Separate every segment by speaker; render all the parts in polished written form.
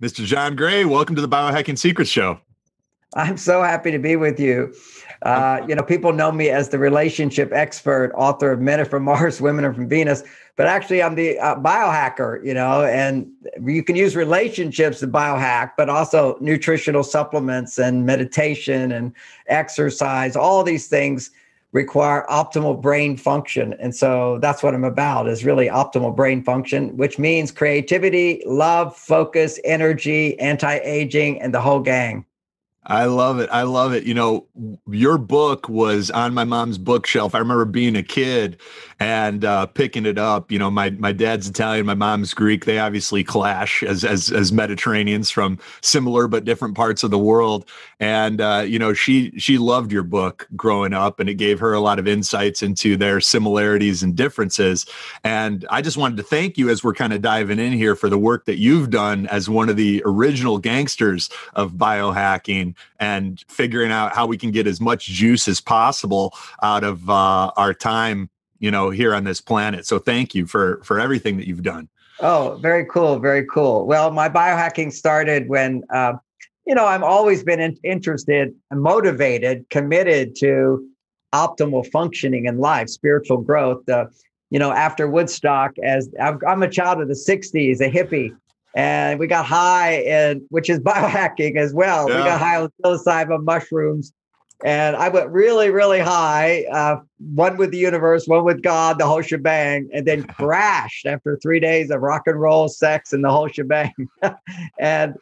Speaker 1: Mr. John Gray, welcome to the Biohacking Secrets Show.
Speaker 2: I'm so happy to be with you. People know me as the relationship expert, author of Men Are From Mars, Women Are From Venus, but actually I'm the biohacker, and you can use relationships to biohack, but also nutritional supplements and meditation and exercise. All these things require optimal brain function. And so that's what I'm about, is really optimal brain function, which means creativity, love, focus, energy, anti-aging, and the whole gang.
Speaker 1: I love it. I love it. Your book was on my mom's bookshelf. I remember being a kid and picking it up. My dad's Italian, my mom's Greek. They obviously clash as Mediterraneans from similar but different parts of the world. And she loved your book growing up, and it gave her a lot of insights into their similarities and differences. And I just wanted to thank you, as we're kind of diving in here, for the work that you've done as one of the original gangsters of biohacking and figuring out how we can get as much juice as possible out of our time, here on this planet. So thank you for everything that you've done.
Speaker 2: Oh, very cool. Very cool. Well, my biohacking started when, I've always been interested and motivated, committed to optimal functioning in life, spiritual growth. After Woodstock, as I'm a child of the 60s, a hippie. And we got high, which is biohacking as well. Yeah. We got high on psilocybin mushrooms. And I went really, really high, one with the universe, one with God, the whole shebang, and then crashed after 3 days of rock and roll, sex, and the whole shebang. And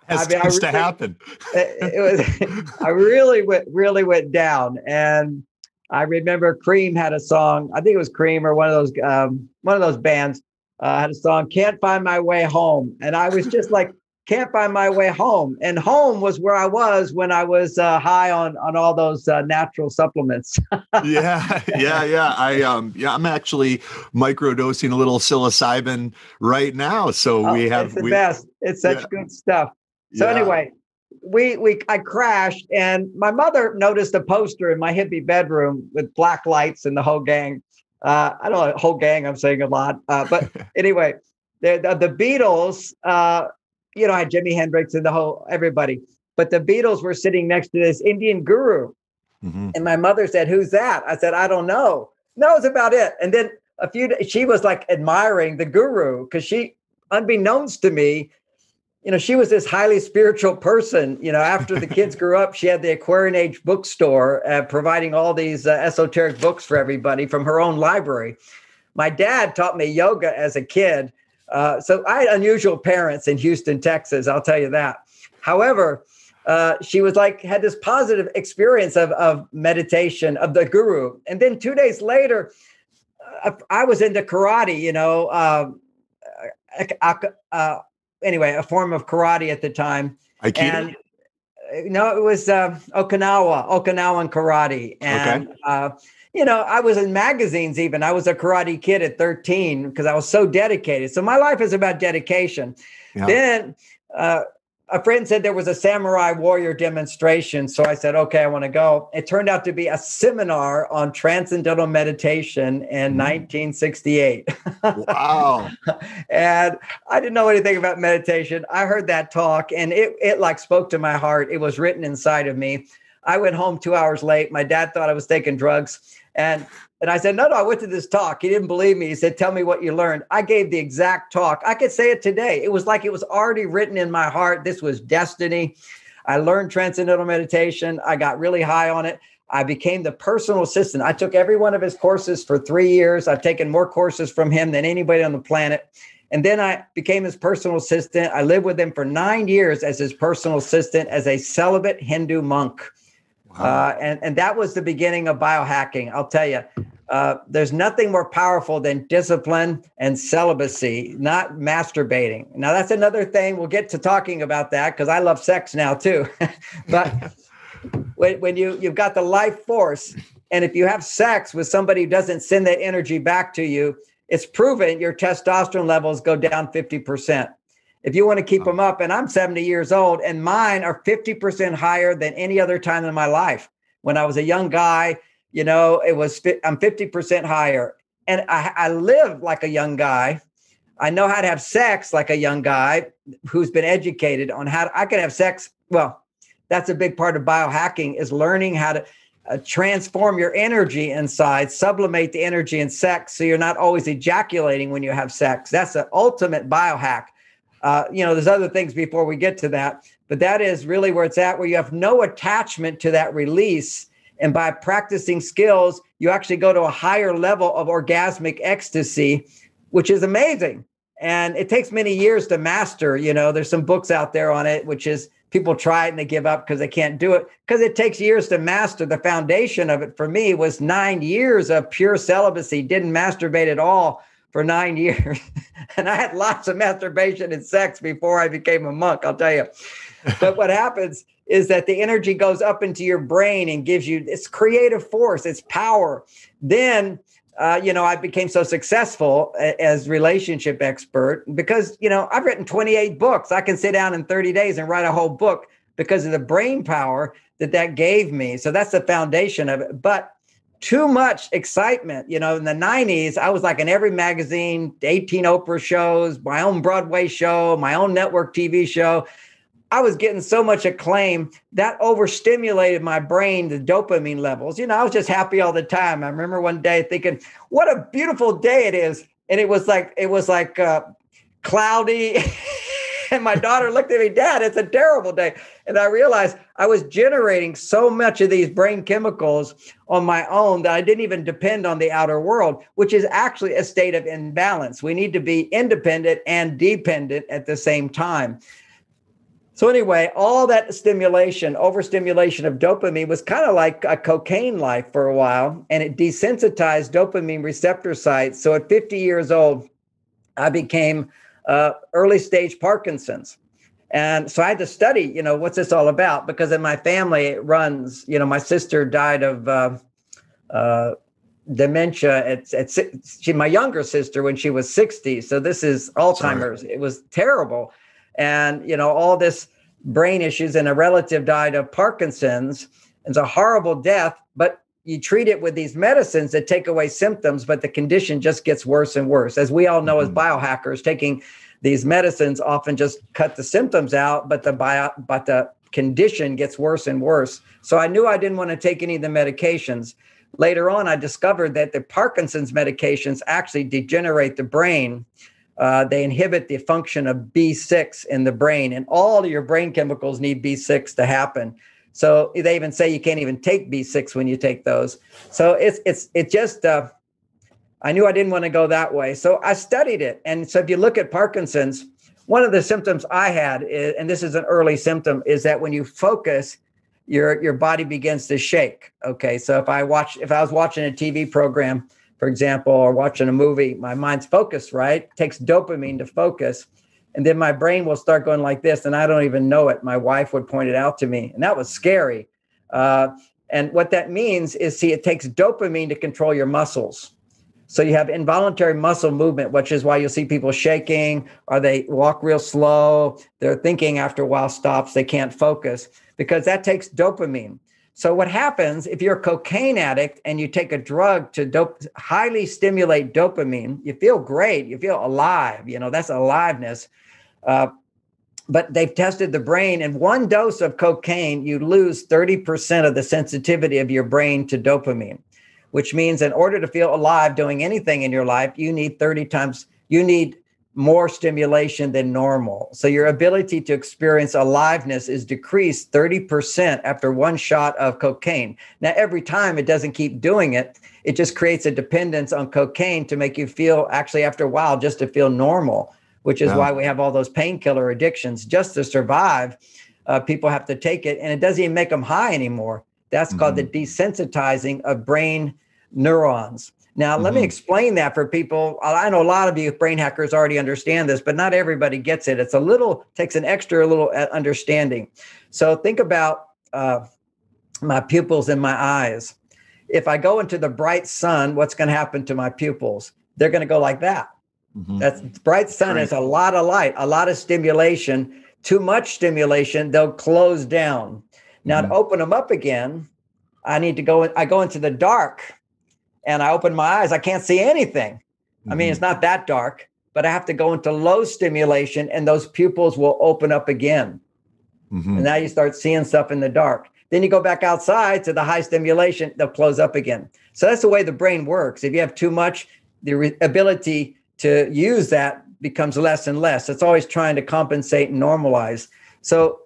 Speaker 1: tends to happen.
Speaker 2: I really went down. And I remember Cream had a song. I think it was Cream or one of those bands. Had a song, Can't Find My Way Home. And I was just like, can't find my way home. And home was where I was when I was high on all those natural supplements.
Speaker 1: Yeah. I'm actually microdosing a little psilocybin right now. So
Speaker 2: it's the best. It's such good stuff. So anyway, I crashed, and my mother noticed a poster in my hippie bedroom with black lights and the whole gang. I don't know, whole gang, I'm saying a lot. But anyway, the Beatles, I had Jimi Hendrix and everybody. But the Beatles were sitting next to this Indian guru. Mm-hmm. And my mother said, "Who's that?" I said, "I don't know." No, it's about it. And then she was like admiring the guru, because she, unbeknownst to me, she was this highly spiritual person. After the kids grew up, she had the Aquarian Age bookstore, providing all these esoteric books for everybody from her own library. My dad taught me yoga as a kid. So I had unusual parents in Houston, Texas, I'll tell you that. However, she was had this positive experience of meditation, of the guru. And then 2 days later, I was into karate, anyway, a form of karate at the time.
Speaker 1: Aikido?
Speaker 2: And it was Okinawan karate. And, I was in magazines even. I was a karate kid at 13 because I was so dedicated. So my life is about dedication. Yeah. Then a friend said there was a samurai warrior demonstration. So I said, okay, I want to go. It turned out to be a seminar on transcendental meditation in 1968.
Speaker 1: Wow.
Speaker 2: And I didn't know anything about meditation. I heard that talk, and it spoke to my heart. It was written inside of me. I went home 2 hours late. My dad thought I was taking drugs. And I said, no, I went to this talk. He didn't believe me. He said, tell me what you learned. I gave the exact talk. I could say it today. It was like it was already written in my heart. This was destiny. I learned transcendental meditation. I got really high on it. I became the personal assistant. I took every one of his courses for 3 years. I've taken more courses from him than anybody on the planet. And then I became his personal assistant. I lived with him for 9 years as his personal assistant, as a celibate Hindu monk. Wow. And that was the beginning of biohacking. I'll tell you, there's nothing more powerful than discipline and celibacy, not masturbating. Now, that's another thing. We'll get to talking about that, because I love sex now, too. But when you've got the life force, and if you have sex with somebody who doesn't send that energy back to you, it's proven your testosterone levels go down 50%. If you want to keep them up, and I'm 70 years old, and mine are 50% higher than any other time in my life. When I was a young guy, I'm 50% higher. And I live like a young guy. I know how to have sex like a young guy who's been educated on I can have sex. Well, that's a big part of biohacking, is learning how to transform your energy inside, sublimate the energy in sex, so you're not always ejaculating when you have sex. That's the ultimate biohack. There's other things before we get to that, but that is really where it's at, where you have no attachment to that release. And by practicing skills, you actually go to a higher level of orgasmic ecstasy, which is amazing. And it takes many years to master. There's some books out there on it, which is people try it and they give up because they can't do it, because it takes years to master. The foundation of it for me was 9 years of pure celibacy, didn't masturbate at all for 9 years. And I had lots of masturbation and sex before I became a monk, I'll tell you. But what happens is that the energy goes up into your brain and gives you its creative force, its power. Then, I became so successful as relationship expert because, I've written 28 books. I can sit down in 30 days and write a whole book because of the brain power that gave me. So that's the foundation of it. But too much excitement, in the 90s, I was like in every magazine, 18 Oprah shows, my own Broadway show, my own network TV show. I was getting so much acclaim that overstimulated my brain, the dopamine levels. I was just happy all the time. I remember one day thinking, what a beautiful day it is. And it was like cloudy. And my daughter looked at me, Dad, it's a terrible day. And I realized I was generating so much of these brain chemicals on my own that I didn't even depend on the outer world, which is actually a state of imbalance. We need to be independent and dependent at the same time. So anyway, all that stimulation, overstimulation of dopamine was kind of like a cocaine life for a while, and it desensitized dopamine receptor sites. So at 50 years old, I became early stage Parkinson's. And so I had to study, what's this all about? Because in my family, it runs, my sister died of dementia my younger sister when she was 60. So this is Alzheimer's. Sorry. It was terrible. And, all this brain issues, and a relative died of Parkinson's. It's a horrible death, but you treat it with these medicines that take away symptoms, but the condition just gets worse and worse. As we all know, as biohackers, taking these medicines often just cut the symptoms out, but the condition gets worse and worse. So I knew I didn't want to take any of the medications. Later on, I discovered that the Parkinson's medications actually degenerate the brain. They inhibit the function of B6 in the brain, and all of your brain chemicals need B6 to happen. So they even say you can't even take B6 when you take those. So I knew I didn't want to go that way. So I studied it. And so if you look at Parkinson's, one of the symptoms I had, and this is an early symptom, is that when you focus, your body begins to shake. Okay. So if I was watching a TV program, for example, or watching a movie, my mind's focused, right? It takes dopamine to focus. And then my brain will start going like this, and I don't even know it. My wife would point it out to me, and that was scary. And what that means is, it takes dopamine to control your muscles. So you have involuntary muscle movement, which is why you'll see people shaking, or they walk real slow. Their thinking after a while stops. They can't focus because that takes dopamine. So what happens if you're a cocaine addict and you take a drug to highly stimulate dopamine, you feel great. You feel alive. That's aliveness. But they've tested the brain, and one dose of cocaine, you lose 30% of the sensitivity of your brain to dopamine, which means in order to feel alive doing anything in your life, you need more stimulation than normal. So your ability to experience aliveness is decreased 30% after one shot of cocaine. Now, every time it doesn't keep doing it, it just creates a dependence on cocaine to make you feel, actually after a while, just to feel normal, which is why we have all those painkiller addictions. Just to survive, people have to take it, and it doesn't even make them high anymore. That's called the desensitizing of brain neurons. Now, let me explain that for people. I know a lot of you brain hackers already understand this, but not everybody gets it. Takes an extra little understanding. So think about my pupils in my eyes. If I go into the bright sun, what's going to happen to my pupils? They're going to go like that. That's bright sun is a lot of light, a lot of stimulation. Too much stimulation, they'll close down. Now, to open them up again, I go into the dark. And I open my eyes, I can't see anything. I mean, it's not that dark, but I have to go into low stimulation and those pupils will open up again.
Speaker 1: Mm-hmm.
Speaker 2: And now you start seeing stuff in the dark. Then you go back outside to the high stimulation, they'll close up again. So that's the way the brain works. If you have too much, the ability to use that becomes less and less. It's always trying to compensate and normalize. So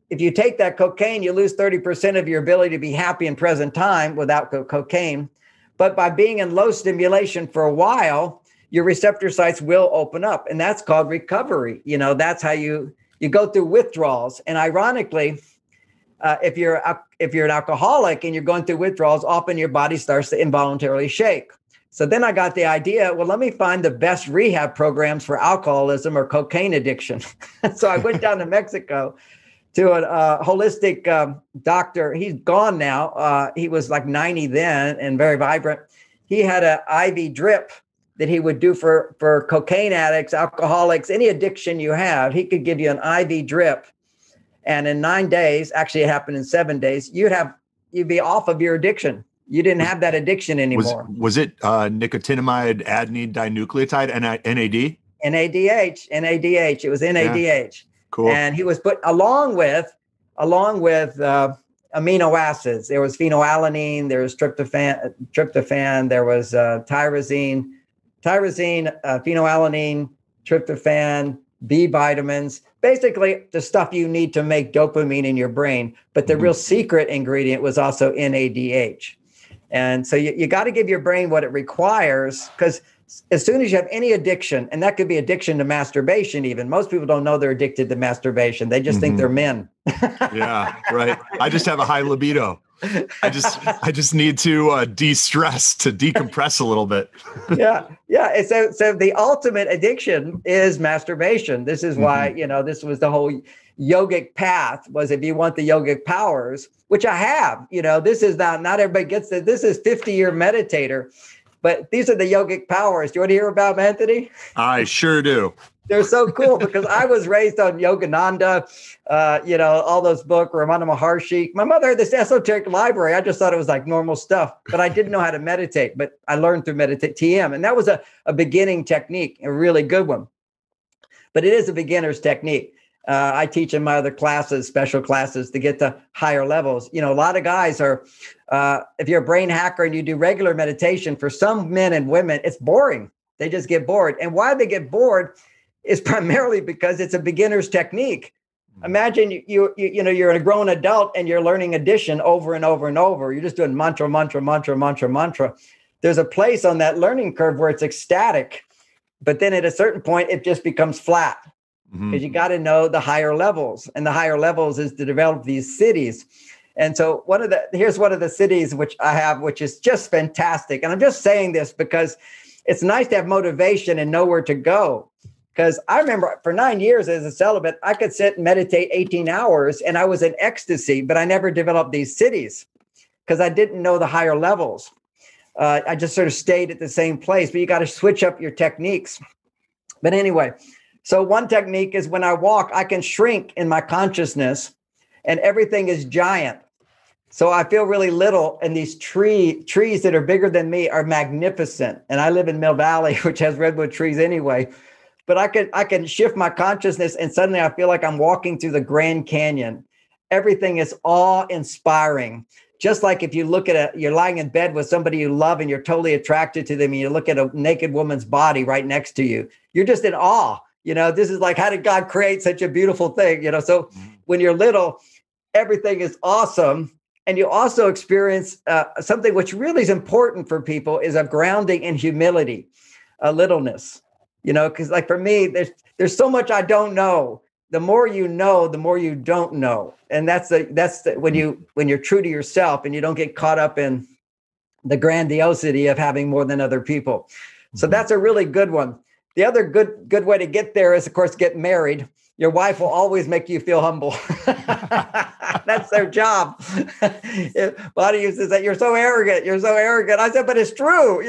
Speaker 2: if you take that cocaine, you lose 30% of your ability to be happy in present time without cocaine. But by being in low stimulation for a while, your receptor sites will open up. And that's called recovery. You know, that's how you go through withdrawals. And ironically, if you're an alcoholic and you're going through withdrawals, often your body starts to involuntarily shake. So then I got the idea, well, let me find the best rehab programs for alcoholism or cocaine addiction. So I went down to Mexico to a holistic doctor. He's gone now. He was like 90 then and very vibrant. He had an IV drip that he would do for cocaine addicts, alcoholics, any addiction you have. He could give you an IV drip. And in 9 days, actually it happened in 7 days, you'd be off of your addiction. You didn't have that addiction anymore.
Speaker 1: Was it nicotinamide adenine dinucleotide, NAD?
Speaker 2: NADH. It was NADH. Yeah.
Speaker 1: Cool.
Speaker 2: And he was put along with amino acids. There was phenylalanine, there was tryptophan, there was tyrosine, phenylalanine, tryptophan, B vitamins, basically the stuff you need to make dopamine in your brain. But the real secret ingredient was also NADH. And so you got to give your brain what it requires, because as soon as you have any addiction, and that could be addiction to masturbation even. Most people don't know they're addicted to masturbation. They just think they're men.
Speaker 1: Yeah, right. I just have a high libido. I just need to de-stress, to decompress a little bit. Yeah.
Speaker 2: So the ultimate addiction is masturbation. This is why, this was the whole yogic path, was if you want the yogic powers, which I have, this is not everybody gets it. This is 50-year meditator, but these are the yogic powers. Do you want to hear about them, Anthony?
Speaker 1: I sure do.
Speaker 2: They're so cool because I was raised on Yogananda, all those books, Ramana Maharshi. My mother had this esoteric library. I just thought it was like normal stuff, but I didn't know how to meditate, but I learned through TM. And that was a beginning technique, a really good one. But it is a beginner's technique. I teach in my other classes, special classes, to get to higher levels. A lot of guys are, if you're a brain hacker and you do regular meditation, for some men and women, it's boring. They just get bored. And why they get bored is primarily because it's a beginner's technique. Imagine you're a grown adult and you're learning addition over and over and over. You're just doing mantra. There's a place on that learning curve where it's ecstatic, but then at a certain point, it just becomes flat. Because you got to know the higher levels, and the higher levels is to develop these cities. And so here's one of the cities which I have, which is just fantastic. And I'm just saying this because it's nice to have motivation and know where to go. Because I remember for 9 years as a celibate, I could sit and meditate 18 hours and I was in ecstasy, but I never developed these cities because I didn't know the higher levels. I just sort of stayed at the same place, but you got to switch up your techniques. But anyway, so one technique is when I walk, I can shrink in my consciousness and everything is giant. So I feel really little, and these trees that are bigger than me are magnificent. And I live in Mill Valley, which has redwood trees anyway. But I can shift my consciousness and suddenly I feel like I'm walking through the Grand Canyon. Everything is awe-inspiring. Just like if you look at you're lying in bed with somebody you love and you're totally attracted to them and you look at a naked woman's body right next to you, you're just in awe. This is like, how did God create such a beautiful thing? So when you're little, everything is awesome. And you also experience something which really is important for people is a grounding in humility, a littleness. Because like for me, there's so much I don't know. The more you know, the more you don't know. And that's when you're true to yourself and you don't get caught up in the grandiosity of having more than other people. So that's a really good one. The other good way to get there is, of course, get married. Your wife will always make you feel humble. That's their job. Bonnie used to say, you're so arrogant. I said, but it's true,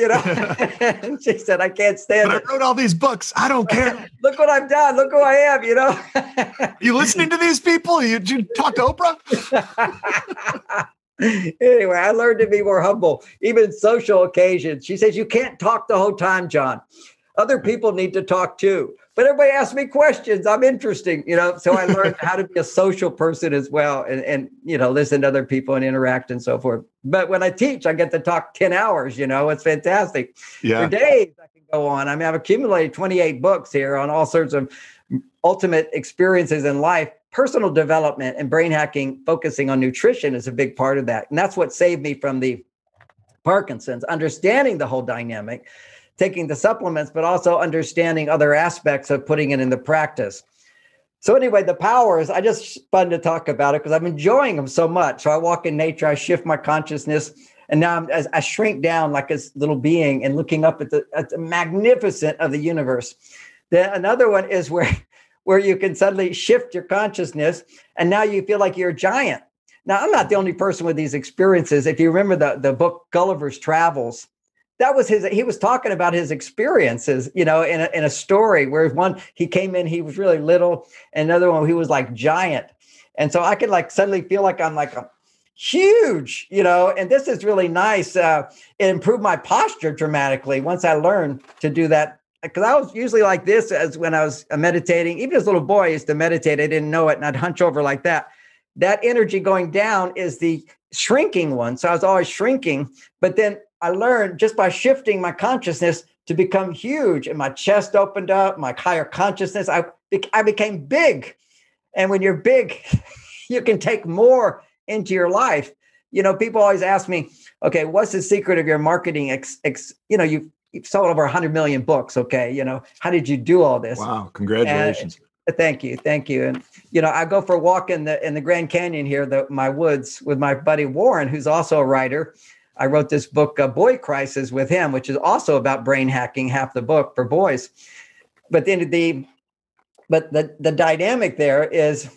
Speaker 2: And she said, I can't stand it.
Speaker 1: I wrote all these books. I don't care.
Speaker 2: Look what I've done. Look who I am,
Speaker 1: You listening to these people? Did you talk to Oprah?
Speaker 2: Anyway, I learned to be more humble, even social occasions. She says, you can't talk the whole time, John. Other people need to talk too. But everybody asks me questions. I'm interesting, so I learned how to be a social person as well and listen to other people and interact and so forth. But when I teach, I get to talk 10 hours, it's fantastic.
Speaker 1: Yeah.
Speaker 2: For days I can go on. I mean, I've accumulated 28 books here on all sorts of ultimate experiences in life. Personal development and brain hacking, focusing on nutrition is a big part of that. And that's what saved me from the Parkinson's, understanding the whole dynamic, taking the supplements, but also understanding other aspects of putting it into practice. So anyway, the powers, I just fun to talk about it because I'm enjoying them so much. So I walk in nature, I shift my consciousness, and now I shrink down like a little being and looking up at the magnificent of the universe. Then another one is where you can suddenly shift your consciousness, and now you feel like you're a giant. Now, I'm not the only person with these experiences. If you remember the book Gulliver's Travels, that was he was talking about his experiences, in a story where he came in, he was really little, and another one, he was like giant. And so I could like suddenly feel like I'm like a huge, and this is really nice. It improved my posture dramatically once I learned to do that. Because I was usually like this as when I was meditating. Even as a little boy, I used to meditate. I didn't know it, and I'd hunch over like that. That energy going down is the shrinking one. So I was always shrinking. But then I learned just by shifting my consciousness to become huge, and my chest opened up, my higher consciousness, I became big. And when you're big, you can take more into your life. People always ask me, okay, what's the secret of your marketing? You've sold over 100 million books. Okay. How did you do all this?
Speaker 1: Wow. Congratulations.
Speaker 2: Thank you. And, I go for a walk in the Grand Canyon here, my woods, with my buddy Warren, who's also a writer. I wrote this book, Boy Crisis, with him, which is also about brain hacking, half the book for boys. But then the dynamic there is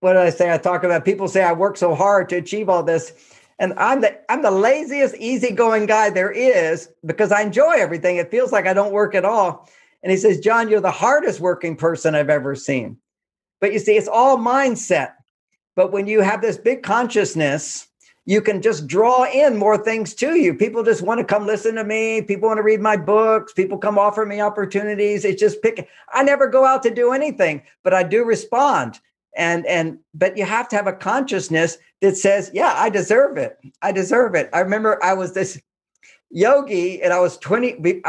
Speaker 2: what did I say? I talk about people say I work so hard to achieve all this. And I'm the laziest, easygoing guy there is because I enjoy everything. It feels like I don't work at all. And he says, John, you're the hardest working person I've ever seen. But you see, it's all mindset. But when you have this big consciousness, you can just draw in more things to you. People just want to come listen to me. People want to read my books. People come offer me opportunities. It's just I never go out to do anything, but I do respond. But you have to have a consciousness that says, yeah, I deserve it. I deserve it. I remember I was this yogi and I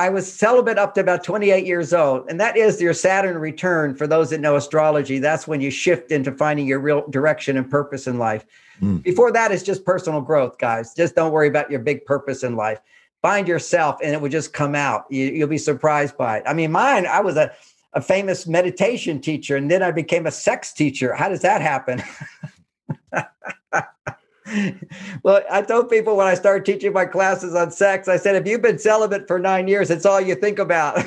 Speaker 2: was celibate up to about 28 years old. And that is your Saturn return. For those that know astrology, that's when you shift into finding your real direction and purpose in life. Before that, it's just personal growth, guys. Just don't worry about your big purpose in life. Find yourself and it will just come out. You'll be surprised by it. I mean, I was a famous meditation teacher, and then I became a sex teacher. How does that happen? Well, I told people when I started teaching my classes on sex, I said, if you've been celibate for 9 years, it's all you think about.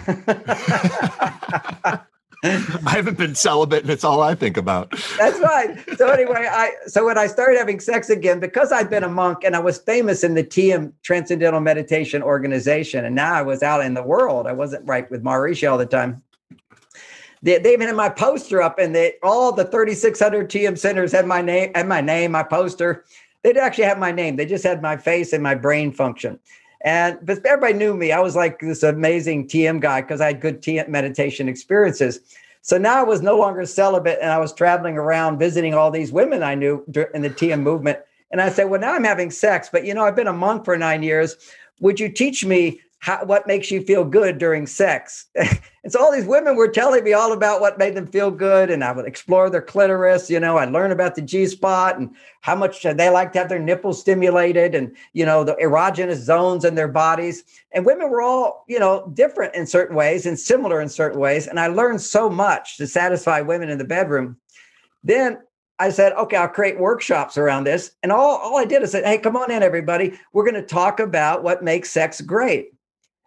Speaker 1: I haven't been celibate, and it's all I think about.
Speaker 2: That's right. So anyway, so when I started having sex again, because I'd been a monk and I was famous in the TM Transcendental Meditation Organization, and now I was out in the world. I wasn't right with Mauricio all the time. They even had my poster up, and all the 3,600 TM centers had my name, my poster. They didn't actually have my name. They just had my face and my brain function. But everybody knew me. I was like this amazing TM guy because I had good TM meditation experiences. So now I was no longer celibate, and I was traveling around visiting all these women I knew in the TM movement. And I said, well, now I'm having sex, but I've been a monk for 9 years. Would you teach me what makes you feel good during sex? And so all these women were telling me all about what made them feel good. And I would explore their clitoris. I'd learn about the G-spot and how much they like to have their nipples stimulated and, the erogenous zones in their bodies. And women were all, different in certain ways and similar in certain ways. And I learned so much to satisfy women in the bedroom. Then I said, okay, I'll create workshops around this. And all I did is say, hey, come on in, everybody. We're going to talk about what makes sex great.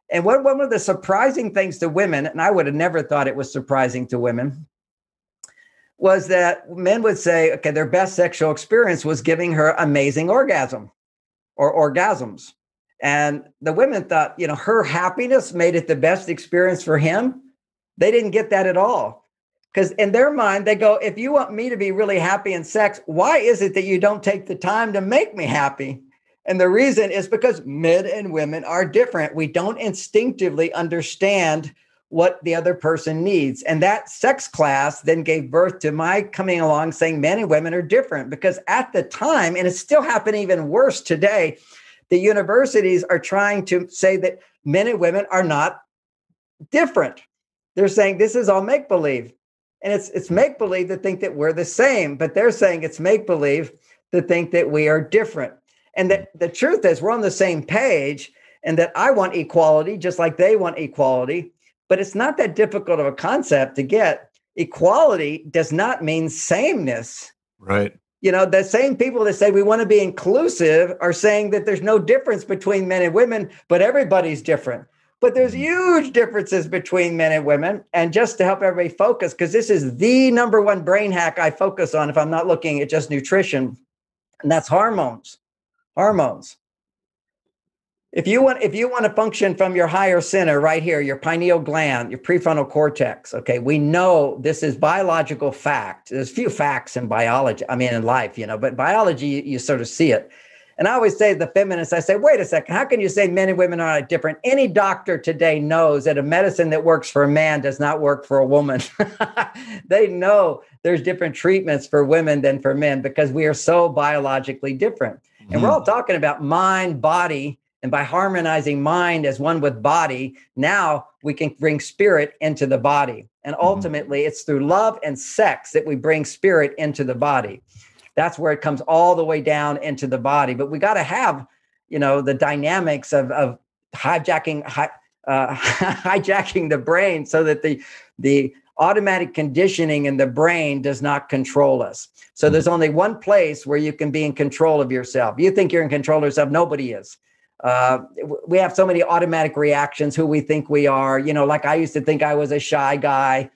Speaker 2: And one of the surprising things to women, and I would have never thought it was surprising to women, was that men would say, okay, their best sexual experience was giving her amazing orgasm or orgasms. And the women thought, her happiness made it the best experience for him. They didn't get that at all. Because in their mind, they go, if you want me to be really happy in sex, why is it that you don't take the time to make me happy? And the reason is because men and women are different. We don't instinctively understand what the other person needs. And that sex class then gave birth to my coming along saying men and women are different, because at the time, and it's still happening even worse today, the universities are trying to say that men and women are not different. They're saying this is all make-believe. And it's make-believe to think that we're the same, but they're saying it's make-believe to think that we are different. And that the truth is we're on the same page, and that I want equality just like they want equality. But it's not that difficult of a concept to get. Equality does not mean sameness.
Speaker 1: Right.
Speaker 2: You know, the same people that say we want to be inclusive are saying that there's no difference between men and women, but everybody's different. But there's huge differences between men and women. And just to help everybody focus, because this is the number one brain hack I focus on if I'm not looking at just nutrition, and that's hormones. Hormones. If you want to function from your higher center right here, your pineal gland, your prefrontal cortex, okay, we know this is biological fact. There's few facts in biology, in life, but biology, you sort of see it. And I always say to the feminists, I say, wait a second, how can you say men and women are different? Any doctor today knows that a medicine that works for a man does not work for a woman. They know there's different treatments for women than for men because we are so biologically different. Mm-hmm. And we're all talking about mind, body. And by harmonizing mind as one with body, now we can bring spirit into the body. And ultimately, it's through love and sex that we bring spirit into the body. That's where it comes all the way down into the body. But we got to have, the dynamics of hijacking the brain so that the automatic conditioning in the brain does not control us. So there's only one place where you can be in control of yourself. You think you're in control of yourself. Nobody is. We have so many automatic reactions, who we think we are, like I used to think I was a shy guy.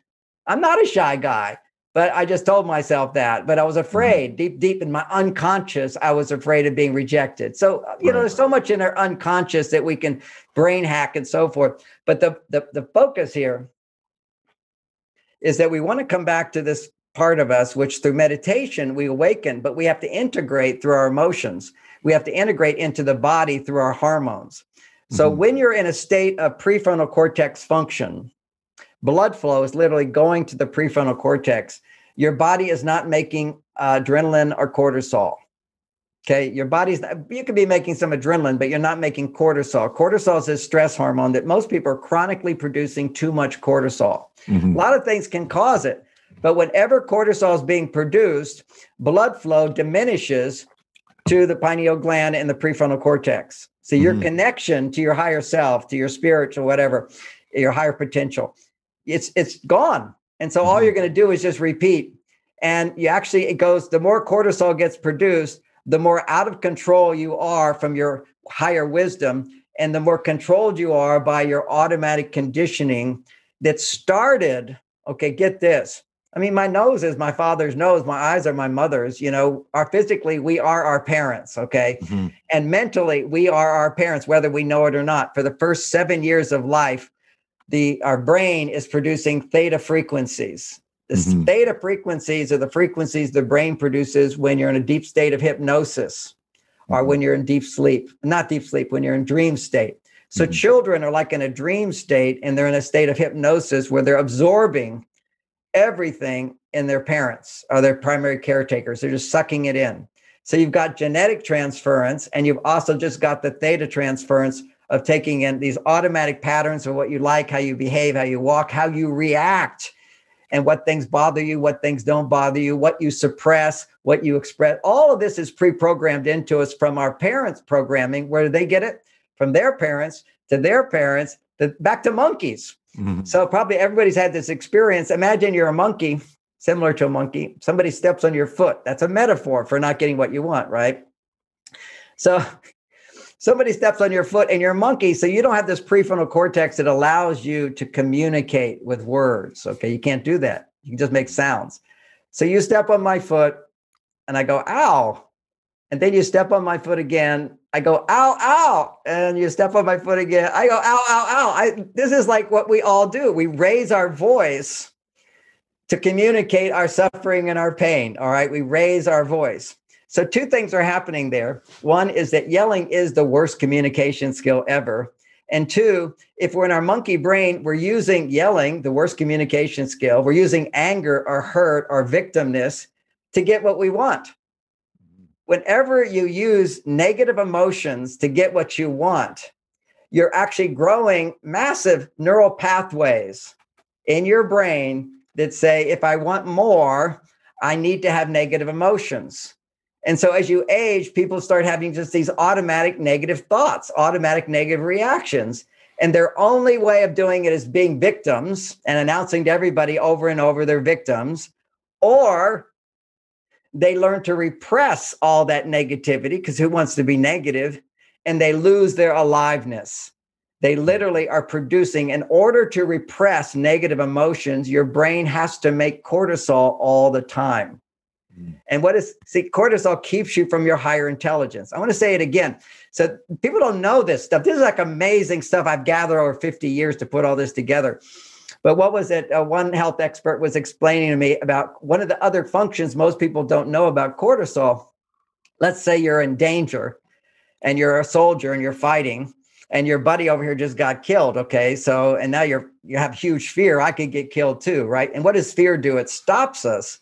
Speaker 2: I'm not a shy guy, but I just told myself that, but I was afraid deep in my unconscious, I was afraid of being rejected. So, there's so much in our unconscious that we can brain hack and so forth. But the focus here is that we want to come back to this part of us, which through meditation we awaken, but we have to integrate through our emotions. We have to integrate into the body through our hormones. So when you're in a state of prefrontal cortex function, blood flow is literally going to the prefrontal cortex. Your body is not making adrenaline or cortisol. Okay, your body's you could be making some adrenaline, but you're not making cortisol. Cortisol is a stress hormone that most people are chronically producing too much cortisol. A lot of things can cause it, but whenever cortisol is being produced, blood flow diminishes to the pineal gland and the prefrontal cortex. So your connection to your higher self, to your spirit, or whatever, your higher potential, it's gone. And so all you're going to do is just repeat. And it goes, the more cortisol gets produced, the more out of control you are from your higher wisdom, and the more controlled you are by your automatic conditioning that started, okay, get this. My nose is my father's nose. My eyes are my mother's. Physically, we are our parents, okay? And mentally, we are our parents, whether we know it or not. For the first 7 years of life, our brain is producing theta frequencies. The theta frequencies are the frequencies the brain produces when you're in a deep state of hypnosis or when you're in deep sleep. Not deep sleep, when you're in dream state. So children are like in a dream state, and they're in a state of hypnosis where they're absorbing everything in their parents or their primary caretakers. They're just sucking it in. So you've got genetic transference, and you've also just got the theta transference of taking in these automatic patterns of what you like, how you behave, how you walk, how you react, and what things bother you, what things don't bother you, what you suppress, what you express. All of this is pre-programmed into us from our parents' programming. Where do they get it? From their parents to their parents, back to monkeys. So probably everybody's had this experience. Imagine you're a monkey, similar to a monkey. Somebody steps on your foot. That's a metaphor for not getting what you want, right? So somebody steps on your foot and you're a monkey. So you don't have this prefrontal cortex that allows you to communicate with words. Okay, you can't do that. You can just make sounds. So you step on my foot and I go, ow. And then you step on my foot again. I go, ow, ow. And you step on my foot again. I go, ow, ow, ow. This is like what we all do. We raise our voice to communicate our suffering and our pain. All right. We raise our voice. So two things are happening there. One is that yelling is the worst communication skill ever. And two, if we're in our monkey brain, we're using yelling, the worst communication skill. We're using anger or hurt or victimness to get what we want. Whenever you use negative emotions to get what you want, you're actually growing massive neural pathways in your brain that say, if I want more, I need to have negative emotions. And so as you age, people start having just these automatic negative thoughts, automatic negative reactions. And their only way of doing it is being victims and announcing to everybody over and over they're victims, or they learn to repress all that negativity, because who wants to be negative? And they lose their aliveness. They literally are producing, in order to repress negative emotions, your brain has to make cortisol all the time. And cortisol keeps you from your higher intelligence. I want to say it again. So people don't know this stuff. This is like amazing stuff I've gathered over 50 years to put all this together. But what was it? One health expert was explaining to me about one of the other functions most people don't know about cortisol. Let's say you're in danger and you're a soldier and you're fighting and your buddy over here just got killed. Okay. So, and now you have huge fear. I could get killed too. Right. And what does fear do? It stops us.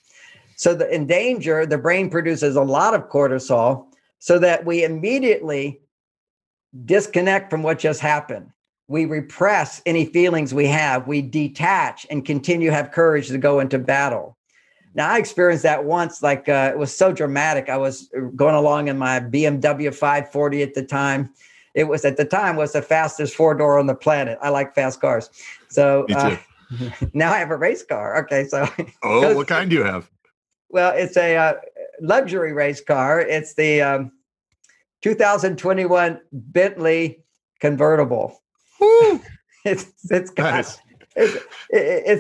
Speaker 2: So in danger, the brain produces a lot of cortisol so that we immediately disconnect from what just happened. We repress any feelings we have. We detach and continue to have courage to go into battle. Now, I experienced that once, it was so dramatic. I was going along in my BMW 540 at the time. It was the fastest four-door on the planet. I like fast cars. So now I have a race car. Okay, so.
Speaker 1: Oh, what kind do you have?
Speaker 2: Well, it's a luxury race car. It's the 2021 Bentley convertible.
Speaker 1: Woo!
Speaker 2: It's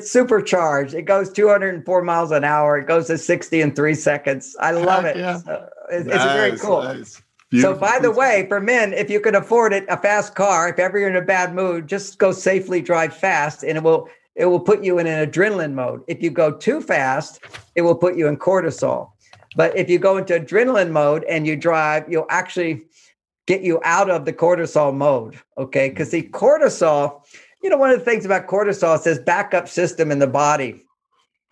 Speaker 2: supercharged. It goes 204 miles an hour. It goes to 60 in 3 seconds. I love it. Yeah. So it's very cool. Nice. So by the way, for men, if you can afford it, a fast car, if ever you're in a bad mood, just go safely, drive fast, and it will put you in an adrenaline mode. If you go too fast, it will put you in cortisol. But if you go into adrenaline mode and you drive, you'll actually get you out of the cortisol mode. Okay. Because the cortisol, one of the things about cortisol, it says backup system in the body.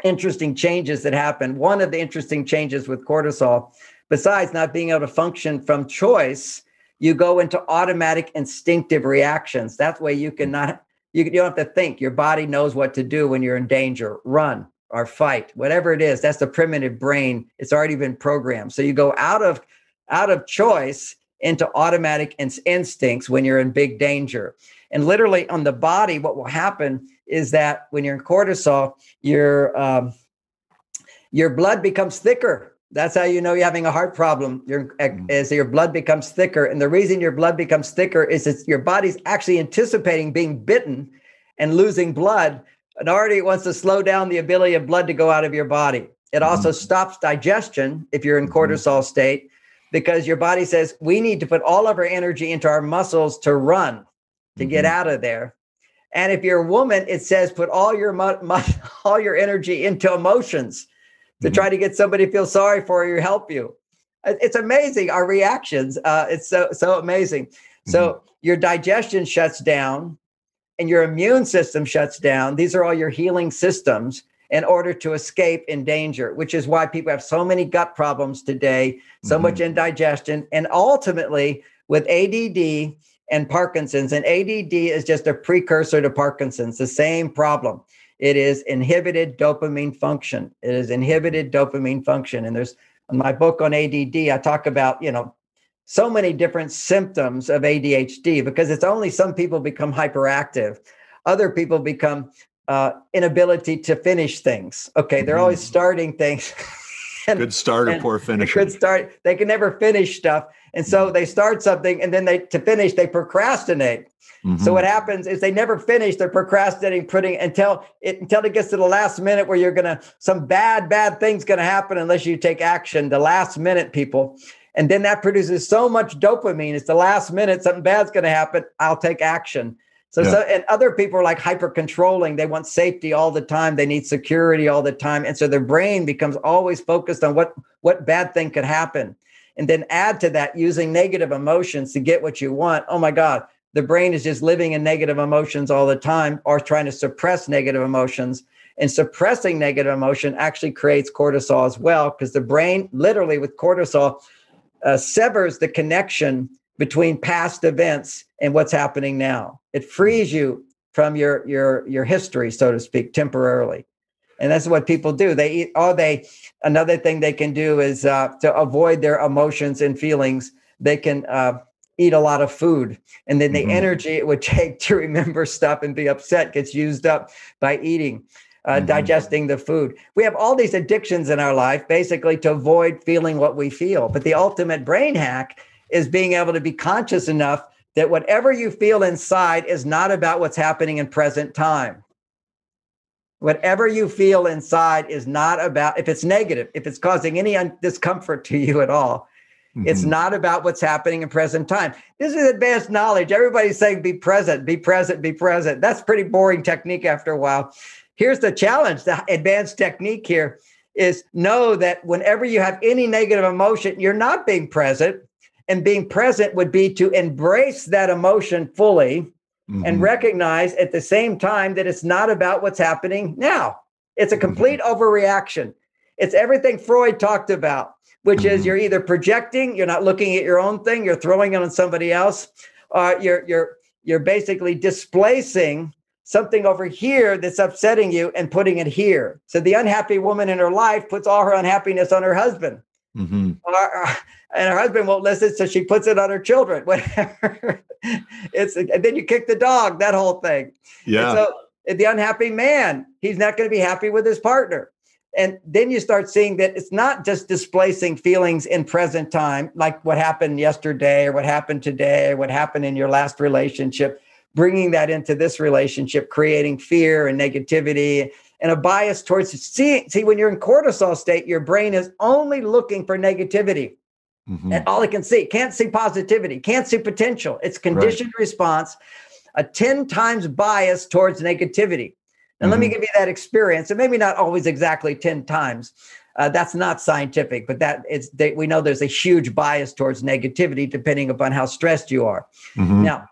Speaker 2: Interesting changes that happen. One of the interesting changes with cortisol, besides not being able to function from choice, you go into automatic instinctive reactions. That way you don't have to think. Your body knows what to do when you're in danger. Run or fight, whatever it is. That's the primitive brain. It's already been programmed. So you go out of choice into automatic instincts when you're in big danger. And literally on the body, what will happen is that when you're in cortisol, your blood becomes thicker. That's how you know you're having a heart problem. As your blood becomes thicker. And the reason your blood becomes thicker is your body's actually anticipating being bitten and losing blood. And already it wants to slow down the ability of blood to go out of your body. It also stops digestion if you're in cortisol state, because your body says, we need to put all of our energy into our muscles to run, to get out of there. And if you're a woman, it says, put all your energy into emotions to try to get somebody to feel sorry for you or help you. It's amazing, our reactions. It's so amazing. So your digestion shuts down and your immune system shuts down. These are all your healing systems in order to escape in danger, which is why people have so many gut problems today, so much indigestion, and ultimately with ADD and Parkinson's. And ADD is just a precursor to Parkinson's, the same problem. It is inhibited dopamine function. It is inhibited dopamine function. And there's in my book on ADD, I talk about, so many different symptoms of ADHD, because it's only some people become hyperactive. Other people become inability to finish things. Okay. They're always starting things.
Speaker 1: Good starter, poor finisher.
Speaker 2: Good start. They can never finish stuff. And so they start something and then to finish, they procrastinate. So what happens is they never finish. They're procrastinating, until it gets to the last minute where some bad thing's going to happen unless you take action. The last minute, people. And then that produces so much dopamine. It's the last minute, something bad's going to happen. I'll take action. And other people are like hyper controlling. They want safety all the time. They need security all the time. And so their brain becomes always focused on what bad thing could happen. and then add to that using negative emotions to get what you want, oh my God, the brain is just living in negative emotions all the time or trying to suppress negative emotions. And suppressing negative emotion actually creates cortisol as well, because the brain literally with cortisol severs the connection between past events and what's happening now. It frees you from your history, so to speak, temporarily. And that's what people do. Another thing they can do is to avoid their emotions and feelings, they can eat a lot of food. And then the energy it would take to remember stuff and be upset gets used up by eating, digesting the food. We have all these addictions in our life, basically to avoid feeling what we feel. But the ultimate brain hack is being able to be conscious enough that whatever you feel inside is not about what's happening in present time. Whatever you feel inside is not about, if it's negative, if it's causing any discomfort to you at all, it's not about what's happening in present time. This is advanced knowledge. Everybody's saying be present, be present, be present. That's pretty boring technique after a while. Here's the challenge. The advanced technique here is know that whenever you have any negative emotion, you're not being present. And being present would be to embrace that emotion fully and recognize at the same time that it's not about what's happening now. It's a complete overreaction. It's everything Freud talked about, which is you're either projecting, you're not looking at your own thing, you're throwing it on somebody else, you're basically displacing something over here that's upsetting you and putting it here. So the unhappy woman in her life puts all her unhappiness on her husband. And her husband won't listen, so she puts it on her children, whatever. And then you kick the dog, that whole thing. Yeah. And so the unhappy man, he's not going to be happy with his partner. And then you start seeing that it's not just displacing feelings in present time, like what happened yesterday or what happened today or what happened in your last relationship, bringing that into this relationship, creating fear and negativity and a bias towards see, when you're in cortisol state, your brain is only looking for negativity. And all it can see, can't see positivity, can't see potential. It's conditioned response, a 10 times bias towards negativity. And let me give you that experience, and maybe not always exactly 10 times. That's not scientific, but we know there's a huge bias towards negativity depending upon how stressed you are. Now,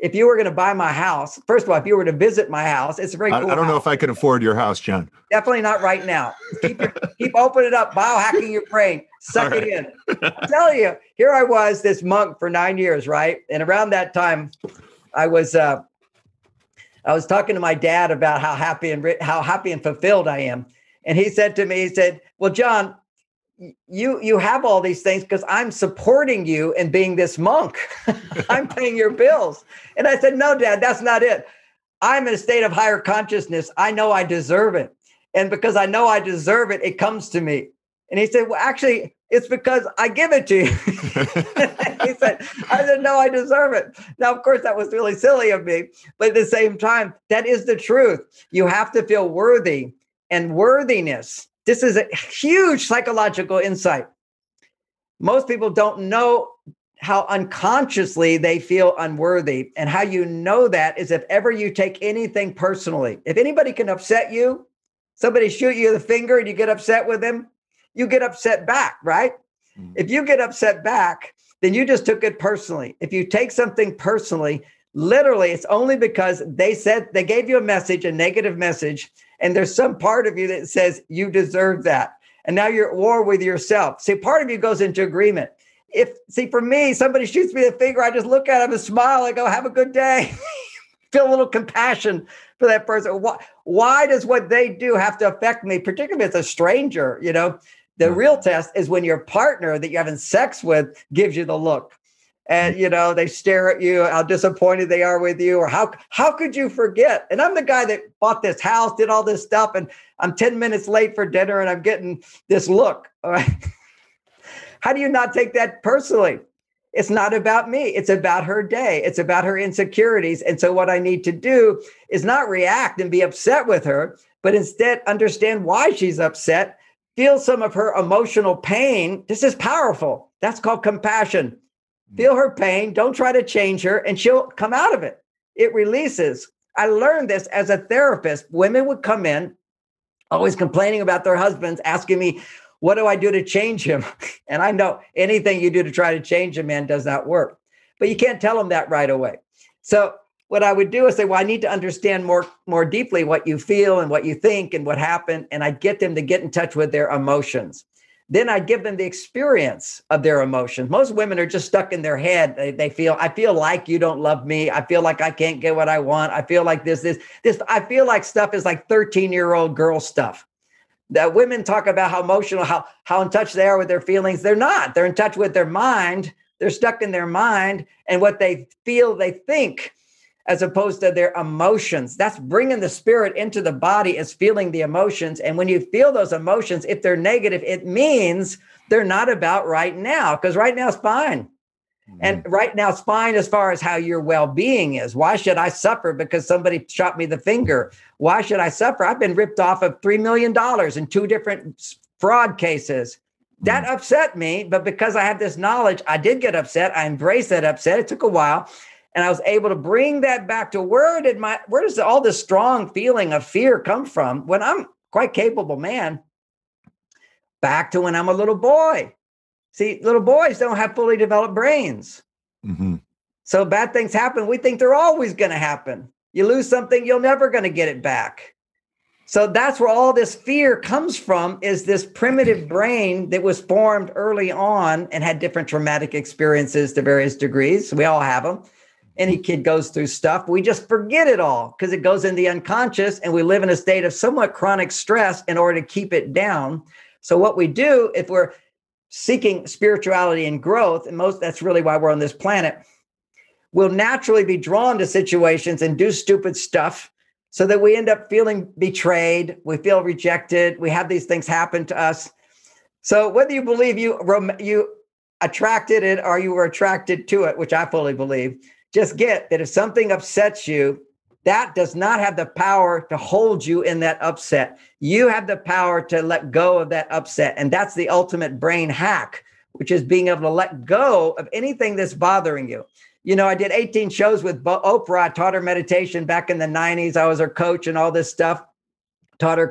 Speaker 2: if you were going to buy my house, first of all, if you were to visit my house, it's a very cool
Speaker 1: I don't know
Speaker 2: house.
Speaker 1: if I could afford your house, John.
Speaker 2: Definitely not right now. Keep opening it up, biohacking your brain, suck it in. I'm telling you, here I was, this monk for 9 years, right? And around that time, I was talking to my dad about how happy and fulfilled I am. And he said to me, well, John, you have all these things because I'm supporting you in being this monk. I'm paying your bills. And I said, no, Dad, that's not it. I'm in a state of higher consciousness. I know I deserve it. And because I know I deserve it, it comes to me. And he said, well, actually, it's because I give it to you. I said, no, I deserve it. Now, of course, that was really silly of me. But at the same time, that is the truth. You have to feel worthy, and worthiness. This is a huge psychological insight. Most people don't know how unconsciously they feel unworthy. And how you know that is if ever you take anything personally. If anybody can upset you, somebody shoot you the finger and you get upset with them, you get upset back, right? If you get upset back, then you just took it personally. If you take something personally, literally, it's only because they gave you a message, a negative message, and there's some part of you that says you deserve that. And now you're at war with yourself. See, part of you goes into agreement. For me, somebody shoots me the finger, I just look at him and smile. I go, have a good day. Feel a little compassion for that person. Why does what they do have to affect me, particularly if it's a stranger? The real test is when your partner that you're having sex with gives you the look. And, they stare at you, how disappointed they are with you, or how could you forget? And I'm the guy that bought this house, did all this stuff, and I'm 10 minutes late for dinner and I'm getting this look. All right. How do you not take that personally? It's not about me. It's about her day. It's about her insecurities. And so what I need to do is not react and be upset with her, but instead understand why she's upset, feel some of her emotional pain. This is powerful. That's called compassion. Feel her pain. Don't try to change her, and she'll come out of it. It releases. I learned this as a therapist. Women would come in always complaining about their husbands, asking me, What do I do to change him? And I know anything you do to try to change a man does not work, but you can't tell him that right away. So what I would do is say, well, I need to understand more deeply what you feel and what you think and what happened. And I'd get them to get in touch with their emotions. Then I'd give them the experience of their emotions. Most women are just stuck in their head. They feel, I feel like you don't love me. I feel like I can't get what I want. I feel like this. I feel like stuff is like 13-year-old girl stuff. That women talk about how emotional, how in touch they are with their feelings. They're not. They're in touch with their mind. They're stuck in their mind and what they feel, they think, as opposed to their emotions. That's bringing the spirit into the body, is feeling the emotions. And when you feel those emotions, if they're negative, it means they're not about right now, because right now is fine. Mm-hmm. And right now it's fine as far as how your well-being is. Why should I suffer because somebody shot me the finger? Why should I suffer? I've been ripped off of $3 million in 2 different fraud cases. That upset me, but because I have this knowledge, I did get upset. I embraced that upset. It took a while. And I was able to bring that back to where does all this strong feeling of fear come from when I'm quite capable man? Back to when I'm a little boy. See, little boys don't have fully developed brains. Mm-hmm. So bad things happen. We think they're always going to happen. You lose something, you're never going to get it back. So that's where all this fear comes from, is this primitive brain that was formed early on and had different traumatic experiences to various degrees. We all have them. Any kid goes through stuff. We just forget it all because it goes in the unconscious, and we live in a state of somewhat chronic stress in order to keep it down. So what we do, if we're seeking spirituality and growth, and that's really why we're on this planet, we'll naturally be drawn to situations and do stupid stuff so that we end up feeling betrayed. We feel rejected. We have these things happen to us. So whether you believe you attracted it or you were attracted to it, which I fully believe, just get that if something upsets you, that does not have the power to hold you in that upset. You have the power to let go of that upset. And that's the ultimate brain hack, which is being able to let go of anything that's bothering you. You know, I did 18 shows with Oprah. I taught her meditation back in the 90s. I was her coach and all this stuff. Taught her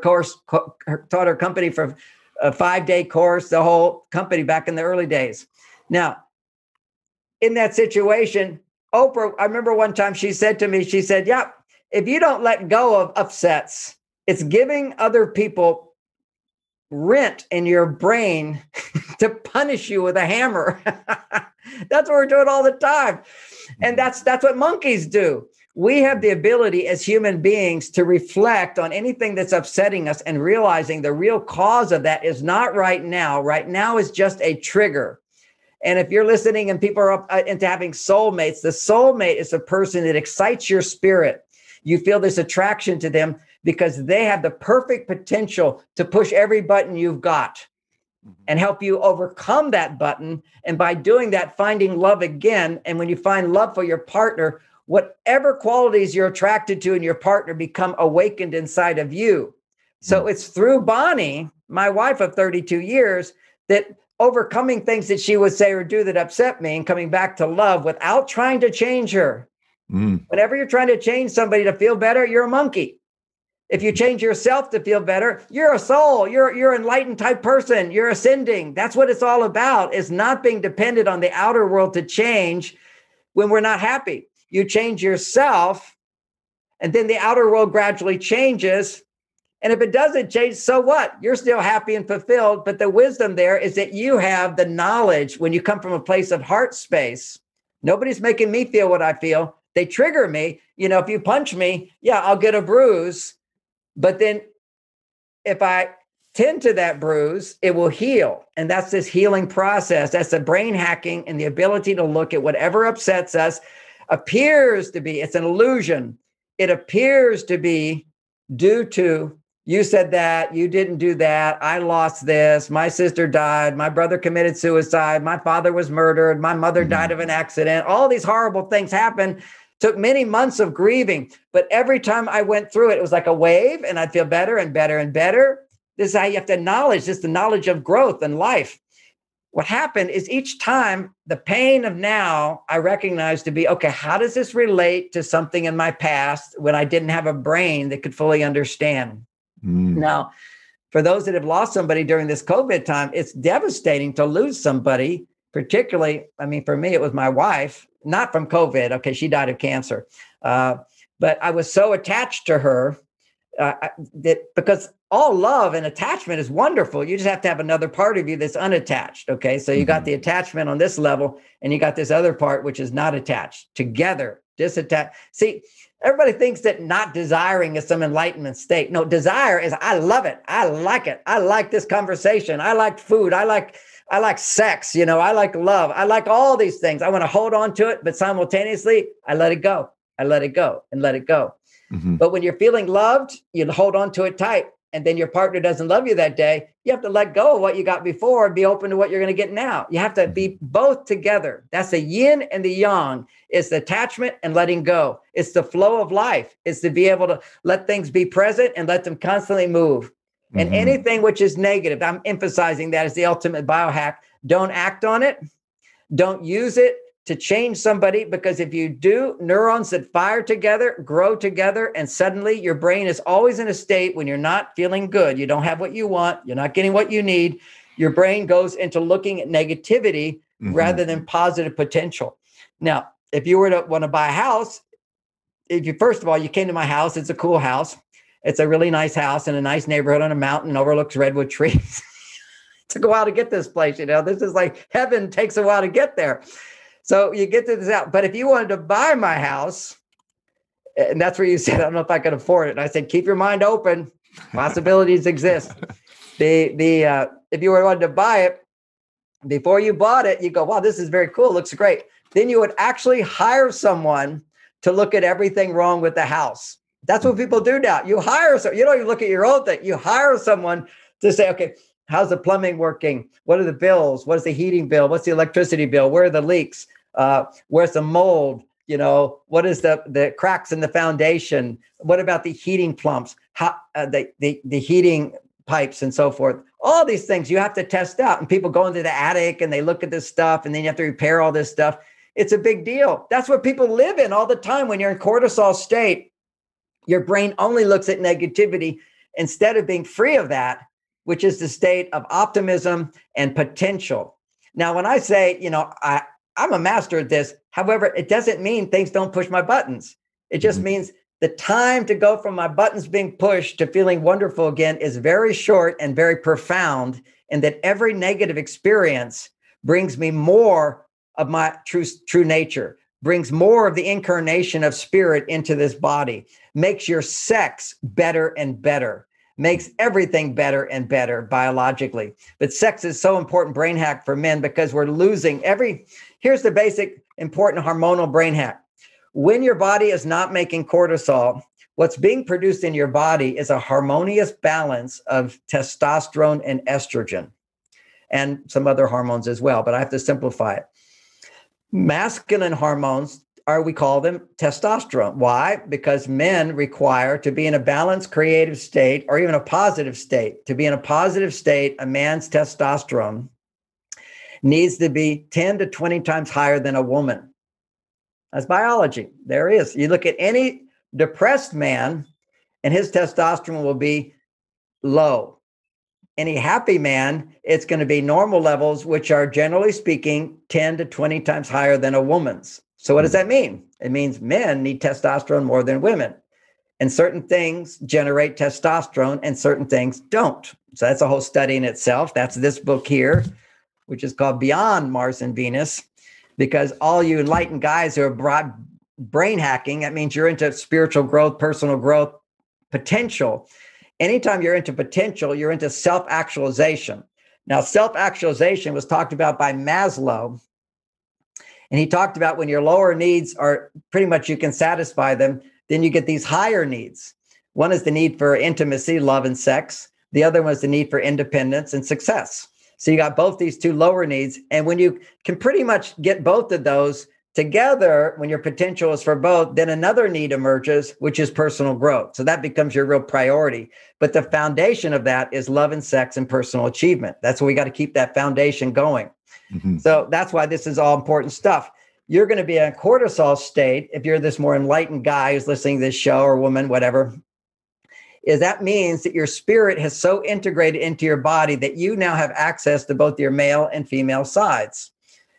Speaker 2: company for a 5-day course, the whole company back in the early days. Now, in that situation, Oprah, I remember one time she said to me, she said, yeah, if you don't let go of upsets, it's giving other people rent in your brain to punish you with a hammer. That's what we're doing all the time. And that's what monkeys do. We have the ability as human beings to reflect on anything that's upsetting us and realizing the real cause of that is not right now. Right now is just a trigger. And if you're listening and people are up into having soulmates, the soulmate is a person that excites your spirit. You feel this attraction to them because they have the perfect potential to push every button you've got and help you overcome that button. And by doing that, finding love again. And when you find love for your partner, whatever qualities you're attracted to in your partner become awakened inside of you. So it's through Bonnie, my wife of 32 years, that overcoming things that she would say or do that upset me and coming back to love without trying to change her. Whenever you're trying to change somebody to feel better, you're a monkey. If you change yourself to feel better, you're a soul. You're an enlightened type person. You're ascending. That's what it's all about, is not being dependent on the outer world to change when we're not happy. You change yourself, and then the outer world gradually changes. And if it doesn't change, so what? You're still happy and fulfilled. But the wisdom there is that you have the knowledge when you come from a place of heart space. Nobody's making me feel what I feel. They trigger me. You know, if you punch me, yeah, I'll get a bruise. But then if I tend to that bruise, it will heal. And that's this healing process. That's the brain hacking and the ability to look at whatever upsets us appears to be, it's an illusion. It appears to be due to, you said that, you didn't do that, I lost this, my sister died, my brother committed suicide, my father was murdered, my mother died of an accident. All these horrible things happened. Took many months of grieving, but every time I went through it, it was like a wave and I'd feel better and better and better. This is how you have to acknowledge, this is the knowledge of growth and life. What happened is each time the pain of now, I recognize to be, okay, how does this relate to something in my past when I didn't have a brain that could fully understand? Now, for those that have lost somebody during this COVID time, it's devastating to lose somebody, particularly, I mean, for me, it was my wife, not from COVID. Okay, she died of cancer. But I was so attached to her that because all love and attachment is wonderful. You just have to have another part of you that's unattached. Okay, so you got the attachment on this level, and you got this other part which is not attached. Together, disattached. See, everybody thinks that not desiring is some enlightenment state. No, desire is I love it. I like it. I like this conversation. I like food. I like sex. You know, I like love. I like all these things. I want to hold on to it, but simultaneously, I let it go. I let it go and let it go. But when you're feeling loved, you hold on to it tight. And then your partner doesn't love you that day. You have to let go of what you got before and be open to what you're going to get now. You have to be both together. That's the yin and the yang. It's the attachment and letting go. It's the flow of life. It's to be able to let things be present and let them constantly move. And anything which is negative, I'm emphasizing that as the ultimate biohack. Don't act on it. Don't use it to change somebody, because if you do, neurons that fire together grow together, and suddenly your brain is always in a state when you're not feeling good. You don't have what you want. You're not getting what you need. Your brain goes into looking at negativity rather than positive potential. Now, if you were to want to buy a house, first of all, you came to my house, it's a cool house. It's a really nice house in a nice neighborhood on a mountain, overlooks redwood trees. It took a while to get this place. You know, this is like heaven, takes a while to get there. So you get to this out. But if you wanted to buy my house, and that's where you said, I don't know if I could afford it. And I said, keep your mind open. Possibilities exist. If you wanted to buy it, before you bought it, you go, wow, this is very cool. Looks great. Then you would actually hire someone to look at everything wrong with the house. That's what people do now. You hire someone. You don't even look at your own thing. You hire someone to say, okay, how's the plumbing working? What are the bills? What is the heating bill? What's the electricity bill? Where are the leaks? Where's the mold? You know, what is the cracks in the foundation? What about the heating pumps? How, the heating pipes and so forth? All these things you have to test out. And people go into the attic and they look at this stuff, and then you have to repair all this stuff. It's a big deal. That's what people live in all the time. When you're in cortisol state, your brain only looks at negativity instead of being free of that, which is the state of optimism and potential. Now, when I say, you know, I'm a master at this, however, it doesn't mean things don't push my buttons. It just means the time to go from my buttons being pushed to feeling wonderful again is very short and very profound, and that every negative experience brings me more of my true nature, brings more of the incarnation of spirit into this body, makes your sex better and better, makes everything better and better biologically. But sex is so important brain hack for men because we're losing here's the basic important hormonal brain hack. When your body is not making cortisol, what's being produced in your body is a harmonious balance of testosterone and estrogen and some other hormones as well, but I have to simplify it. Masculine hormones we call them testosterone. Why? Because men require to be in a balanced creative state or even a positive state. To be in a positive state, a man's testosterone needs to be 10 to 20 times higher than a woman. That's biology. There is. You look at any depressed man and his testosterone will be low. Any happy man, it's going to be normal levels, which are generally speaking 10 to 20 times higher than a woman's. So what does that mean? It means men need testosterone more than women. And certain things generate testosterone and certain things don't. So that's a whole study in itself. That's this book here, which is called Beyond Mars and Venus, because all you enlightened guys who are broad brain hacking, that means you're into spiritual growth, personal growth, potential. Anytime you're into potential, you're into self-actualization. Now, self-actualization was talked about by Maslow. And he talked about when your lower needs are pretty much you can satisfy them, then you get these higher needs. One is the need for intimacy, love, and sex. The other one is the need for independence and success. So you got both these two lower needs. And when you can pretty much get both of those together, when your potential is for both, then another need emerges, which is personal growth. So that becomes your real priority. But the foundation of that is love and sex and personal achievement. That's why we got to keep that foundation going. So that's why this is all important stuff. You're going to be in a cortisol state if you're this more enlightened guy who's listening to this show or woman, whatever. is that means that your spirit has so integrated into your body that you now have access to both your male and female sides.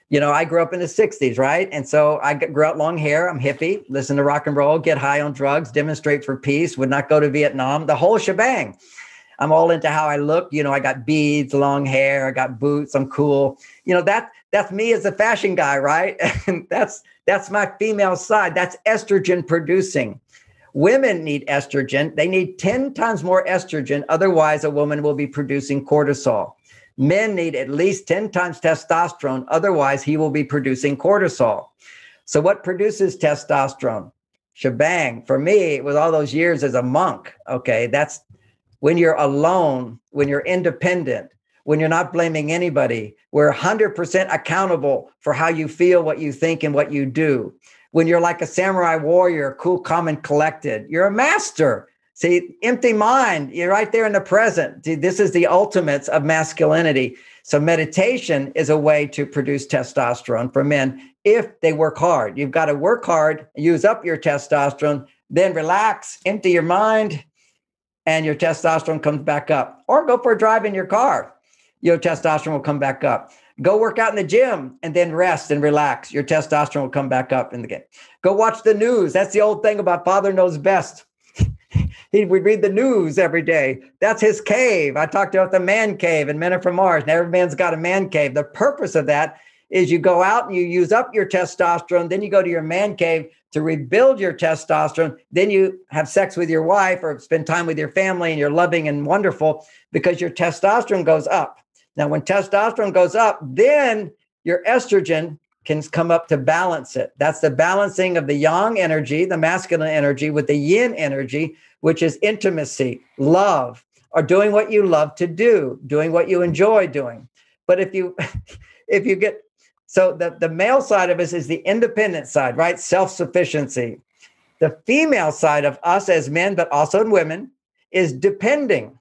Speaker 2: You know, I grew up in the 60s, right? And so I grew out long hair. I'm hippie, listen to rock and roll, get high on drugs, demonstrate for peace, would not go to Vietnam, the whole shebang. I'm all into how I look. You know, I got beads, long hair, I got boots, I'm cool. You know, that's me as a fashion guy, right? And that's my female side. That's estrogen producing. Women need estrogen. They need 10 times more estrogen. Otherwise, a woman will be producing cortisol. Men need at least 10 times testosterone. Otherwise, he will be producing cortisol. So what produces testosterone? Shebang. For me, with all those years as a monk, okay, that's when you're alone, when you're independent, when you're not blaming anybody, we're 100% accountable for how you feel, what you think, and what you do. When you're like a samurai warrior, cool, calm, and collected, you're a master. See, empty mind, you're right there in the present. See, this is the ultimates of masculinity. So meditation is a way to produce testosterone for men if they work hard. You've got to work hard, use up your testosterone, then relax, empty your mind, and your testosterone comes back up. Or go for a drive in your car. Your testosterone will come back up. Go work out in the gym and then rest and relax. Your testosterone will come back up in the game. Go watch the news. That's the old thing about Father Knows Best. He would read the news every day. That's his cave. I talked about the man cave and Men Are From Mars. And every man's got a man cave. The purpose of that is you go out and you use up your testosterone. Then you go to your man cave to rebuild your testosterone. Then you have sex with your wife or spend time with your family and you're loving and wonderful because your testosterone goes up. Now, when testosterone goes up, then your estrogen can come up to balance it. That's the balancing of the yang energy, the masculine energy, with the yin energy, which is intimacy, love, or doing what you love to do, doing what you enjoy doing. But if you get, so the male side of us is the independent side, right? Self-sufficiency. The female side of us as men, but also in women, is depending.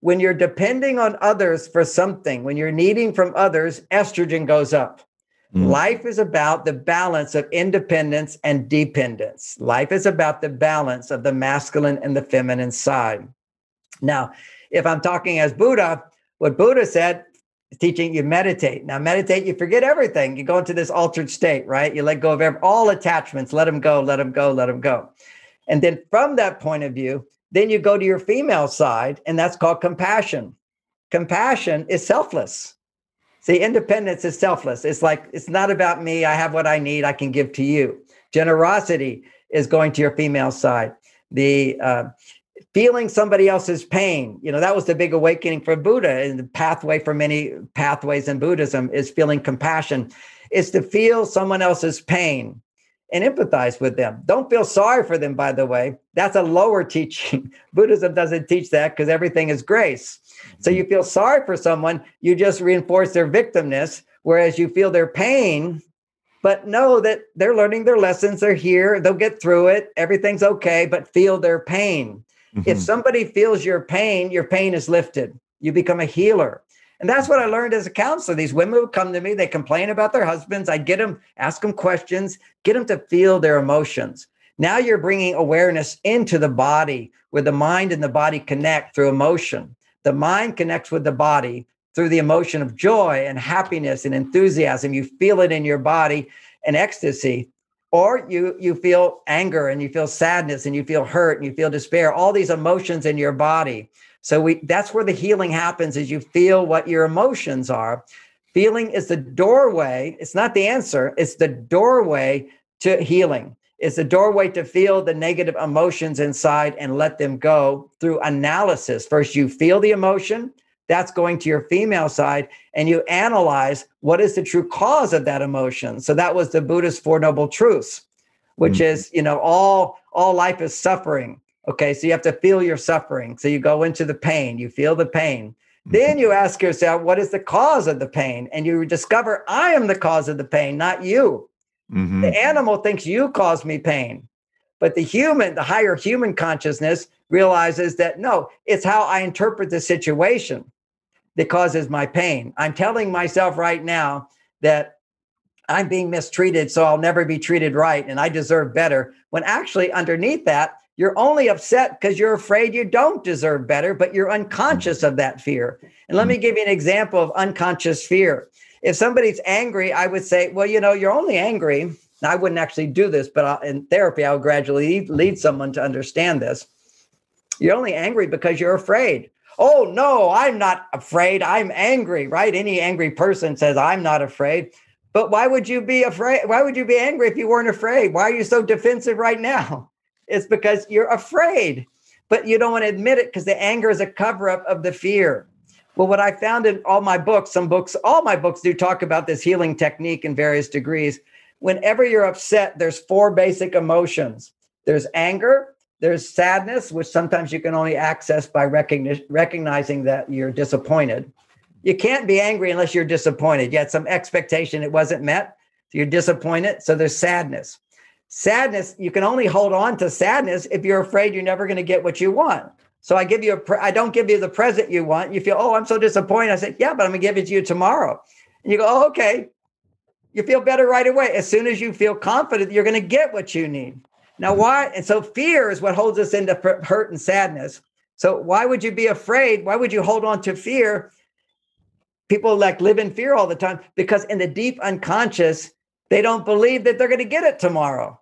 Speaker 2: When you're depending on others for something, when you're needing from others, estrogen goes up. Life is about the balance of independence and dependence. Life is about the balance of the masculine and the feminine side. Now, if I'm talking as Buddha, what Buddha said, teaching you meditate. Now, meditate, you forget everything. You go into this altered state, right? You let go of all attachments, let them go, let them go, let them go. And then from that point of view, then you go to your female side, and that's called compassion. Compassion is selfless. See, independence is selfless. It's like, it's not about me. I have what I need. I can give to you. Generosity is going to your female side. The feeling somebody else's pain, you know, that was the big awakening for Buddha, and the pathway for many pathways in Buddhism is feeling compassion. It's to feel someone else's pain and empathize with them. Don't feel sorry for them, by the way. That's a lower teaching. Buddhism doesn't teach that because everything is grace. So you feel sorry for someone, you just reinforce their victimness, whereas you feel their pain, but know that they're learning their lessons. They're here. They'll get through it. Everything's okay, but feel their pain. If somebody feels your pain is lifted. You become a healer. And that's what I learned as a counselor. These women would come to me, they complain about their husbands. I get them, ask them questions, get them to feel their emotions. Now you're bringing awareness into the body where the mind and the body connect through emotion. The mind connects with the body through the emotion of joy and happiness and enthusiasm. You feel it in your body and ecstasy. Or you feel anger and you feel sadness and you feel hurt and you feel despair, all these emotions in your body. So that's where the healing happens, is you feel what your emotions are. Feeling is the doorway. It's not the answer. It's the doorway to healing. It's the doorway to feel the negative emotions inside and let them go through analysis. First, you feel the emotion. That's going to your female side, and you analyze what is the true cause of that emotion. So that was the Buddhist Four Noble Truths, which is, you know, all life is suffering. Okay, so you have to feel your suffering. So you go into the pain, you feel the pain. Then you ask yourself, what is the cause of the pain? And you discover, I am the cause of the pain, not you. The animal thinks you caused me pain. But the human, the higher human consciousness realizes that, no, it's how I interpret the situation that causes my pain. I'm telling myself right now that I'm being mistreated, so I'll never be treated right, and I deserve better. When actually underneath that, You're only upset because you're afraid you don't deserve better, but you're unconscious of that fear. And let me give you an example of unconscious fear. If somebody's angry, I would say, well, you're only angry. Now, I wouldn't actually do this, but in therapy, I would gradually lead someone to understand this. You're only angry because you're afraid. Oh, no, I'm not afraid. I'm angry, right? Any angry person says, I'm not afraid. But why would you be afraid? Why would you be angry if you weren't afraid? Why are you so defensive right now? It's because you're afraid, but you don't want to admit it because the anger is a cover-up of the fear. Well, what I found in all my books, all my books do talk about this healing technique in various degrees. Whenever you're upset, there's 4 basic emotions. There's anger, there's sadness, which sometimes you can only access by recognizing that you're disappointed. You can't be angry unless you're disappointed. You had some expectation it wasn't met, so you're disappointed. So there's sadness. Sadness, you can only hold on to sadness if you're afraid you're never going to get what you want. So I don't give you the present you want. You feel, oh, I'm so disappointed. I said, yeah, but I'm going to give it to you tomorrow. And you go, oh, okay. You feel better right away. As soon as you feel confident, you're going to get what you need. Now, why? And so fear is what holds us into hurt and sadness. So why would you be afraid? Why would you hold on to fear? People live in fear all the time because in the deep unconscious, they don't believe that they're going to get it tomorrow.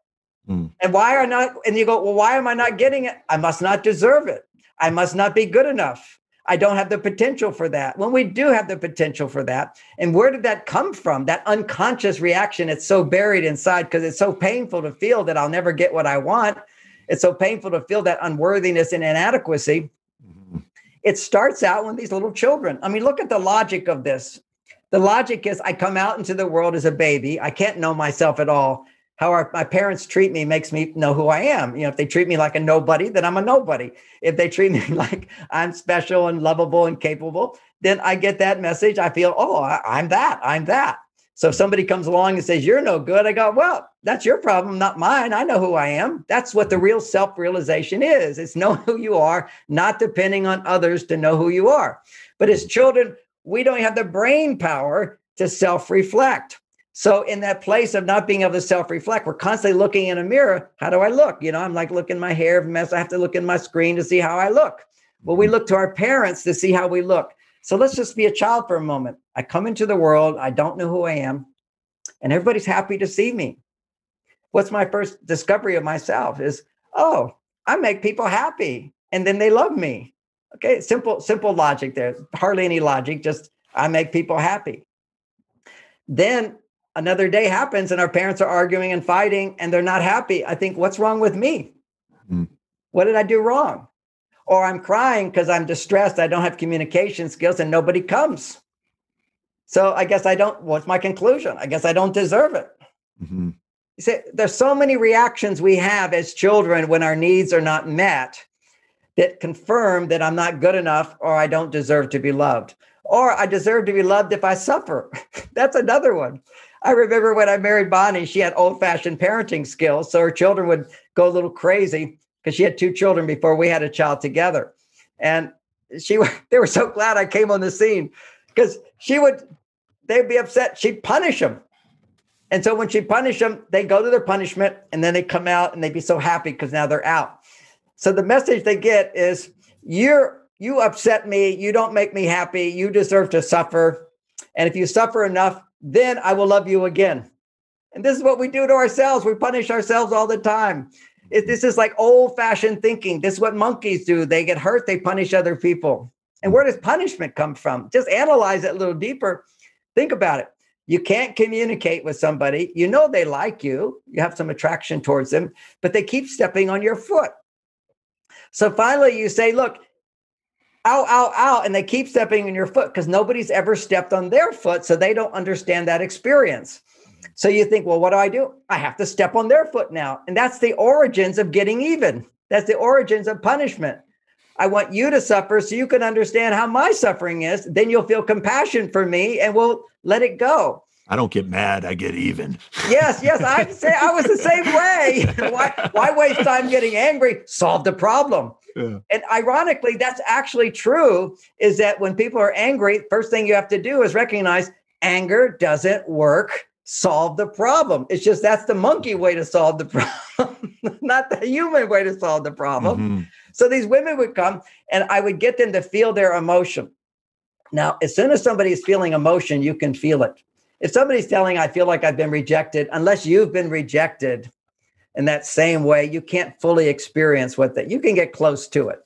Speaker 2: And and you go, well, why am I not getting it? I must not deserve it. I must not be good enough. I don't have the potential for that. When we do have the potential for that. And where did that come from? That unconscious reaction, it's so buried inside because it's so painful to feel that I'll never get what I want. It's so painful to feel that unworthiness and inadequacy. It starts out when these little children. I mean, look at the logic of this. The logic is I come out into the world as a baby. I can't know myself at all. How my parents treat me makes me know who I am. If they treat me like a nobody, then I'm a nobody. If they treat me like I'm special and lovable and capable, then I get that message. I feel, oh, I'm that. So if somebody comes along and says, you're no good, I go, well, that's your problem, not mine. I know who I am. That's what the real self-realization is. It's know who you are, not depending on others to know who you are. But as children, we don't have the brain power to self-reflect. So in that place of not being able to self-reflect, we're constantly looking in a mirror. How do I look? I'm like looking my hair mess. I have to look in my screen to see how I look. Well, we look to our parents to see how we look. So let's just be a child for a moment. I come into the world. I don't know who I am. And everybody's happy to see me. What's my first discovery of myself is, oh, I make people happy. And then they love me. Okay, simple logic there. Hardly any logic, just I make people happy. Then another day happens and our parents are arguing and fighting and they're not happy. I think, what's wrong with me? What did I do wrong? Or I'm crying because I'm distressed. I don't have communication skills and nobody comes. So I guess what's my conclusion? I guess I don't deserve it. You see, there's so many reactions we have as children when our needs are not met that confirm that I'm not good enough or I don't deserve to be loved. Or I deserve to be loved if I suffer. That's another one. I remember when I married Bonnie, she had old-fashioned parenting skills. So her children would go a little crazy because she had 2 children before we had a child together. And they were so glad I came on the scene because they'd be upset. She'd punish them. And so when she punished them, they go to their punishment and then they come out and they'd be so happy because now they're out. So the message they get is, you upset me. You don't make me happy. You deserve to suffer. And if you suffer enough, then I will love you again. And this is what we do to ourselves. We punish ourselves all the time. This is like old-fashioned thinking. This is what monkeys do. They get hurt. They punish other people. And where does punishment come from? Just analyze it a little deeper. Think about it. You can't communicate with somebody. You know they like you. You have some attraction towards them, but they keep stepping on your foot. So finally you say, look, ow, ow, ow. And they keep stepping on your foot because nobody's ever stepped on their foot. So they don't understand that experience. So you think, well, what do? I have to step on their foot now. And that's the origins of getting even. That's the origins of punishment. I want you to suffer so you can understand how my suffering is. Then you'll feel compassion for me and we'll let it go.
Speaker 1: I don't get mad. I get even.
Speaker 2: Yes. I was the same way. Why waste time getting angry? Solve the problem. Yeah. And ironically, that's actually true, is that when people are angry, first thing you have to do is recognize anger doesn't work solve the problem. It's just that's the monkey way to solve the problem, not the human way to solve the problem.
Speaker 1: Mm-hmm.
Speaker 2: So these women would come and I would get them to feel their emotion. Now, as soon as somebody's feeling emotion, you can feel it. If somebody's telling, I feel like I've been rejected, unless you've been rejected in that same way, you can't fully experience what that, you can get close to it,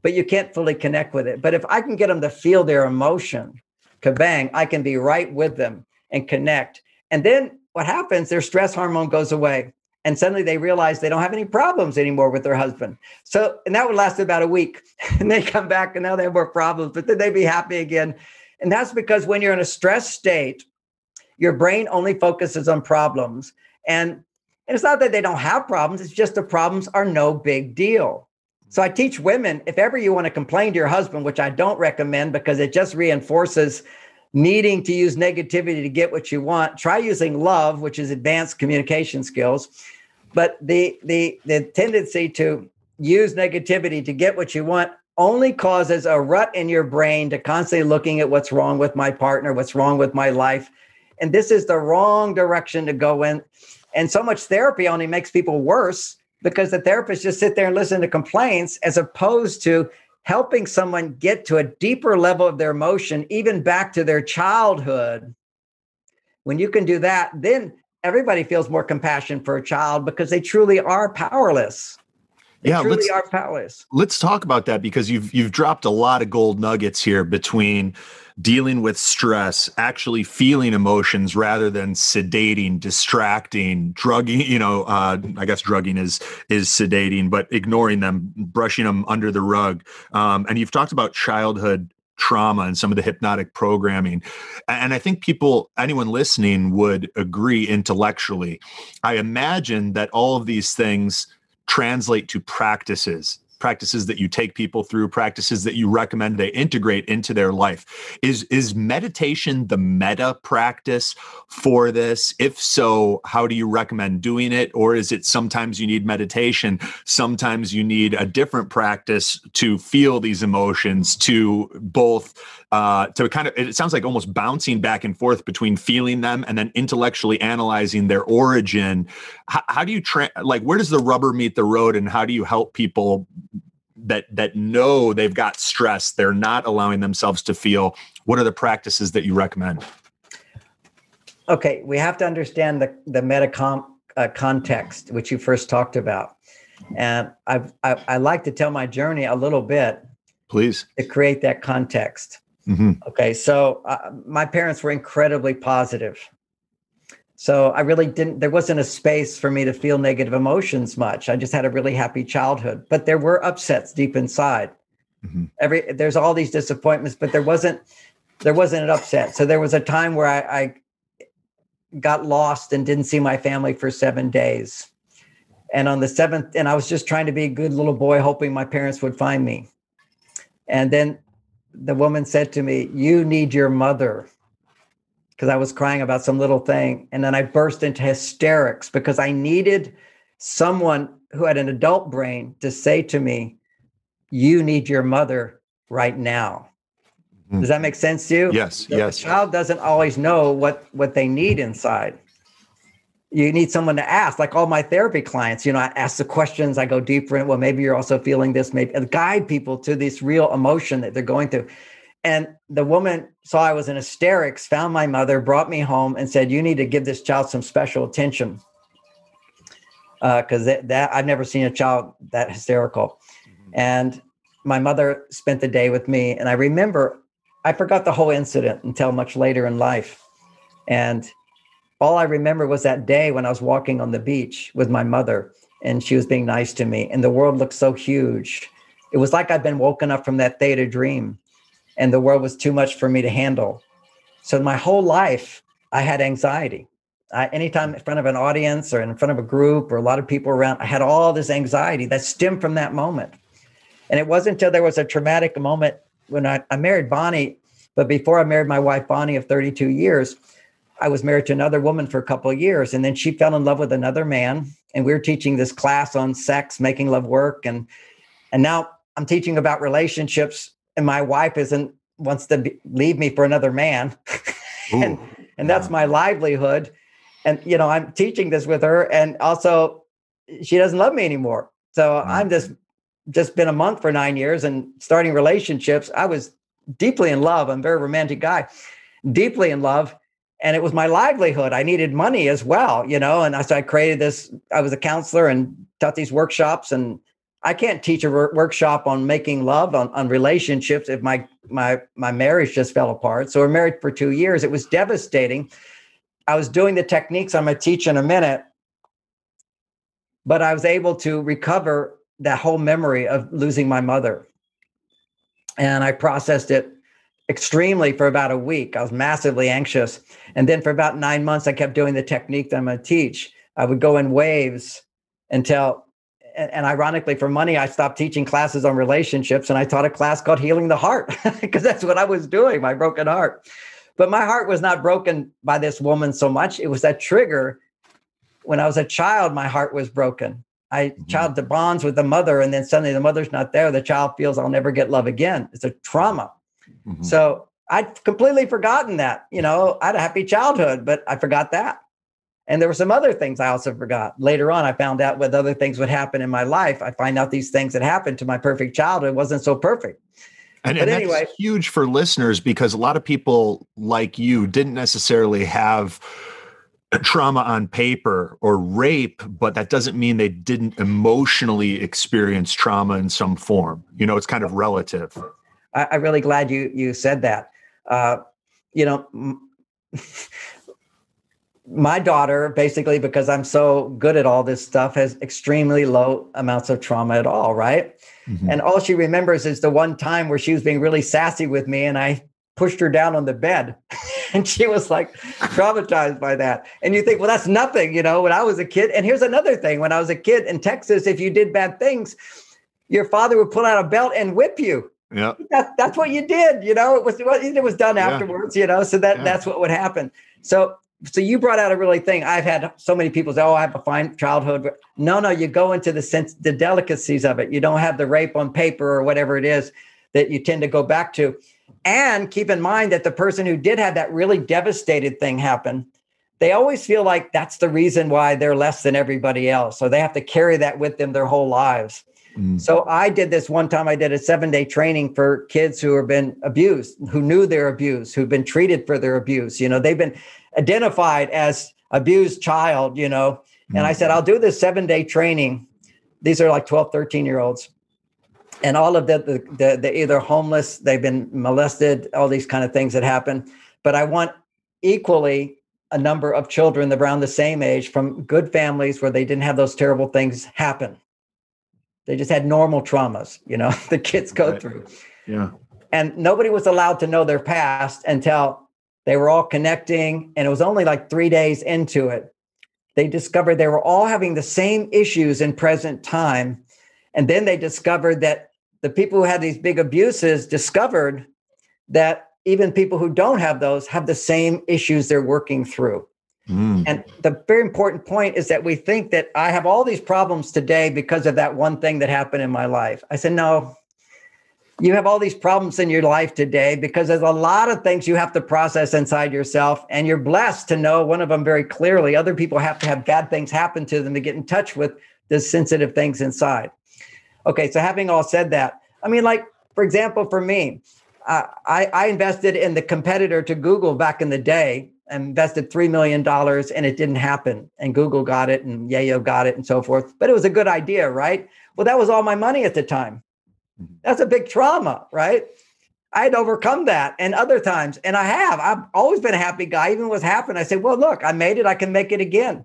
Speaker 2: but you can't fully connect with it. But if I can get them to feel their emotion, kabang, I can be right with them and connect. And then what happens, their stress hormone goes away. And suddenly they realize they don't have any problems anymore with their husband. So, and that would last about a week. And they come back and now they have more problems, but then they'd be happy again. And that's because when you're in a stress state, your brain only focuses on problems. And it's not that they don't have problems. It's just the problems are no big deal. So I teach women, if ever you want to complain to your husband, which I don't recommend because it just reinforces needing to use negativity to get what you want, try using love, which is advanced communication skills. But the tendency to use negativity to get what you want only causes a rut in your brain to constantly looking at what's wrong with my partner, what's wrong with my life. And this is the wrong direction to go in. And so much therapy only makes people worse because the therapists just sit there and listen to complaints as opposed to helping someone get to a deeper level of their emotion, even back to their childhood. When you can do that, then everybody feels more compassion for a child because they truly are powerless. They truly are powerless.
Speaker 1: Let's talk about that because you've dropped a lot of gold nuggets here between dealing with stress, actually feeling emotions rather than sedating, distracting, drugging. I guess drugging is sedating, but ignoring them, brushing them under the rug. And you've talked about childhood trauma and some of the hypnotic programming. And I think anyone listening would agree intellectually. I imagine that all of these things translate to practices that you take people through, practices that you recommend they integrate into their life. Is meditation the meta practice for this? If so, how do you recommend doing it? Or is it sometimes you need meditation, sometimes you need a different practice to feel these emotions, to both to kind of, it sounds like almost bouncing back and forth between feeling them and then intellectually analyzing their origin. How do you, where does the rubber meet the road, and how do you help people that know they've got stress, they're not allowing themselves to feel? What are the practices that you recommend?
Speaker 2: Okay, we have to understand the meta context, which you first talked about. And I like to tell my journey a little bit.
Speaker 1: Please.
Speaker 2: To create that context.
Speaker 1: Mm-hmm.
Speaker 2: Okay, so my parents were incredibly positive. So I really there wasn't a space for me to feel negative emotions much. I just had a really happy childhood, but there were upsets deep inside. Mm-hmm. There's all these disappointments, but there wasn't an upset. So there was a time where I got lost and didn't see my family for 7 days. And on the 7th, and I was just trying to be a good little boy, hoping my parents would find me. And then the woman said to me, "You need your mother," because I was crying about some little thing. And then I burst into hysterics because I needed someone who had an adult brain to say to me, "You need your mother right now." Mm-hmm. Does that make sense to you?
Speaker 1: Yes, yes.
Speaker 2: The child doesn't always know what they need inside. You need someone to ask, like all my therapy clients, I ask the questions, I go deeper in, well, maybe you're also feeling this, maybe, and guide people to this real emotion that they're going through. And the woman saw I was in hysterics, found my mother, brought me home and said, "You need to give this child some special attention." Because that I've never seen a child that hysterical. Mm-hmm. And my mother spent the day with me. And I remember, I forgot the whole incident until much later in life. And all I remember was that day when I was walking on the beach with my mother and she was being nice to me. And the world looked so huge. It was like I'd been woken up from that theta dream and the world was too much for me to handle. So my whole life, I had anxiety. Anytime in front of an audience or in front of a group or a lot of people around, I had all this anxiety that stemmed from that moment. And it wasn't until there was a traumatic moment when I married Bonnie, but before I married my wife, Bonnie, of 32 years, I was married to another woman for a couple of years, and then she fell in love with another man. And we were teaching this class on sex, making love work. And now I'm teaching about relationships, and my wife wants to leave me for another man. and that's my livelihood. And, I'm teaching this with her, and also she doesn't love me anymore. So I'm just been a monk for 9 years and starting relationships. I was deeply in love. I'm a very romantic guy, deeply in love. And it was my livelihood. I needed money as well, and so I created this. I was a counselor and taught these workshops, and I can't teach a workshop on making love, on relationships, if my marriage just fell apart. So we're married for 2 years. It was devastating. I was doing the techniques I'm going to teach in a minute, but I was able to recover that whole memory of losing my mother. And I processed it extremely for about a week. I was massively anxious. And then for about 9 months, I kept doing the technique that I'm going to teach. I would go in waves until, and ironically, for money, I stopped teaching classes on relationships, and I taught a class called Healing the Heart, because that's what I was doing, my broken heart. But my heart was not broken by this woman so much. It was that trigger. When I was a child, my heart was broken. Child bonds with the mother, and then suddenly the mother's not there. The child feels, I'll never get love again. It's a trauma. Mm-hmm. So I'd completely forgotten that. I had a happy childhood, but I forgot that. And there were some other things I also forgot. Later on, I found out what other things would happen in my life. I find out these things that happened to my perfect childhood wasn't so perfect.
Speaker 1: And anyway, that's huge for listeners, because a lot of people like you didn't necessarily have trauma on paper or rape, but that doesn't mean they didn't emotionally experience trauma in some form. It's kind of relative.
Speaker 2: I'm really glad you said that. My daughter, basically, because I'm so good at all this stuff, has extremely low amounts of trauma at all, right? Mm-hmm. And all she remembers is the one time where she was being really sassy with me, and I pushed her down on the bed. And she was like traumatized by that. And you think, well, that's nothing, when I was a kid. And here's another thing. When I was a kid in Texas, if you did bad things, your father would pull out a belt and whip you.
Speaker 1: Yeah,
Speaker 2: that's what you did. It was done afterwards. So that's what would happen. So you brought out a really thing. I've had so many people say, "Oh, I have a fine childhood." No, you go into the delicacies of it. You don't have the rape on paper or whatever it is that you tend to go back to. And keep in mind that the person who did have that really devastated thing happen, they always feel like that's the reason why they're less than everybody else. So they have to carry that with them their whole lives. So I did this one time. I did a 7-day training for kids who have been abused, who knew they're abused, who've been treated for their abuse. They've been identified as abused child, And I said, I'll do this 7-day training. These are like 12, 13-year-olds. And all of they're either homeless, they've been molested, all these kind of things that happen. But I want equally a number of children around the same age from good families where they didn't have those terrible things happen. They just had normal traumas, the kids go through.
Speaker 1: Yeah.
Speaker 2: And nobody was allowed to know their past until they were all connecting. And it was only like 3 days into it. They discovered they were all having the same issues in present time. And then they discovered that the people who had these big abuses discovered that even people who don't have those have the same issues they're working through. And the very important point is that we think that I have all these problems today because of that one thing that happened in my life. I said, no, you have all these problems in your life today because there's a lot of things you have to process inside yourself. And you're blessed to know one of them very clearly. Other people have to have bad things happen to them to get in touch with the sensitive things inside. Okay, so having all said that, for example, for me, I invested in the competitor to Google back in the day. Invested $3 million and it didn't happen. And Google got it and Yayo got it and so forth. But it was a good idea, right? Well, that was all my money at the time. That's a big trauma, right? I had overcome that and other times. And I've always been a happy guy. Even what's happened, I said, well, look, I made it. I can make it again.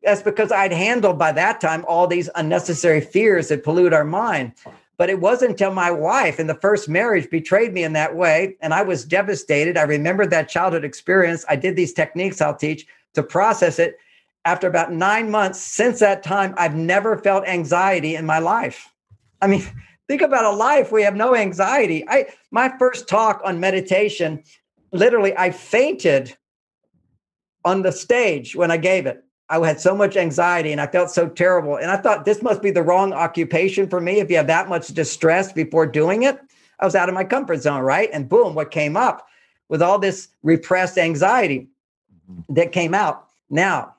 Speaker 2: That's because I'd handled by that time all these unnecessary fears that pollute our mind. But it wasn't until my wife in the first marriage betrayed me in that way. And I was devastated. I remembered that childhood experience. I did these techniques I'll teach to process it. After about 9 months, since that time, I've never felt anxiety in my life. Think about a life where you have no anxiety. My first talk on meditation, literally, I fainted on the stage when I gave it. I had so much anxiety and I felt so terrible. And I thought this must be the wrong occupation for me. If you have that much distress before doing it, I was out of my comfort zone, right? And boom, what came up with all this repressed anxiety that came out. Now,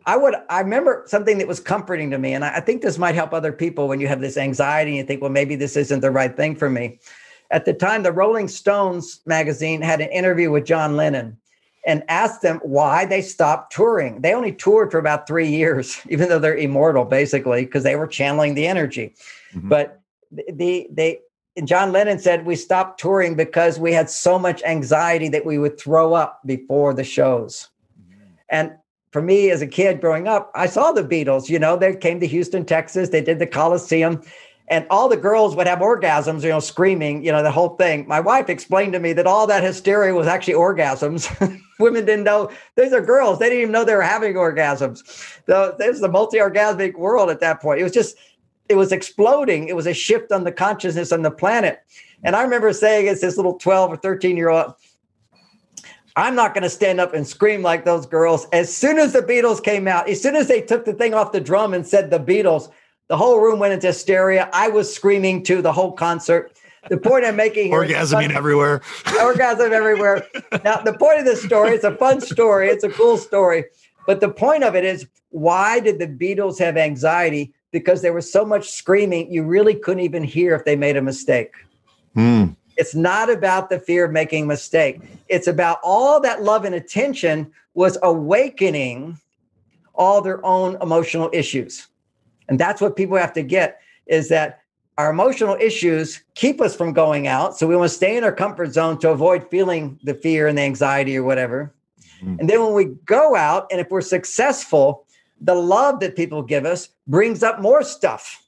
Speaker 2: I remember something that was comforting to me, and I think this might help other people when you have this anxiety and you think, well, maybe this isn't the right thing for me. At the time, the Rolling Stones magazine had an interview with John Lennon and asked them why they stopped touring. They only toured for about 3 years, even though they're immortal, basically, because they were channeling the energy. Mm-hmm. But John Lennon said, we stopped touring because we had so much anxiety that we would throw up before the shows. Mm-hmm. And for me as a kid growing up, I saw the Beatles, they came to Houston, Texas, they did the Coliseum, and all the girls would have orgasms, screaming, the whole thing. My wife explained to me that all that hysteria was actually orgasms. Women didn't know, these are girls. They didn't even know they were having orgasms. So there's the multi-orgasmic world at that point. It was exploding. It was a shift on the consciousness on the planet. And I remember saying as this little 12 or 13-year-old, I'm not going to stand up and scream like those girls. As soon as the Beatles came out, as soon as they took the thing off the drum and said the Beatles, the whole room went into hysteria. I was screaming too the whole concert. The point I'm making here
Speaker 1: orgasming everywhere.
Speaker 2: Orgasm everywhere. Now, the point of this story, it's a fun story. It's a cool story. But the point of it is, why did the Beatles have anxiety? Because there was so much screaming, you really couldn't even hear if they made a mistake. It's not about the fear of making a mistake. It's about all that love and attention was awakening all their own emotional issues. And that's what people have to get, is that our emotional issues keep us from going out. So we want to stay in our comfort zone to avoid feeling the fear and the anxiety or whatever. And then when we go out, and if we're successful, the love that people give us brings up more stuff.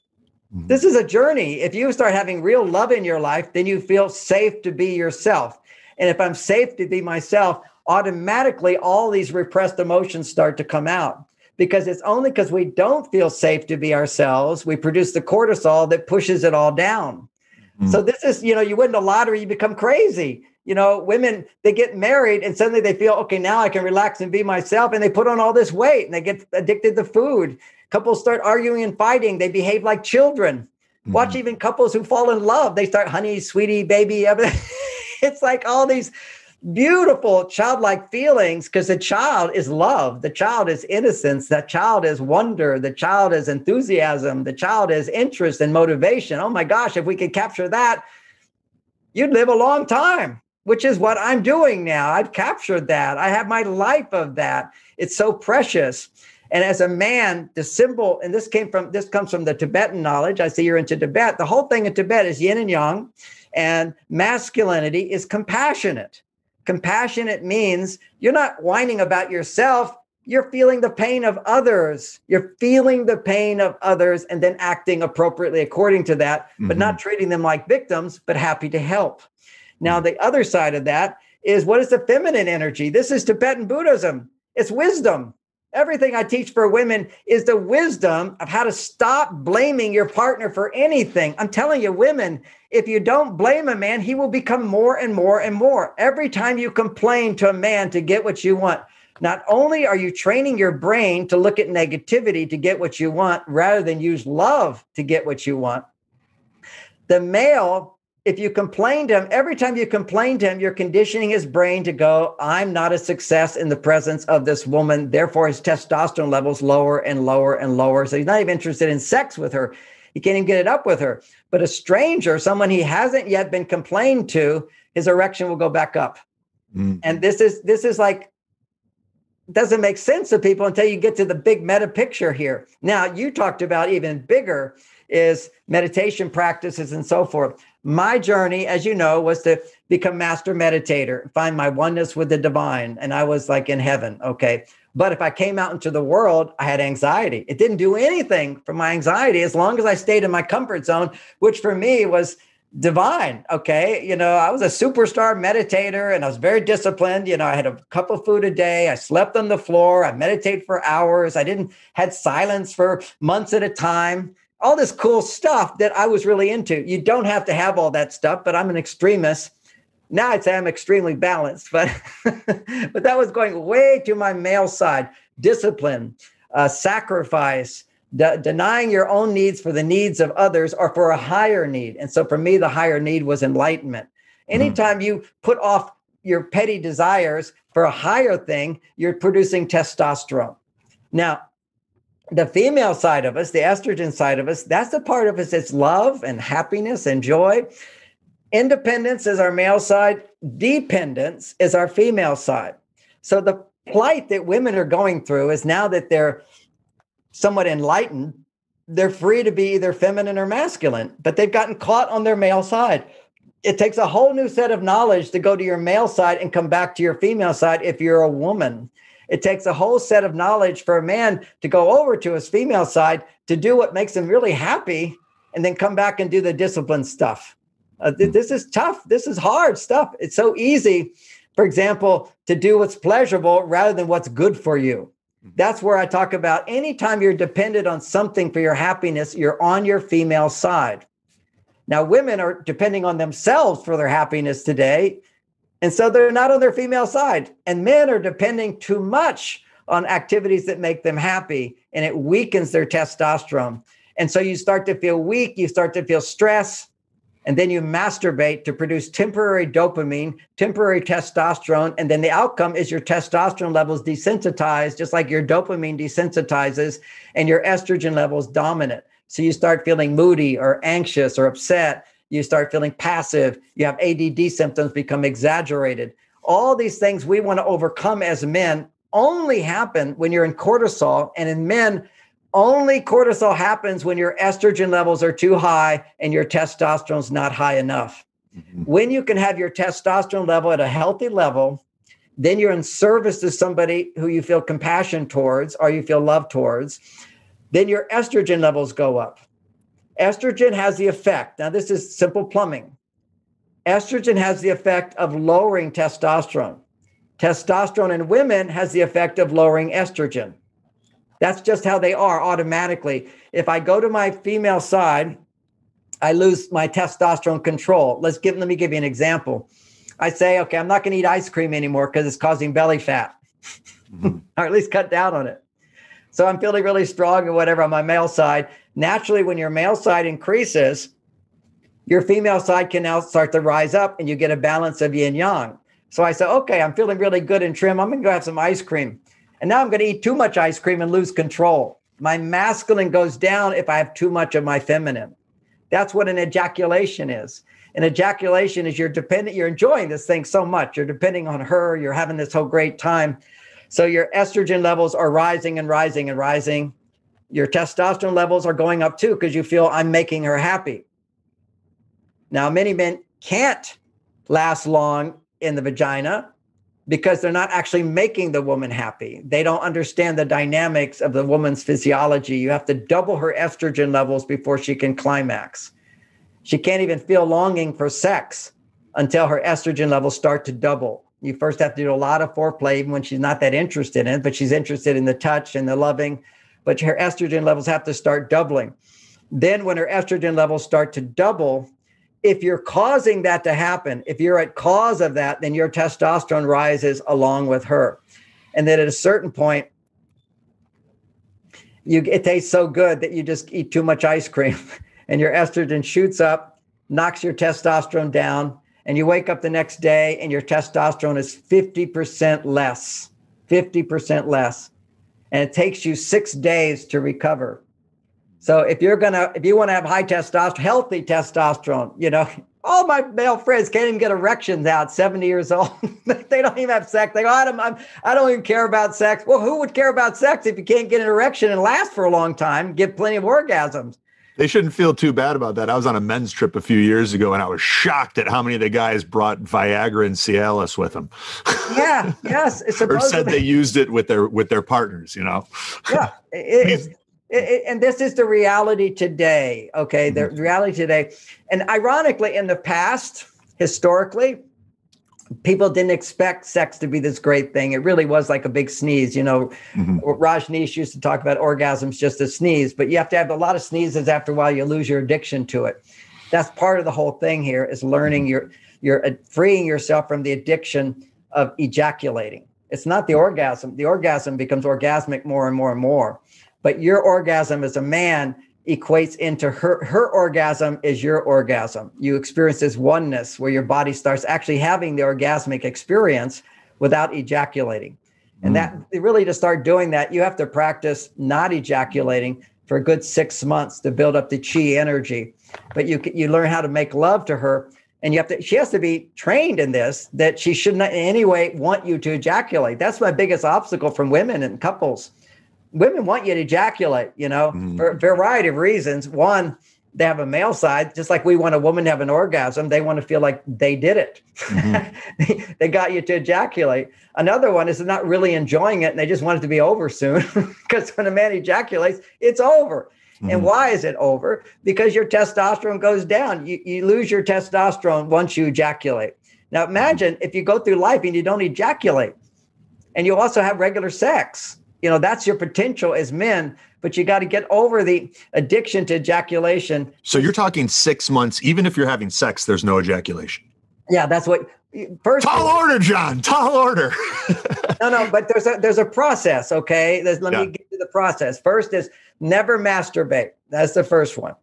Speaker 2: This is a journey. If you start having real love in your life, then you feel safe to be yourself. And if I'm safe to be myself, automatically all these repressed emotions start to come out. Because it's only because we don't feel safe to be ourselves, we produce the cortisol that pushes it all down. So this is, you win the lottery, you become crazy. Women, they get married and suddenly they feel, okay, now I can relax and be myself. And they put on all this weight and they get addicted to food. Couples start arguing and fighting. They behave like children. Watch even couples who fall in love. They start honey, sweetie, baby. It's like all these beautiful childlike feelings, because the child is love. The child is innocence. That child is wonder. The child is enthusiasm. The child is interest and motivation. Oh my gosh, if we could capture that, you'd live a long time, which is what I'm doing now. I've captured that. I have my life of that. It's so precious. And as a man, the symbol, and this comes from the Tibetan knowledge. I see you're into Tibet. The whole thing in Tibet is yin and yang, and masculinity is compassionate. Compassionate means you're not whining about yourself. You're feeling the pain of others. You're feeling the pain of others and then acting appropriately according to that, but not treating them like victims, but happy to help. Now, the other side of that is, what is the feminine energy? This is Tibetan Buddhism. It's wisdom. Everything I teach for women is the wisdom of how to stop blaming your partner for anything. I'm telling you, women, if you don't blame a man, he will become more and more and more. Every time you complain to a man to get what you want, not only are you training your brain to look at negativity to get what you want, rather than use love to get what you want, the male, if you complain to him, every time you complain to him, you're conditioning his brain to go, I'm not a success in the presence of this woman. Therefore, his testosterone levels lower and lower and lower. So he's not even interested in sex with her. He can't even get it up with her. But a stranger, someone he hasn't yet been complained to, his erection will go back up. And this is like, doesn't make sense to people until you get to the big meta picture here. Now, you talked about even bigger is meditation practices and so forth. My journey, as you know, was to become master meditator, find my oneness with the divine. And I was like in heaven. Okay. But if I came out into the world, I had anxiety. It didn't do anything for my anxiety as long as I stayed in my comfort zone, which for me was divine. Okay. I was a superstar meditator and I was very disciplined. I had a cup of food a day. I slept on the floor. I meditated for hours. Had silence for months at a time. All this cool stuff that I was really into. You don't have to have all that stuff, but I'm an extremist. Now I'd say I'm extremely balanced, but but that was going way to my male side. Discipline, sacrifice, denying your own needs for the needs of others or for a higher need. And so for me, the higher need was enlightenment. Anytime you put off your petty desires for a higher thing, you're producing testosterone. Now, the female side of us, the estrogen side of us, that's the part of us that's love and happiness and joy. Independence is our male side. Dependence is our female side. So the plight that women are going through is now that they're somewhat enlightened, they're free to be either feminine or masculine, but they've gotten caught on their male side. It takes a whole new set of knowledge to go to your male side and come back to your female side if you're a woman. It takes a whole set of knowledge for a man to go over to his female side to do what makes him really happy and then come back and do the discipline stuff. This is tough. This is hard stuff. It's so easy, for example, to do what's pleasurable rather than what's good for you. That's where I talk about anytime you're dependent on something for your happiness, you're on your female side. Now, women are depending on themselves for their happiness today. And so they're not on their female side. And men are depending too much on activities that make them happy, and it weakens their testosterone. And so you start to feel weak, you start to feel stress, and then you masturbate to produce temporary dopamine, temporary testosterone, and then the outcome is your testosterone levels desensitize, just like your dopamine desensitizes, and your estrogen levels dominant. So you start feeling moody or anxious or upset. You start feeling passive. You have ADD symptoms become exaggerated. All these things we want to overcome as men only happen when you're in cortisol. And in men, only cortisol happens when your estrogen levels are too high and your testosterone's not high enough. Mm-hmm. When you can have your testosterone level at a healthy level, then you're in service to somebody who you feel compassion towards or you feel love towards, then your estrogen levels go up. Estrogen has the effect. Now, this is simple plumbing. Estrogen has the effect of lowering testosterone. Testosterone in women has the effect of lowering estrogen. That's just how they are automatically. If I go to my female side, I lose my testosterone control. Let me give you an example. I say, okay, I'm not going to eat ice cream anymore because it's causing belly fat, or at least cut down on it. So I'm feeling really strong or whatever on my male side. Naturally, when your male side increases, your female side can now start to rise up and you get a balance of yin yang. So I say, okay, I'm feeling really good and trim. I'm going to go have some ice cream. And now I'm going to eat too much ice cream and lose control. My masculine goes down if I have too much of my feminine. That's what an ejaculation is. An ejaculation is you're enjoying this thing so much. You're depending on her. You're having this whole great time. So your estrogen levels are rising and rising and rising. Your testosterone levels are going up too because you feel I'm making her happy. Now, many men can't last long in the vagina because they're not actually making the woman happy. They don't understand the dynamics of the woman's physiology. You have to double her estrogen levels before she can climax. She can't even feel longing for sex until her estrogen levels start to double. You first have to do a lot of foreplay even when she's not that interested in it, but she's interested in the touch and the loving. But her estrogen levels have to start doubling. Then when her estrogen levels start to double, if you're causing that to happen, if you're at cause of that, then your testosterone rises along with her. And then at a certain point, it tastes so good that you just eat too much ice cream and your estrogen shoots up, knocks your testosterone down, and you wake up the next day and your testosterone is 50% less, 50% less. And it takes you 6 days to recover. So if you want to have high testosterone, healthy testosterone, all my male friends can't even get erections out 70 years old. They don't even have sex. They go, I don't even care about sex. Well, who would care about sex if you can't get an erection and last for a long time, get plenty of orgasms?
Speaker 1: They shouldn't feel too bad about that. I was on a men's trip a few years ago, and I was shocked at how many of the guys brought Viagra and Cialis with them.
Speaker 2: Yeah, yes.
Speaker 1: Or said they used it with their partners,
Speaker 2: Yeah. And this is the reality today, okay? The reality today. And ironically, in the past, historically, people didn't expect sex to be this great thing. It really was like a big sneeze. Rajneesh used to talk about orgasms just a sneeze, but you have to have a lot of sneezes after a while. You lose your addiction to it. That's part of the whole thing here is learning you're freeing yourself from the addiction of ejaculating. It's not the orgasm. The orgasm becomes orgasmic more and more and more. But your orgasm as a man equates into her orgasm is your orgasm. You experience this oneness where your body starts actually having the orgasmic experience without ejaculating. And that really, to start doing that, you have to practice not ejaculating for a good 6 months to build up the chi energy. But you learn how to make love to her, and she has to be trained in this, that she should not in any way want you to ejaculate. That's my biggest obstacle from women and couples. Women want you to ejaculate, for a variety of reasons. One, they have a male side, just like we want a woman to have an orgasm. They want to feel like they did it. They got you to ejaculate. Another one is they're not really enjoying it, and they just want it to be over soon, because when a man ejaculates, it's over. And why is it over? Because your testosterone goes down. You lose your testosterone once you ejaculate. Now imagine if you go through life and you don't ejaculate, and you also have regular sex. That's your potential as men, but you got to get over the addiction to ejaculation.
Speaker 1: So you're talking 6 months, even if you're having sex, there's no ejaculation.
Speaker 2: Yeah, that's what. First,
Speaker 1: tall order, John. Tall order.
Speaker 2: No, but there's a process. Okay, let me get to the process. First is never masturbate. That's the first one.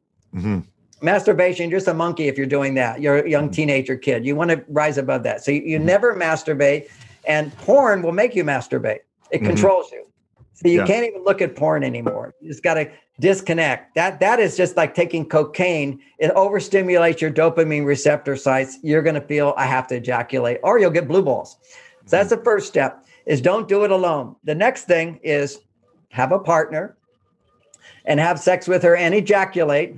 Speaker 2: Masturbation, you're just a monkey if you're doing that. You're a young teenager kid. You want to rise above that. So you never masturbate, and porn will make you masturbate. It controls you. So you can't even look at porn anymore. You just got to disconnect. That is just like taking cocaine. It overstimulates your dopamine receptor sites. You're going to feel, I have to ejaculate, or you'll get blue balls. So that's the first step, is don't do it alone. The next thing is have a partner and have sex with her and ejaculate,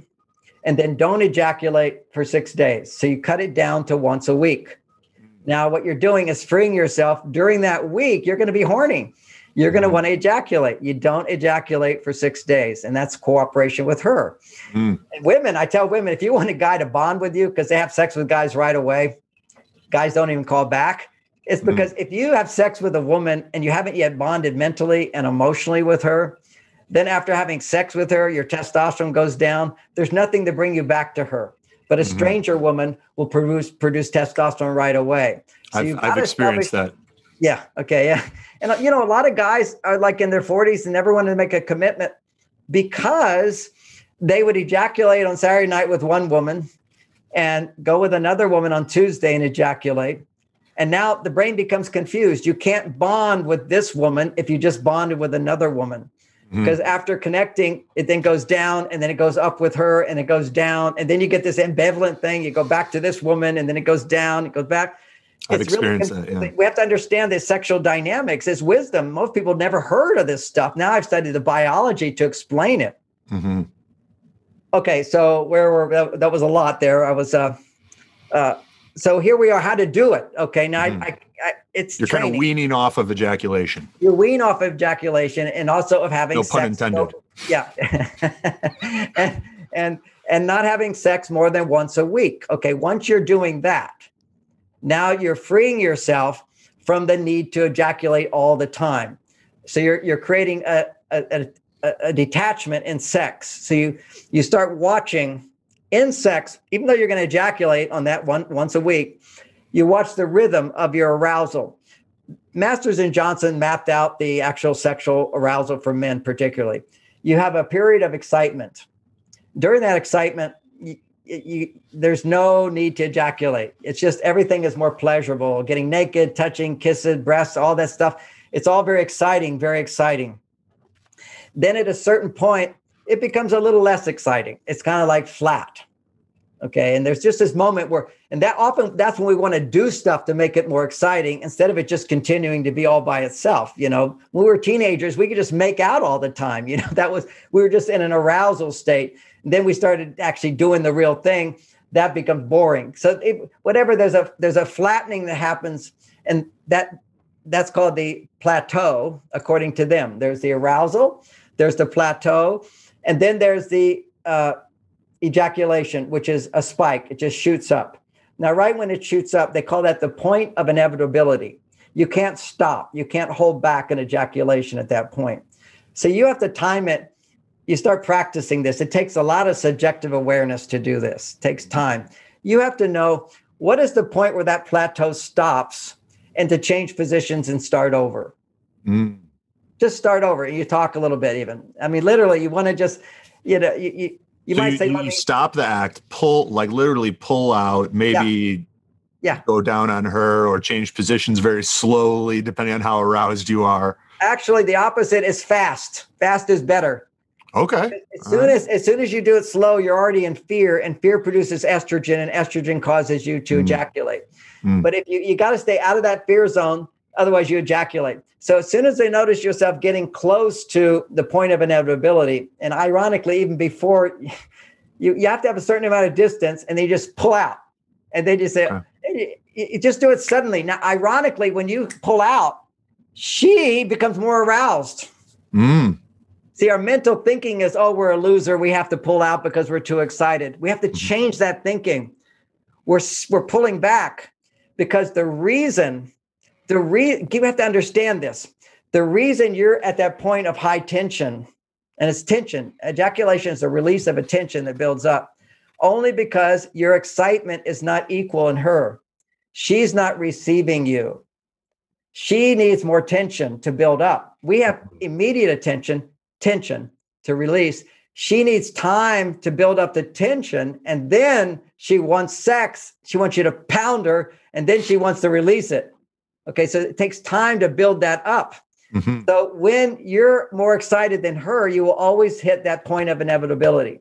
Speaker 2: and then don't ejaculate for 6 days. So you cut it down to once a week. Now, what you're doing is freeing yourself. During that week, you're going to be horny. You're going to want to ejaculate. You don't ejaculate for 6 days, and that's cooperation with her. And women, I tell women, if you want a guy to bond with you, because they have sex with guys right away, guys don't even call back. It's because if you have sex with a woman and you haven't yet bonded mentally and emotionally with her, then after having sex with her, your testosterone goes down. There's nothing to bring you back to her. But a stranger woman will produce testosterone right away. So
Speaker 1: I've experienced that.
Speaker 2: Yeah. Okay. Yeah. And, a lot of guys are like in their 40s and never wanted to make a commitment because they would ejaculate on Saturday night with one woman and go with another woman on Tuesday and ejaculate. And now the brain becomes confused. You can't bond with this woman if you just bonded with another woman. Because after connecting, it then goes down, and then it goes up with her, and it goes down. And then you get this ambivalent thing. You go back to this woman, and then it goes down, it goes back.
Speaker 1: I've experienced that, yeah.
Speaker 2: We have to understand the sexual dynamics. It's wisdom. Most people never heard of this stuff. Now I've studied the biology to explain it. Okay, so that was a lot there. I was, so here we are, how to do it. Okay, now it's
Speaker 1: you're training. Kind of weaning off of ejaculation.
Speaker 2: You wean off of ejaculation, and also of having sex. No pun intended. And not having sex more than once a week. Okay, once you're doing that, now you're freeing yourself from the need to ejaculate all the time. So you're creating a detachment in sex. So you start watching in sex, even though you're going to ejaculate on that once a week, you watch the rhythm of your arousal. Masters and Johnson mapped out the actual sexual arousal for men particularly. You have a period of excitement. During that excitement, there's no need to ejaculate. It's just everything is more pleasurable. Getting naked, touching, kissing, breasts, all that stuff. It's all very exciting, very exciting. Then at a certain point, it becomes a little less exciting. It's kind of like flat. Okay. And there's just this moment where, and that's when we want to do stuff to make it more exciting instead of it just continuing to be all by itself. When we were teenagers, we could just make out all the time. We were just in an arousal state. And then we started actually doing the real thing. That becomes boring. So there's a flattening that happens, and that's called the plateau, according to them. There's the arousal, there's the plateau, and then there's the ejaculation, which is a spike. It just shoots up. Now, right when it shoots up, they call that the point of inevitability. You can't stop. You can't hold back an ejaculation at that point. So you have to time it. You start practicing this. It takes a lot of subjective awareness to do this. It takes time. You have to know what is the point where that plateau stops and to change positions and start over. Just start over. You talk a little bit even. I mean, literally, you want to just, You
Speaker 1: So
Speaker 2: might say,
Speaker 1: you stop the act, literally pull out, maybe go down on her or change positions very slowly, depending on how aroused you are.
Speaker 2: Actually, the opposite is fast. Fast is better.
Speaker 1: Okay.
Speaker 2: As soon as you do it slow, you're already in fear, and fear produces estrogen, and estrogen causes you to ejaculate. But if you got to stay out of that fear zone, otherwise you ejaculate. So as soon as they notice yourself getting close to the point of inevitability, and ironically, even before you have to have a certain amount of distance, and they just pull out, and they just say, you just do it suddenly. Now, ironically, when you pull out, she becomes more aroused. See, our mental thinking is, oh, we're a loser. We have to pull out because we're too excited. We have to change that thinking. We're pulling back because you have to understand this. The reason you're at that point of high tension, and it's tension, ejaculation is the release of a tension that builds up, only because your excitement is not equal in her. She's not receiving you. She needs more tension to build up. We have immediate tension to release. She needs time to build up the tension, and then she wants sex. She wants you to pound her, and then she wants to release it. Okay, so it takes time to build that up. So when you're more excited than her, you will always hit that point of inevitability.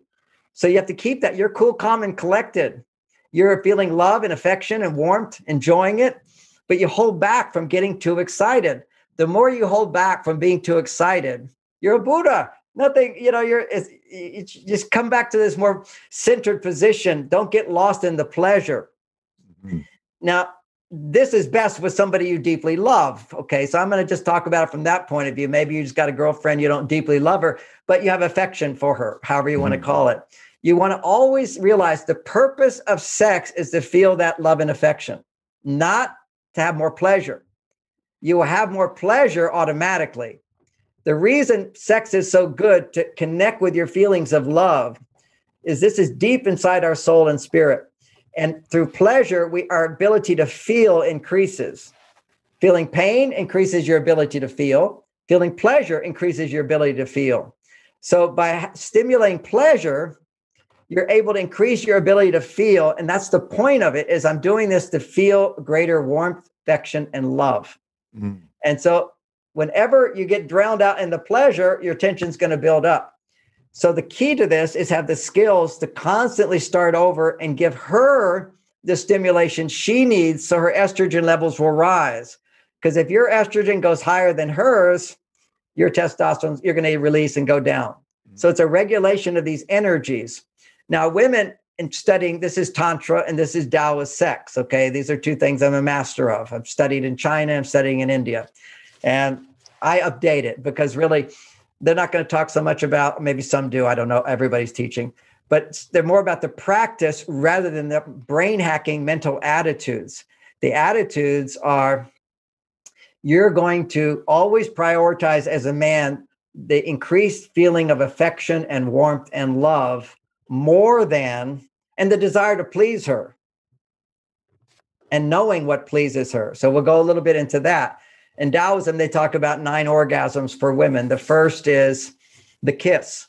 Speaker 2: So you have to keep that. You're cool, calm, and collected. You're feeling love and affection and warmth, enjoying it, but you hold back from getting too excited. The more you hold back from being too excited, you're a Buddha. Nothing, you just come back to this more centered position. Don't get lost in the pleasure. Now, this is best with somebody you deeply love. Okay, so I'm going to just talk about it from that point of view. Maybe you just got a girlfriend, you don't deeply love her, but you have affection for her, however you want to call it. You want to always realize the purpose of sex is to feel that love and affection, not to have more pleasure. You will have more pleasure automatically. The reason sex is so good to connect with your feelings of love is this is deep inside our soul and spirit. And through pleasure, our ability to feel increases. Feeling pain increases your ability to feel. Feeling pleasure increases your ability to feel. So by stimulating pleasure, you're able to increase your ability to feel. And that's the point of it, is I'm doing this to feel greater warmth, affection, and love. And so whenever you get drowned out in the pleasure, your tension's going to build up. So the key to this is have the skills to constantly start over and give her the stimulation she needs so her estrogen levels will rise. Because if your estrogen goes higher than hers, your testosterone, you're going to release and go down. So it's a regulation of these energies. Now, women in studying, this is Tantra and this is Taoist sex. Okay, these are two things I'm a master of. I've studied in China, I'm studying in India. And I update it because really, they're not going to talk so much about, maybe some do, I don't know, everybody's teaching, but they're more about the practice rather than the brain hacking mental attitudes. The attitudes are, you're going to always prioritize as a man the increased feeling of affection and warmth and love more than, and the desire to please her and knowing what pleases her. So we'll go a little bit into that. In Taoism, they talk about 9 orgasms for women. The first is the kiss.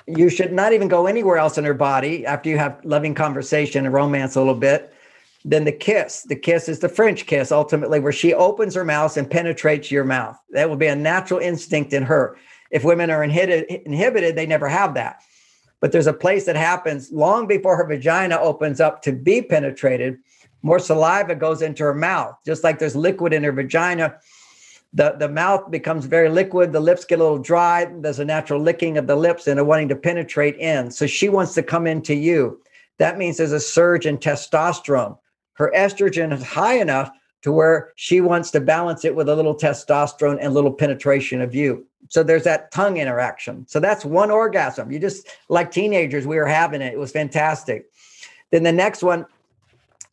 Speaker 2: You should not even go anywhere else in her body after you have loving conversation and romance a little bit. Then the kiss. The kiss is the French kiss, ultimately, where she opens her mouth and penetrates your mouth. That will be a natural instinct in her. If women are inhibited, they never have that. But there's a place that happens long before her vagina opens up to be penetrated. More saliva goes into her mouth. Just like there's liquid in her vagina, the mouth becomes very liquid. The lips get a little dry. There's a natural licking of the lips and a wanting to penetrate in. So she wants to come into you. That means there's a surge in testosterone. Her estrogen is high enough to where she wants to balance it with a little testosterone and a little penetration of you. So there's that tongue interaction. So that's one orgasm. You just, like teenagers, we were having it. It was fantastic. Then the next one,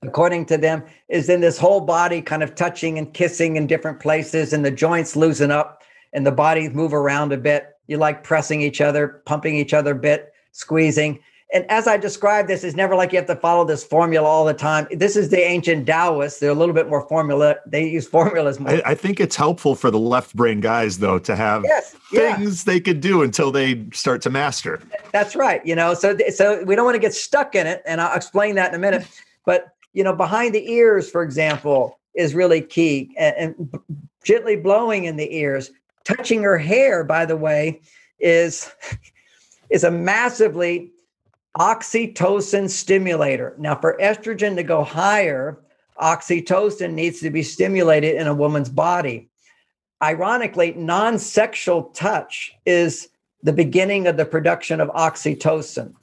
Speaker 2: according to them, is in this whole body kind of touching and kissing in different places, and the joints loosen up and the bodies move around a bit. You like pressing each other, pumping each other a bit, squeezing. And as I described, this is never like you have to follow this formula all the time. This is the ancient Taoists. They're a little bit more formula. They use formulas more.
Speaker 1: I think it's helpful for the left brain guys, though, to have things they could do until they start to master.
Speaker 2: That's right. So we don't want to get stuck in it. And I'll explain that in a minute. But, behind the ears, for example, is really key. And gently blowing in the ears, touching her hair, by the way, is a massively oxytocin stimulator. Now, for estrogen to go higher, oxytocin needs to be stimulated in a woman's body. Ironically, non-sexual touch is the beginning of the production of oxytocin.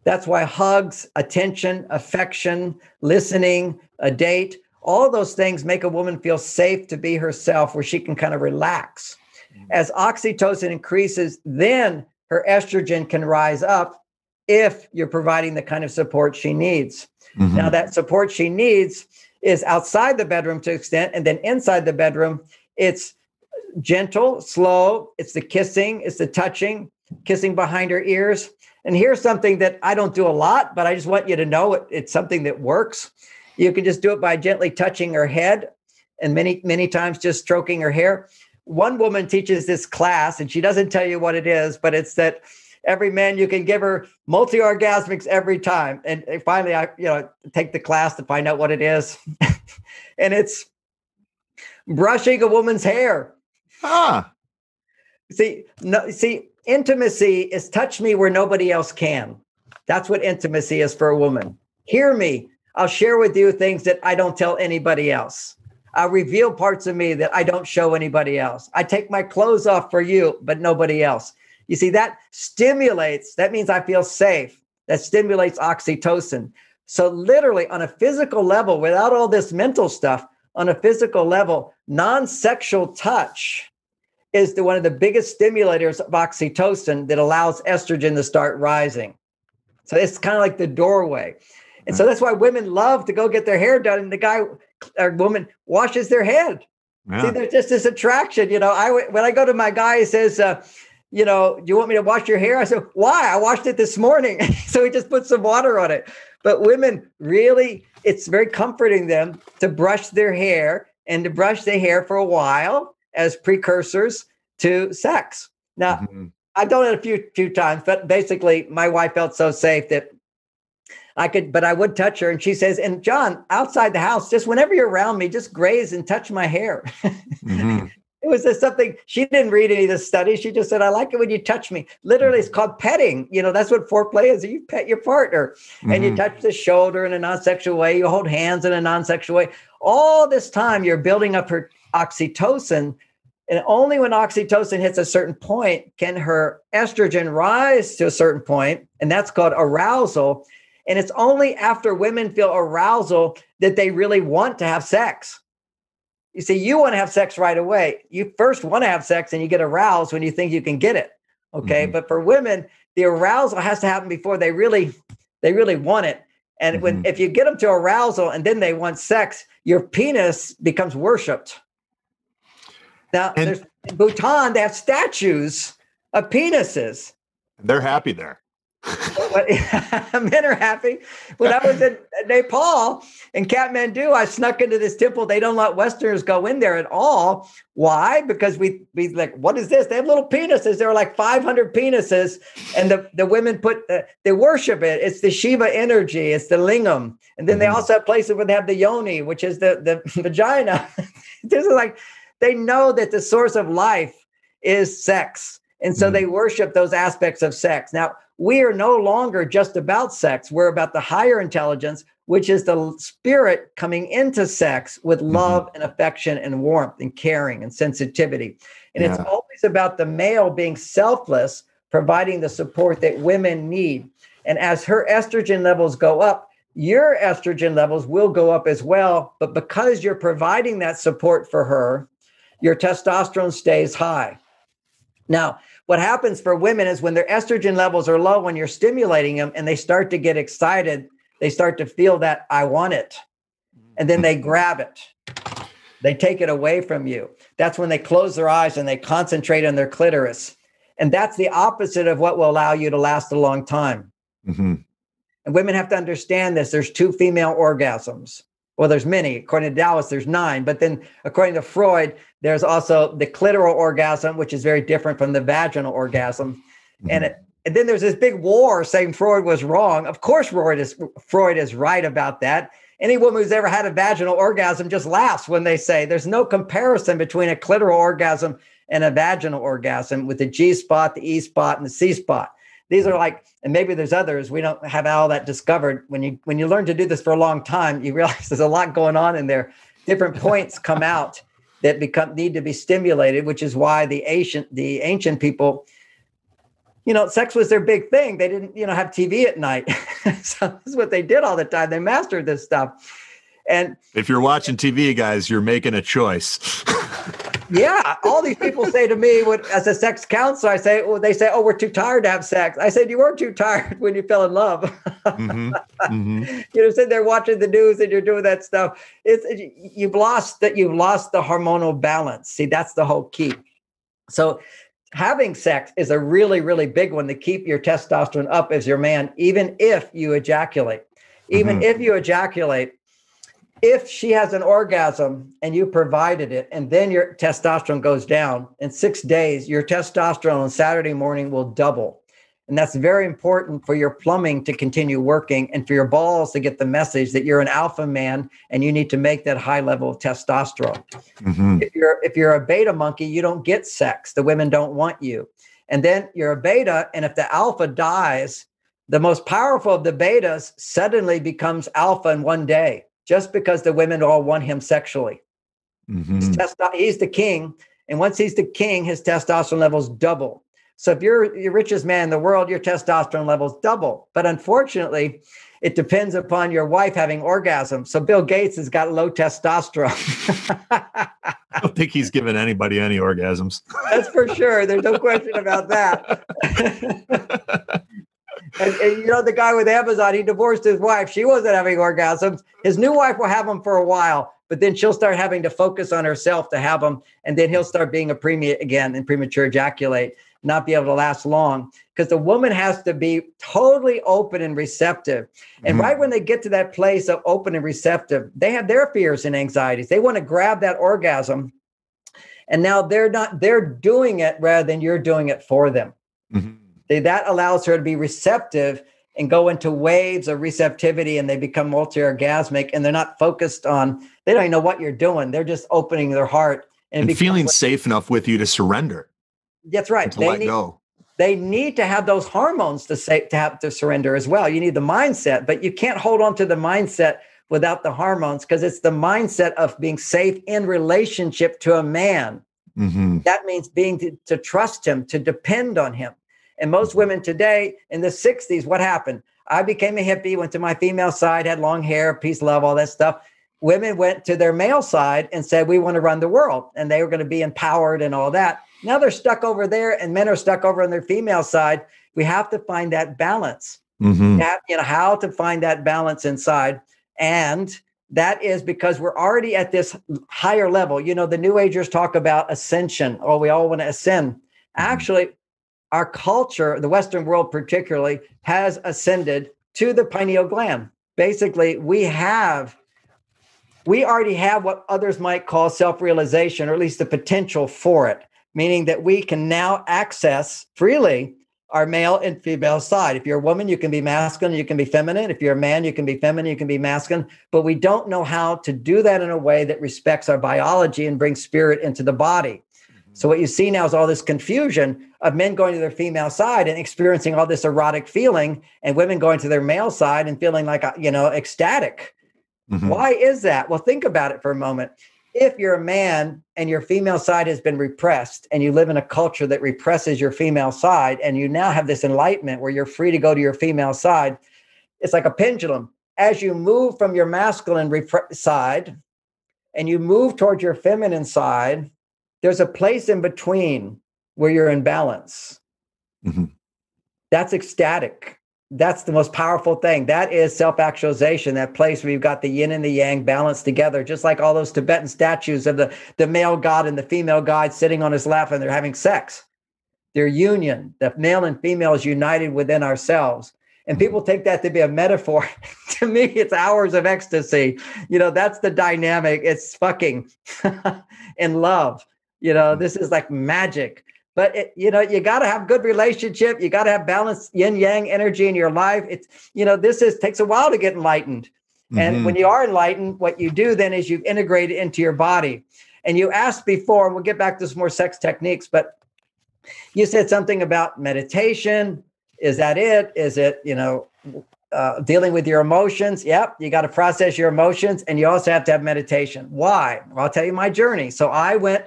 Speaker 2: That's why hugs, attention, affection, listening, a date, all of those things make a woman feel safe to be herself, where she can kind of relax. As oxytocin increases, then her estrogen can rise up if you're providing the kind of support she needs. Mm-hmm. Now, that support she needs is outside the bedroom to extent, and then inside the bedroom, it's gentle, slow, it's the kissing, it's the touching, kissing behind her ears. And here's something that I don't do a lot, but I just want you to know it's something that works. You can just do it by gently touching her head, and many, many times just stroking her hair. One woman teaches this class, and she doesn't tell you what it is, but it's that every man, you can give her multi-orgasmics every time. And finally, I take the class to find out what it is. And it's brushing a woman's hair. See, intimacy is touch me where nobody else can. That's what intimacy is for a woman. Hear me. I'll share with you things that I don't tell anybody else. I'll reveal parts of me that I don't show anybody else. I take my clothes off for you, but nobody else. You see, that stimulates, that means I feel safe. That stimulates oxytocin. So literally on a physical level, without all this mental stuff, on a physical level, non-sexual touch is one of the biggest stimulators of oxytocin that allows estrogen to start rising. So it's kind of like the doorway. And so that's why women love to go get their hair done, and the guy or woman washes their head. Yeah. See, there's just this attraction. When I go to my guy, he says, do you want me to wash your hair? I said, why? I washed it this morning. So he just put some water on it. But women really, it's very comforting them to brush their hair and to brush their hair for a while as precursors to sex. Now, I've done it a few times, but basically my wife felt so safe that I would touch her. And she says, and John, outside the house, just whenever you're around me, just graze and touch my hair. Mm-hmm. It was just something, she didn't read any of the studies. She just said, I like it when you touch me. Literally, it's called petting. That's what foreplay is. You pet your partner and you touch the shoulder in a non-sexual way. You hold hands in a non-sexual way. All this time, you're building up her oxytocin. And only when oxytocin hits a certain point can her estrogen rise to a certain point, and that's called arousal. And it's only after women feel arousal that they really want to have sex. You see, you want to have sex right away. You first want to have sex and you get aroused when you think you can get it. Okay. Mm-hmm. But for women, the arousal has to happen before they really want it. And if you get them to arousal and then they want sex, your penis becomes worshipped. Now, in Bhutan, they have statues of penises.
Speaker 1: They're happy there.
Speaker 2: Men are happy. When I was in Nepal, in Kathmandu, I snuck into this temple. They don't let Westerners go in there at all. Why? Because we like, what is this? They have little penises. There are like 500 penises, and the women they worship it. It's the Shiva energy. It's the lingam. And then they also have places where they have the yoni, which is the vagina. This is like, they know that the source of life is sex. And so they worship those aspects of sex. Now, we are no longer just about sex. We're about the higher intelligence, which is the spirit coming into sex with love and affection and warmth and caring and sensitivity. And it's always about the male being selfless, providing the support that women need. And as her estrogen levels go up, your estrogen levels will go up as well. But because you're providing that support for her, your testosterone stays high. Now, what happens for women is when their estrogen levels are low, when you're stimulating them and they start to get excited, they start to feel that I want it. And then they grab it. They take it away from you. That's when they close their eyes and they concentrate on their clitoris. And that's the opposite of what will allow you to last a long time. Mm-hmm. And women have to understand this. There's 2 female orgasms. Well, there's many. According to Dallas, there's 9. But then according to Freud, there's also the clitoral orgasm, which is very different from the vaginal orgasm. Mm-hmm. And then there's this big war saying Freud was wrong. Of course, Freud is right about that. Any woman who's ever had a vaginal orgasm just laughs when they say there's no comparison between a clitoral orgasm and a vaginal orgasm with the G spot, the E spot, and the C spot. These are like, and maybe there's others. We don't have all that discovered. When you learn to do this for a long time, you realize there's a lot going on in there. Different points come out that need to be stimulated, which is why the ancient people, sex was their big thing. They didn't, have TV at night. So this is what they did all the time. They mastered this stuff. And
Speaker 1: if you're watching TV, guys, you're making a choice.
Speaker 2: Yeah. All these people say to me, as a sex counselor, they say, oh, we're too tired to have sex. I said, you weren't too tired when you fell in love. Mm-hmm. Mm-hmm. Sitting there watching the news and you're doing that stuff. You've lost the hormonal balance. See, that's the whole key. So having sex is a really, really big one to keep your testosterone up as your man, even if you ejaculate. Even mm-hmm. if you ejaculate, if she has an orgasm and you provided it, and then your testosterone goes down, in 6 days, your testosterone on Saturday morning will double. And that's very important for your plumbing to continue working and for your balls to get the message that you're an alpha man and you need to make that high level of testosterone. Mm-hmm. If you're a beta monkey, you don't get sex. The women don't want you. And then you're a beta, and if the alpha dies, the most powerful of the betas suddenly becomes alpha in one day, just because the women all want him sexually. Mm-hmm. He's the king. And once he's the king, his testosterone levels double. So if you're the richest man in the world, your testosterone levels double. But unfortunately, it depends upon your wife having orgasms. So Bill Gates has got low testosterone.
Speaker 1: I don't think he's given anybody any orgasms.
Speaker 2: That's for sure. There's no question about that. And the guy with Amazon, he divorced his wife. She wasn't having orgasms. His new wife will have them for a while, but then she'll start having to focus on herself to have them. And then he'll start being a preemie again and premature ejaculate, not be able to last long, because the woman has to be totally open and receptive. And right when they get to that place of open and receptive, they have their fears and anxieties. They want to grab that orgasm. And now they're doing it rather than you're doing it for them. Mm-hmm. That allows her to be receptive and go into waves of receptivity, and they become multi-orgasmic, and they're not focused on, they don't even know what you're doing. They're just opening their heart.
Speaker 1: And feeling safe enough with you to surrender.
Speaker 2: That's right.
Speaker 1: To let go.
Speaker 2: They need to have those hormones to have to surrender as well. You need the mindset, but you can't hold on to the mindset without the hormones, because it's the mindset of being safe in relationship to a man. Mm-hmm. That means being to trust him, to depend on him. And most women today in the 60s, what happened? I became a hippie, went to my female side, had long hair, peace, love, all that stuff. Women went to their male side and said, we want to run the world. And they were going to be empowered and all that. Now they're stuck over there, and men are stuck over on their female side. We have to find that balance. Mm-hmm. How to find that balance inside. And that is because we're already at this higher level. The New Agers talk about ascension. Oh, we all want to ascend. Actually, our culture, the Western world particularly, has ascended to the pineal gland. Basically, we already have what others might call self-realization, or at least the potential for it, meaning that we can now access freely our male and female side. If you're a woman, you can be masculine, you can be feminine. If you're a man, you can be feminine, you can be masculine. But we don't know how to do that in a way that respects our biology and brings spirit into the body. So what you see now is all this confusion of men going to their female side and experiencing all this erotic feeling, and women going to their male side and feeling like, ecstatic. Mm-hmm. Why is that? Well, think about it for a moment. If you're a man and your female side has been repressed, and you live in a culture that represses your female side, and you now have this enlightenment where you're free to go to your female side, it's like a pendulum. As you move from your masculine side and you move towards your feminine side, there's a place in between where you're in balance. Mm-hmm. That's ecstatic. That's the most powerful thing. That is self-actualization, that place where you've got the yin and the yang balanced together, just like all those Tibetan statues of the male god and the female god sitting on his lap, and they're having sex. Their union, the male and female is united within ourselves. And people take that to be a metaphor. To me, it's hours of ecstasy. That's the dynamic. It's fucking in love. This is like magic. But you got to have good relationship. You got to have balanced yin yang energy in your life. It's takes a while to get enlightened. And when you are enlightened, what you do then is you integrate it into your body. And you asked before, and we'll get back to some more sex techniques, but you said something about meditation. Is that it? Is it, dealing with your emotions? Yep. You got to process your emotions, and you also have to have meditation. Why? Well, I'll tell you my journey. So I went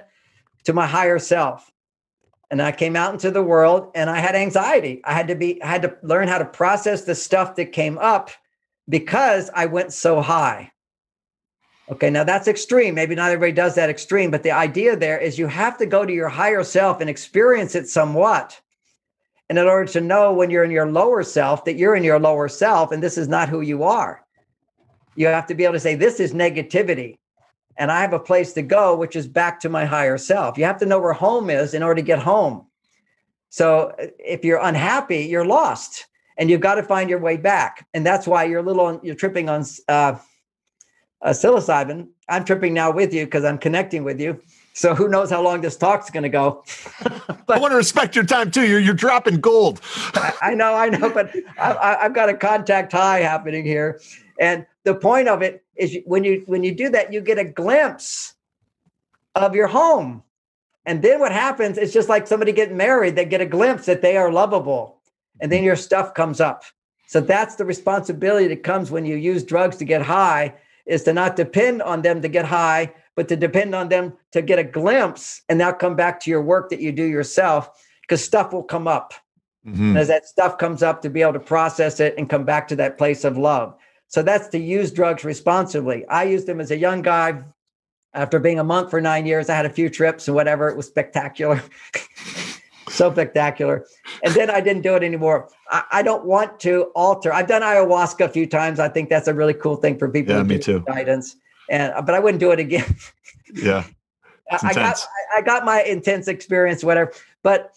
Speaker 2: to my higher self, and I came out into the world, and I had anxiety. I had to learn how to process the stuff that came up because I went so high. Okay, now that's extreme. Maybe not everybody does that extreme, but the idea there is you have to go to your higher self and experience it somewhat. And in order to know when you're in your lower self, that you're in your lower self and this is not who you are. You have to be able to say, this is negativity. And I have a place to go, which is back to my higher self. You have to know where home is in order to get home. So if you're unhappy, you're lost and you've got to find your way back. And that's why you're tripping on psilocybin. I'm tripping now with you because I'm connecting with you. So who knows how long this talk's going to go.
Speaker 1: But I want to respect your time too. You're dropping gold.
Speaker 2: I know, but I've got a contact high happening here. And the point of it is when you do that, you get a glimpse of your home. And then what happens, it's just like somebody getting married, they get a glimpse that they are lovable. And then your stuff comes up. So that's the responsibility that comes when you use drugs to get high, is to not depend on them to get high, but to depend on them to get a glimpse and now come back to your work that you do yourself, because stuff will come up. And as that stuff comes up, to be able to process it and come back to that place of love. So that's to use drugs responsibly. I used them as a young guy. After being a monk for 9 years, I had a few trips and whatever. It was spectacular. So spectacular. And then I didn't do it anymore. I don't want to alter. I've done ayahuasca a few times. I think that's a really cool thing for people.
Speaker 1: Yeah, me too.
Speaker 2: Guidance. But I wouldn't do it again.
Speaker 1: Yeah.
Speaker 2: I got my intense experience, whatever. But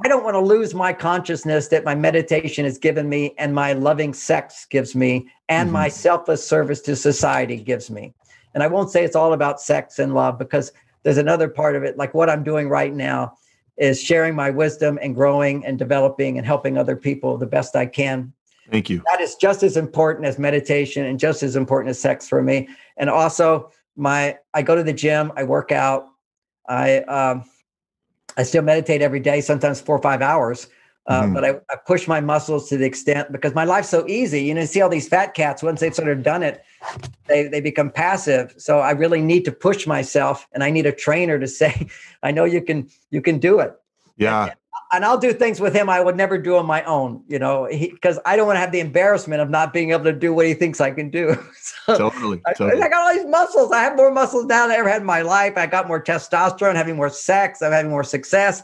Speaker 2: I don't want to lose my consciousness that my meditation has given me, and my loving sex gives me, and my selfless service to society gives me. And I won't say it's all about sex and love, because there's another part of it. Like what I'm doing right now is sharing my wisdom and growing and developing and helping other people the best I can.
Speaker 1: Thank you.
Speaker 2: That is just as important as meditation and just as important as sex for me. And also I go to the gym, I work out. I still meditate every day, sometimes 4 or 5 hours. But I push my muscles to the extent, because my life's so easy. You see all these fat cats, once they've sort of done it, they become passive. So I really need to push myself, and I need a trainer to say, I know you can do it.
Speaker 1: Yeah.
Speaker 2: And I'll do things with him I would never do on my own, because I don't want to have the embarrassment of not being able to do what he thinks I can do. So
Speaker 1: Totally.
Speaker 2: I got all these muscles. I have more muscles now than I ever had in my life. I got more testosterone, having more sex. I'm having more success.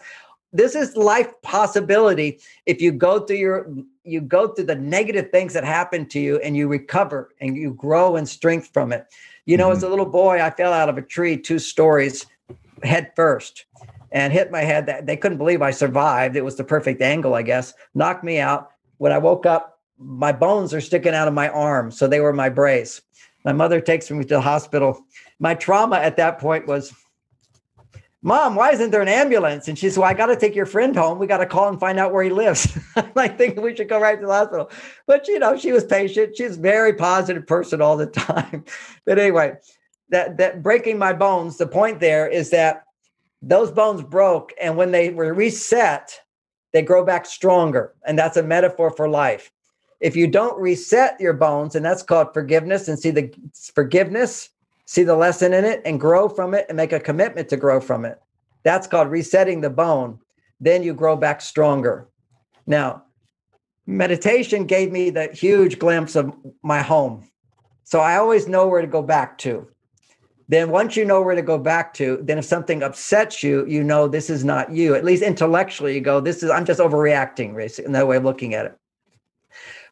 Speaker 2: This is life possibility. If you go through the negative things that happen to you, and you recover and you grow in strength from it. As a little boy, I fell out of a tree 2 stories head first and hit my head. They couldn't believe I survived. It was the perfect angle, I guess. Knocked me out. When I woke up, my bones are sticking out of my arm. So they were my brace. My mother takes me to the hospital. My trauma at that point was, Mom, why isn't there an ambulance? And she said, well, I got to take your friend home. We got to call and find out where he lives. I'm like thinking we should go right to the hospital. But, she was patient. She's a very positive person all the time. But anyway, that breaking my bones, the point there is that those bones broke. And when they were reset, they grow back stronger. And that's a metaphor for life. If you don't reset your bones, and that's called forgiveness, and see the forgiveness, see the lesson in it and grow from it and make a commitment to grow from it. That's called resetting the bone. Then you grow back stronger. Now, meditation gave me the huge glimpse of my home. So I always know where to go back to. Then once you know where to go back to, then if something upsets you, this is not you. At least intellectually, you go, I'm just overreacting, basically, in that way of looking at it.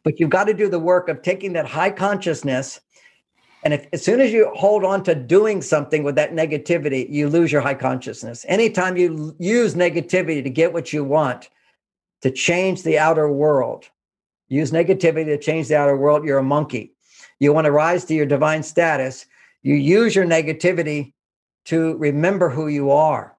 Speaker 2: But you've got to do the work of taking that high consciousness. And as soon as you hold on to doing something with that negativity, you lose your high consciousness. Anytime you use negativity to get what you want, to change the outer world, use negativity to change the outer world, you're a monkey. You want to rise to your divine status, you use your negativity to remember who you are.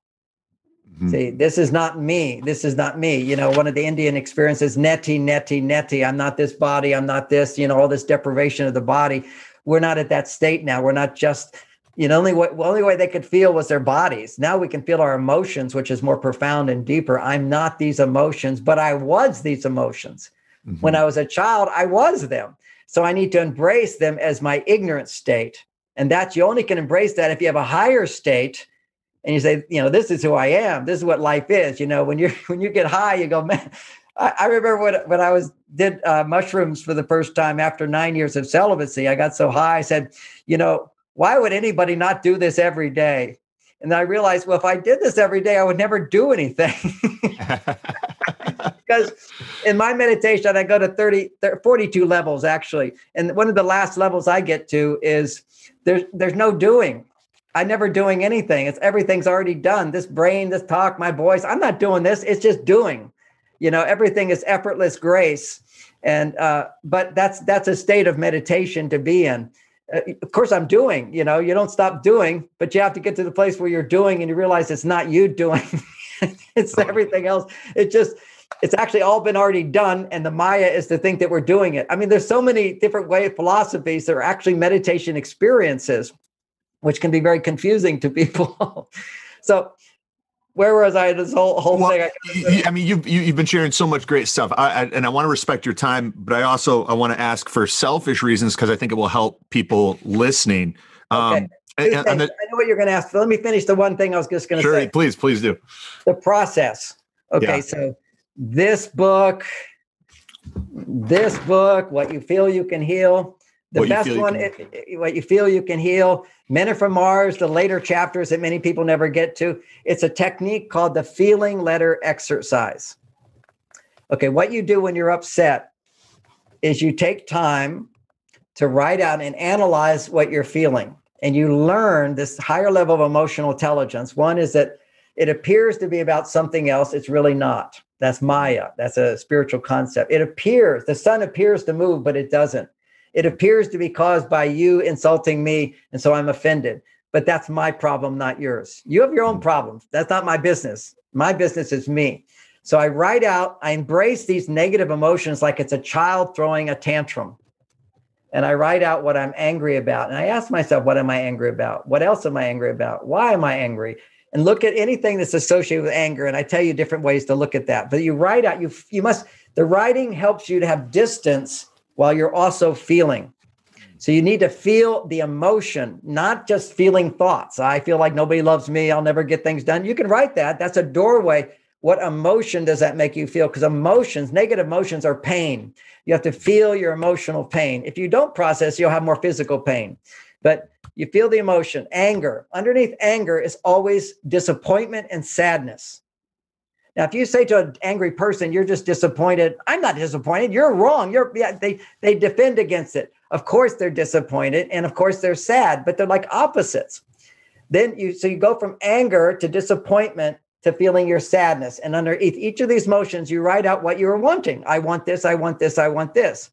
Speaker 2: See, this is not me. This is not me. You know, one of the Indian experiences, neti, neti, neti. I'm not this body. I'm not this, you know, all this deprivation of the body. We're not at that state now. We're not just, you know, the only way they could feel was their bodies. Now we can feel our emotions, which is more profound and deeper. I'm not these emotions, but I was these emotions. When I was a child, I was them. So I need to embrace them as my ignorant state. And that you only can embrace that if you have a higher state. And you say, you know, this is who I am. This is what life is. You know, when you get high, you go, man. I remember when I did mushrooms for the first time after 9 years of celibacy. I got so high. I said, you know, why would anybody not do this every day? And I realized, well, if I did this every day, I would never do anything. Because in my meditation, I go to 42 levels actually. And one of the last levels I get to is there's no doing. I'm never doing anything. Everything's already done. This brain, this talk, my voice, I'm not doing this. It's just doing. You know, everything is effortless grace. And but that's a state of meditation to be in. Of course, I'm doing, you know, you don't stop doing, but you have to get to the place where you're doing and you realize it's not you doing. It's everything else. It's actually all been already done. And the Maya is to think that we're doing it. I mean, there's so many different philosophies that are actually meditation experiences, which can be very confusing to people. So where was I this whole thing?
Speaker 1: I mean, you've been sharing so much great stuff. I want to respect your time, but I want to ask for selfish reasons, because I think it will help people listening.
Speaker 2: Okay. I know what you're going to ask. Let me finish the one thing I was just going to say.
Speaker 1: Sure, please do.
Speaker 2: The process. Okay, yeah. So this book, What You Feel You Can Heal. The best one, What You Feel You Can Heal. Men Are From Mars, the later chapters that many people never get to. It's a technique called the feeling letter exercise. Okay, what you do when you're upset is you take time to write out and analyze what you're feeling. And you learn this higher level of emotional intelligence. One is that it appears to be about something else. It's really not. That's Maya. That's a spiritual concept. It appears, the sun appears to move, but it doesn't. It appears to be caused by you insulting me, and so I'm offended. But that's my problem, not yours. You have your own problems. That's not my business. My business is me. So I write out, I embrace these negative emotions like it's a child throwing a tantrum. And I write out what I'm angry about. And I ask myself, what am I angry about? What else am I angry about? Why am I angry? And look at anything that's associated with anger. And I tell you different ways to look at that. But you write out, the writing helps you to have distance while you're also feeling. So you need to feel the emotion, not just feeling thoughts. I feel like nobody loves me. I'll never get things done. You can write that. That's a doorway. What emotion does that make you feel? Because emotions, negative emotions are pain. You have to feel your emotional pain. If you don't process, you'll have more physical pain. But you feel the emotion, anger. Underneath anger is always disappointment and sadness. Now, if you say to an angry person, you're just disappointed. I'm not disappointed. You're wrong. They defend against it. Of course, they're disappointed. And of course, they're sad, but they're like opposites. Then you go from anger to disappointment to feeling your sadness. And under each of these motions, you write out what you're wanting. I want this. I want this. I want this.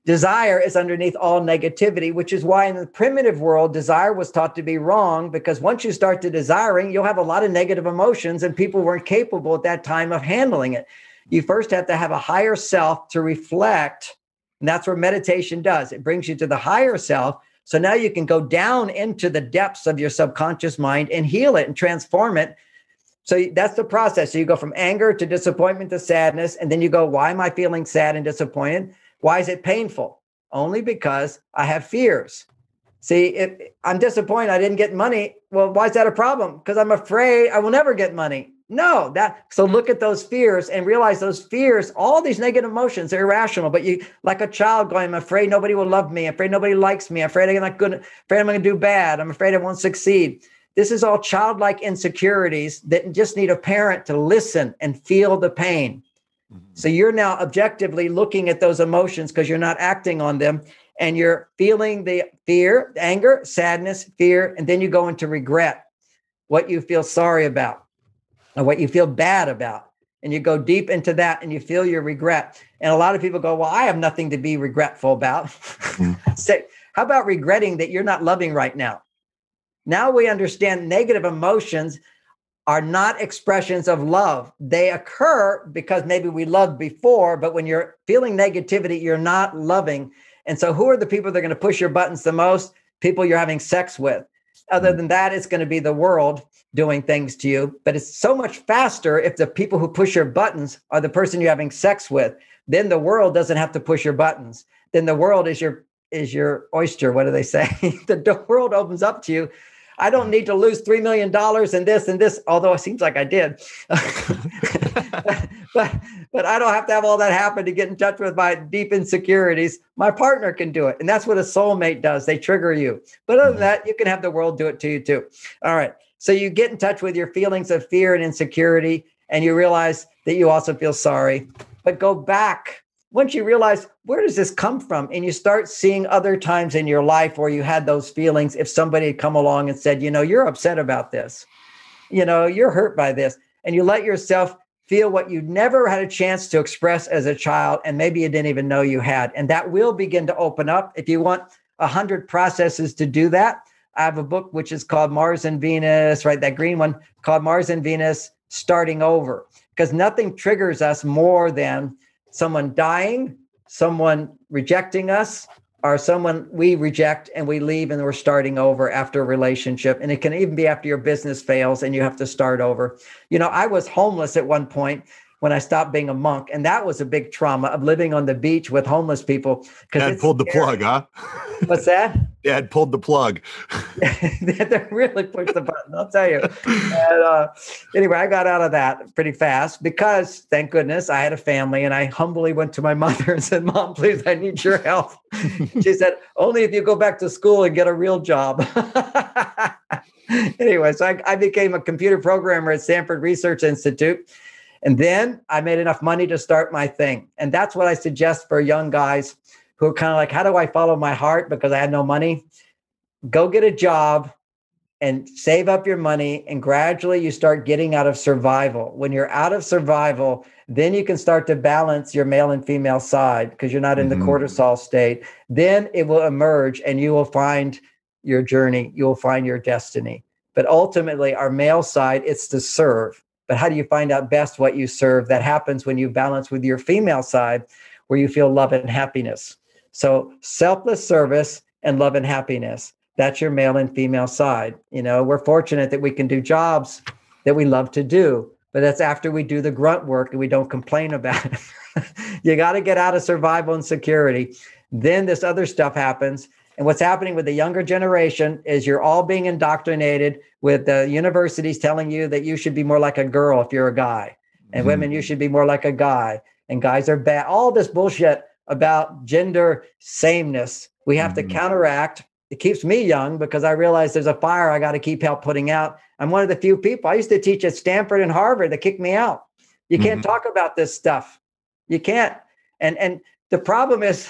Speaker 2: Desire is underneath all negativity, which is why in the primitive world, desire was taught to be wrong, because once you start to desiring, you'll have a lot of negative emotions, and people weren't capable at that time of handling it. You first have to have a higher self to reflect, and that's where meditation does. It brings you to the higher self. So now you can go down into the depths of your subconscious mind and heal it and transform it. So that's the process. So you go from anger to disappointment to sadness, and then you go, why am I feeling sad and disappointed? Why is it painful? Only because I have fears. See, if I'm disappointed I didn't get money, well, why is that a problem? Because I'm afraid I will never get money. No, so look at those fears and realize those fears, all these negative emotions are irrational, but you, like a child going, I'm afraid nobody will love me. I'm afraid nobody likes me. I'm afraid I'm not good. Afraid I'm going to do bad. I'm afraid I won't succeed. This is all childlike insecurities that just need a parent to listen and feel the pain. So you're now objectively looking at those emotions because you're not acting on them, and you're feeling the fear, anger, sadness, fear, and then you go into regret, what you feel sorry about or what you feel bad about. and you go deep into that and you feel your regret. And a lot of people go, well, I have nothing to be regretful about. Say, how about regretting that you're not loving right now? Now we understand negative emotions are not expressions of love. They occur because maybe we loved before, but when you're feeling negativity, you're not loving. And so who are the people that are going to push your buttons the most? People you're having sex with. Other than that, it's going to be the world doing things to you. But it's so much faster if the people who push your buttons are the person you're having sex with. Then the world doesn't have to push your buttons. Then the world is your oyster. What do they say? The world opens up to you. I don't need to lose $3 million in this, although it seems like I did. but I don't have to have all that happen to get in touch with my deep insecurities. My partner can do it. And that's what a soulmate does. They trigger you. But other than that, you can have the world do it to you too. All right. So you get in touch with your feelings of fear and insecurity, and you realize that you also feel sorry. But go back. Once you realize, where does this come from? And you start seeing other times in your life where you had those feelings. If somebody had come along and said, you're upset about this, you're hurt by this, and you let yourself feel what you never had a chance to express as a child, and maybe you didn't even know you had. And that will begin to open up. If you want 100 processes to do that, I have a book which is called Mars and Venus, right? That green one, called Mars and Venus Starting Over, because nothing triggers us more than someone dying, someone rejecting us, or someone we reject and we leave and we're starting over after a relationship. And it can even be after your business fails and you have to start over. I was homeless at one point when I stopped being a monk. And that was a big trauma of living on the beach with homeless people.
Speaker 1: Dad pulled the plug, huh?
Speaker 2: What's that?
Speaker 1: Dad pulled the plug.
Speaker 2: They really pushed the button, I'll tell you. And, anyway, I got out of that pretty fast because, thank goodness, I had a family. And I humbly went to my mother and said, Mom, please, I need your help. She said, only if you go back to school and get a real job. Anyway, so I became a computer programmer at Stanford Research Institute. And then I made enough money to start my thing. And that's what I suggest for young guys who are kind of like, how do I follow my heart? Because I had no money. Go get a job and save up your money. And gradually you start getting out of survival. When you're out of survival, then you can start to balance your male and female side because you're not in the cortisol state. Then it will emerge and you will find your journey. You will find your destiny. But ultimately, our male side, it's to serve. But how do you find out best what you serve? That happens when you balance with your female side, where you feel love and happiness. So selfless service and love and happiness. That's your male and female side. We're fortunate that we can do jobs that we love to do, but that's after we do the grunt work and we don't complain about it. You got to get out of survival and security. Then this other stuff happens. And what's happening with the younger generation is you're all being indoctrinated with the universities telling you that you should be more like a girl if you're a guy, and women, you should be more like a guy, and guys are bad. All this bullshit about gender sameness, we have to counteract. It keeps me young because I realize there's a fire I got to keep help putting out. I'm one of the few people. I used to teach at Stanford and Harvard that kicked me out. You can't talk about this stuff. You can't. And the problem is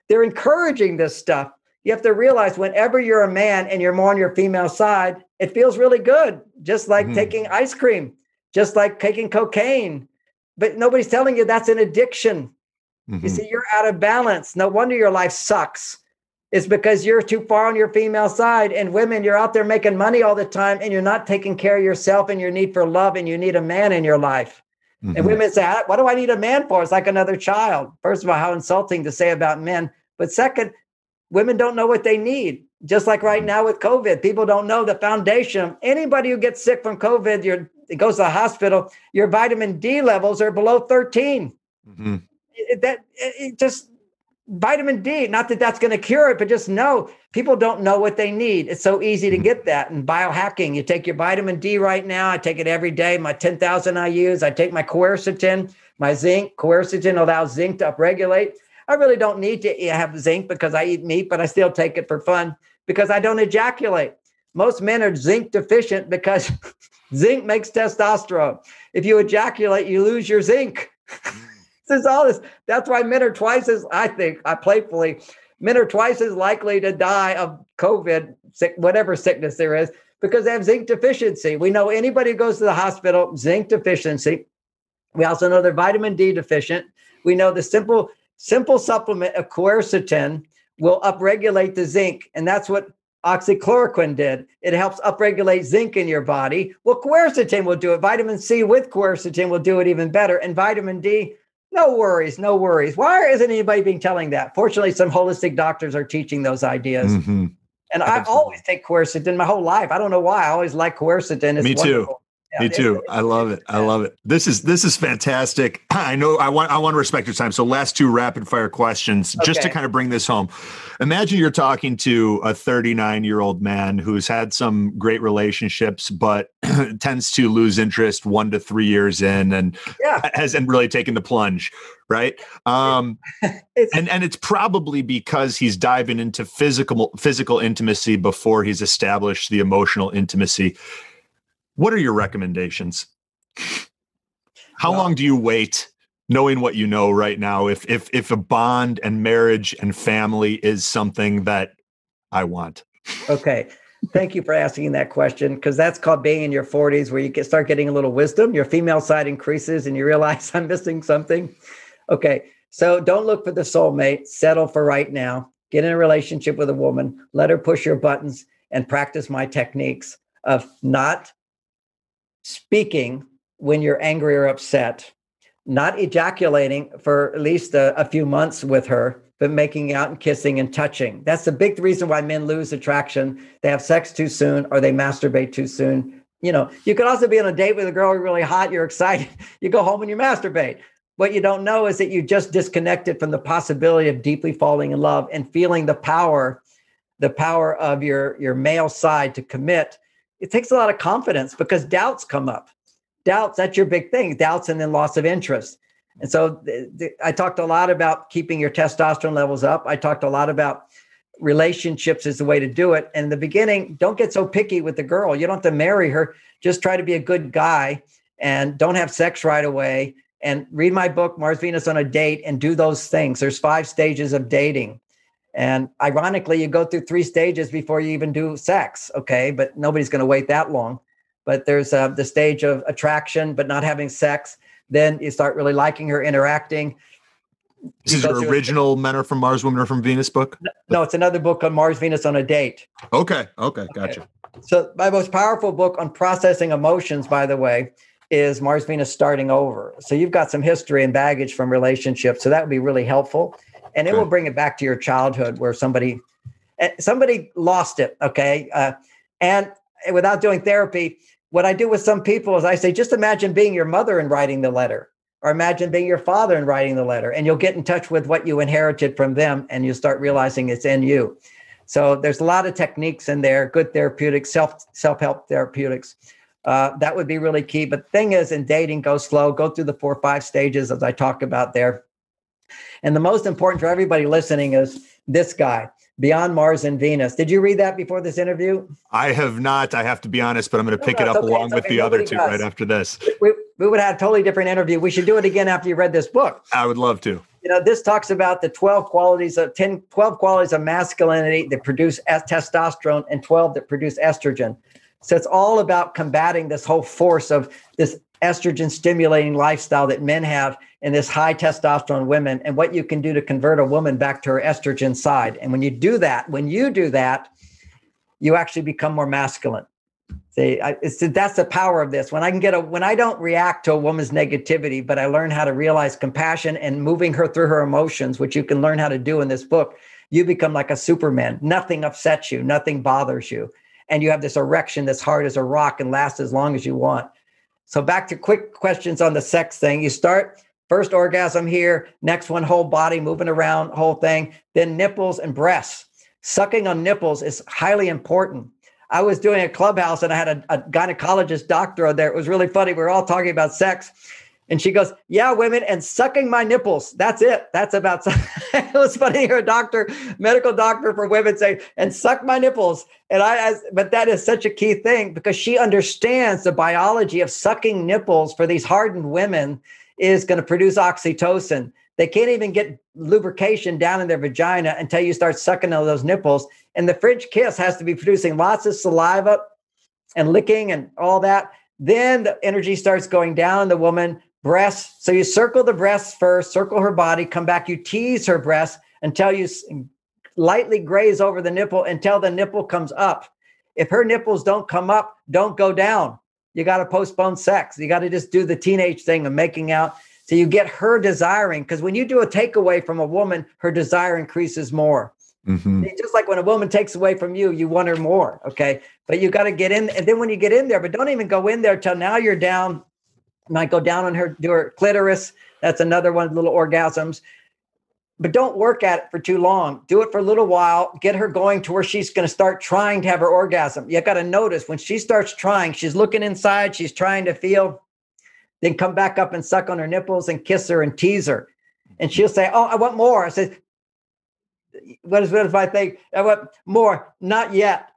Speaker 2: they're encouraging this stuff. You have to realize whenever you're a man and you're more on your female side, it feels really good. Just like taking ice cream, just like taking cocaine. But nobody's telling you that's an addiction. You see, you're out of balance. No wonder your life sucks. It's because you're too far on your female side. And women, you're out there making money all the time and you're not taking care of yourself and your need for love, and you need a man in your life. And women say, what do I need a man for? It's like another child. First of all, how insulting to say about men. But second, women don't know what they need. Just like right now with COVID, people don't know the foundation. Anybody who gets sick from COVID, it goes to the hospital, your vitamin D levels are below 13. Just vitamin D, not that that's going to cure it, but just know people don't know what they need. It's so easy to get that. And biohacking, you take your vitamin D right now. I take it every day. My 10,000 I use. I take my quercetin, my zinc. Quercetin allows zinc to upregulate. I really don't need to have zinc because I eat meat, but I still take it for fun because I don't ejaculate. Most men are zinc deficient because zinc makes testosterone. If you ejaculate, you lose your zinc. This is all this. That's why men are twice as, I think, men are twice as likely to die of COVID, whatever sickness there is, because they have zinc deficiency. We know anybody who goes to the hospital, zinc deficiency. We also know they're vitamin D deficient. We know the simple supplement of quercetin will upregulate the zinc. And that's what oxychloroquine did. It helps upregulate zinc in your body. Well, quercetin will do it. Vitamin C with quercetin will do it even better. And vitamin D, no worries, no worries. Why isn't anybody being telling that? Fortunately, some holistic doctors are teaching those ideas.
Speaker 1: Mm-hmm.
Speaker 2: And I always take quercetin my whole life. I don't know why. I always like quercetin. It's
Speaker 1: Me too.
Speaker 2: wonderful. Yeah,
Speaker 1: Me too. I love it. I love it. This is fantastic. I know I want to respect your time. So last two rapid fire questions, just to kind of bring this home. Imagine you're talking to a 39-year-old man who's had some great relationships, but tends to lose interest 1 to 3 years in and hasn't really taken the plunge. Right. And it's probably because he's diving into physical intimacy before he's established the emotional intimacy. What are your recommendations? How long do you wait, knowing what you know right now, if a bond and marriage and family is something that I want?
Speaker 2: Okay. Thank you for asking that question, because that's called being in your 40s, where you start getting a little wisdom. Your female side increases and you realize I'm missing something. Okay. So don't look for the soulmate. Settle for right now. Get in a relationship with a woman. Let her push your buttons and practice my techniques of not speaking when you're angry or upset, not ejaculating for at least a few months with her, but making out and kissing and touching. That's the big reason why men lose attraction. They have sex too soon or they masturbate too soon. You know, you could also be on a date with a girl you're really hot, you're excited, you go home and you masturbate. What you don't know is that you just disconnected from the possibility of deeply falling in love and feeling the power of your male side to commit. It takes a lot of confidence because doubts come up. Doubts, that's your big thing. Doubts and then loss of interest. And so I talked a lot about keeping your testosterone levels up. I talked a lot about relationships is the way to do it. And in the beginning, don't get so picky with the girl. You don't have to marry her. Just try to be a good guy and don't have sex right away. And read my book, Mars, Venus on a Date, and do those things. There's 5 stages of dating. And ironically, you go through 3 stages before you even do sex, okay? But nobody's going to wait that long. But there's the stage of attraction, but not having sex. Then you start really liking her, interacting.
Speaker 1: This is your original Men Are From Mars, Women Are From Venus book?
Speaker 2: No, it's another book on Mars, Venus on a Date.
Speaker 1: Okay, gotcha.
Speaker 2: So my most powerful book on processing emotions, by the way, is Mars, Venus Starting Over. So you've got some history and baggage from relationships. So that would be really helpful. And it will bring it back to your childhood where somebody lost it, okay? And without doing therapy, what I do with some people is I say, just imagine being your mother and writing the letter, or imagine being your father and writing the letter, and you'll get in touch with what you inherited from them, and you'll start realizing it's in you. So there's a lot of techniques in there, good therapeutics, self-help therapeutics. That would be really key. But the thing is, in dating, go slow, go through the 4 or 5 stages as I talk about there. And the most important for everybody listening is this guy, Beyond Mars and Venus. Did you read that before this interview?
Speaker 1: I have not. I have to be honest, but I'm going to pick it up along with the other 2 right after this.
Speaker 2: We would have a totally different interview. We should do it again after you read this book.
Speaker 1: I would love to.
Speaker 2: You know, this talks about the 12 qualities of masculinity that produce testosterone and 12 that produce estrogen. So it's all about combating this whole force of this estrogen stimulating lifestyle that men have in this high testosterone women, and what you can do to convert a woman back to her estrogen side. And when you do that, you actually become more masculine. See, that's the power of this. When I don't react to a woman's negativity, but I learn how to realize compassion and moving her through her emotions, which you can learn how to do in this book, you become like a Superman. Nothing upsets you. Nothing bothers you. And you have this erection that's hard as a rock and lasts as long as you want. So back to quick questions on the sex thing. You start first orgasm here, next one, whole body moving around, whole thing, then nipples and breasts. Sucking on nipples is highly important. I was doing a clubhouse and I had a gynecologist doctor there. It was really funny. We were all talking about sex. And she goes, yeah, women, and sucking my nipples. That's it. That's about, it was funny to hear a medical doctor for women say, and suck my nipples. But that is such a key thing because she understands the biology of sucking nipples for these hardened women is going to produce oxytocin. They can't even get lubrication down in their vagina until you start sucking on those nipples. And the French kiss has to be producing lots of saliva and licking and all that. Then the energy starts going down in the woman. breasts. So you circle the breasts first, circle her body, come back, you tease her breasts until you lightly graze over the nipple until the nipple comes up. If her nipples don't come up, don't go down. You got to postpone sex. You got to just do the teenage thing of making out. So you get her desiring, because when you do a takeaway from a woman, her desire increases more. Mm-hmm. Just like when a woman takes away from you, you want her more. Okay. But you got to get in. And then when you get in there, but don't even go in there till now you're down. Might go down on her, do her clitoris. That's another one of the little orgasms. But don't work at it for too long. Do it for a little while. Get her going to where she's going to start trying to have her orgasm. You got to notice when she starts trying, she's looking inside, she's trying to feel, then come back up and suck on her nipples and kiss her and tease her. And she'll say, oh, I want more. I said, what if I think I want more? Not yet.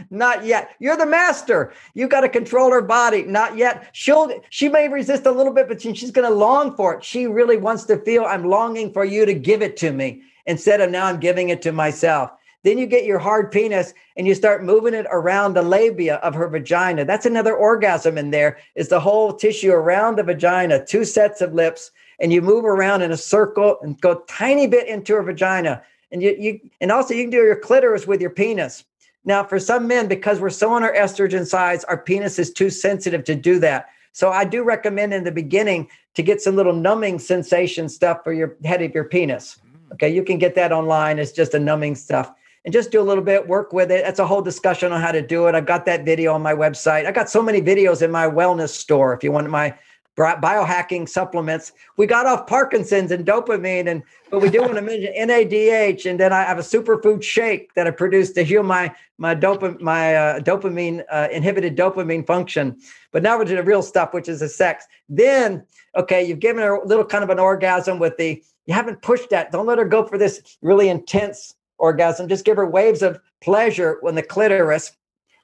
Speaker 2: Not yet. You're the master. You got to control her body. Not yet. She may resist a little bit, but she's going to long for it. She really wants to feel, I'm longing for you to give it to me instead of now I'm giving it to myself. Then you get your hard penis and you start moving it around the labia of her vagina. That's another orgasm in there, is the whole tissue around the vagina, 2 sets of lips, and you move around in a circle and go tiny bit into her vagina. And also you can do your clitoris with your penis. Now, for some men, because we're so on our estrogen sides, our penis is too sensitive to do that. So I do recommend in the beginning to get some little numbing sensation stuff for your head of your penis. Okay, you can get that online. It's just a numbing stuff. And just do a little bit, work with it. That's a whole discussion on how to do it. I've got that video on my website. I got so many videos in my wellness store. If you want my biohacking supplements, we got off Parkinson's and dopamine, but we do want to mention NADH, and then I have a superfood shake that I produced to heal my dopamine inhibited dopamine function. But now we're to the real stuff, which is the sex. Then, okay, you've given her a little kind of an orgasm you haven't pushed that. Don't let her go for this really intense orgasm. Just give her waves of pleasure when the clitoris.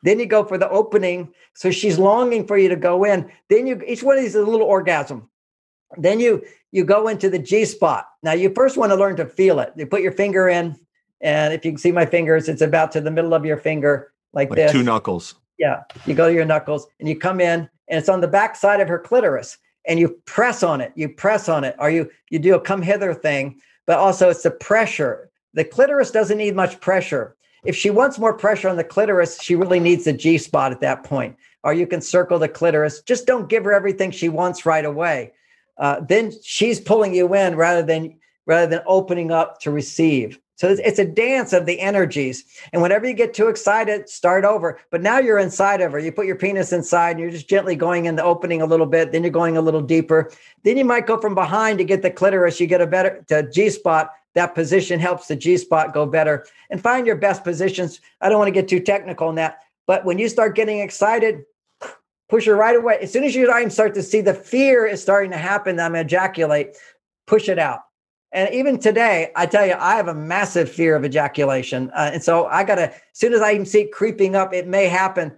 Speaker 2: Then you go for the opening. So she's longing for you to go in. Then each one of these is a little orgasm. Then you go into the G spot. Now you first want to learn to feel it. You put your finger in, and if you can see my fingers, it's about to the middle of your finger like this.
Speaker 1: 2 knuckles.
Speaker 2: Yeah. You go to your knuckles and you come in, and it's on the back side of her clitoris, and you press on it. Or you do a come hither thing, but also it's the pressure. The clitoris doesn't need much pressure. If she wants more pressure on the clitoris, she really needs the G spot at that point. Or you can circle the clitoris. Just don't give her everything she wants right away. Then she's pulling you in rather than opening up to receive. So it's a dance of the energies. And whenever you get too excited, start over. But now you're inside of her. You put your penis inside and you're just gently going in the opening a little bit. Then you're going a little deeper. Then you might go from behind to get the clitoris. You get a better G spot. That position helps the G spot go better. And find your best positions. I don't want to get too technical on that. But when you start getting excited, push her right away. As soon as you start to see the fear is starting to happen, I'm ejaculate, push it out. And even today, I tell you, I have a massive fear of ejaculation. And so I got to, as soon as I even see it creeping up, it may happen.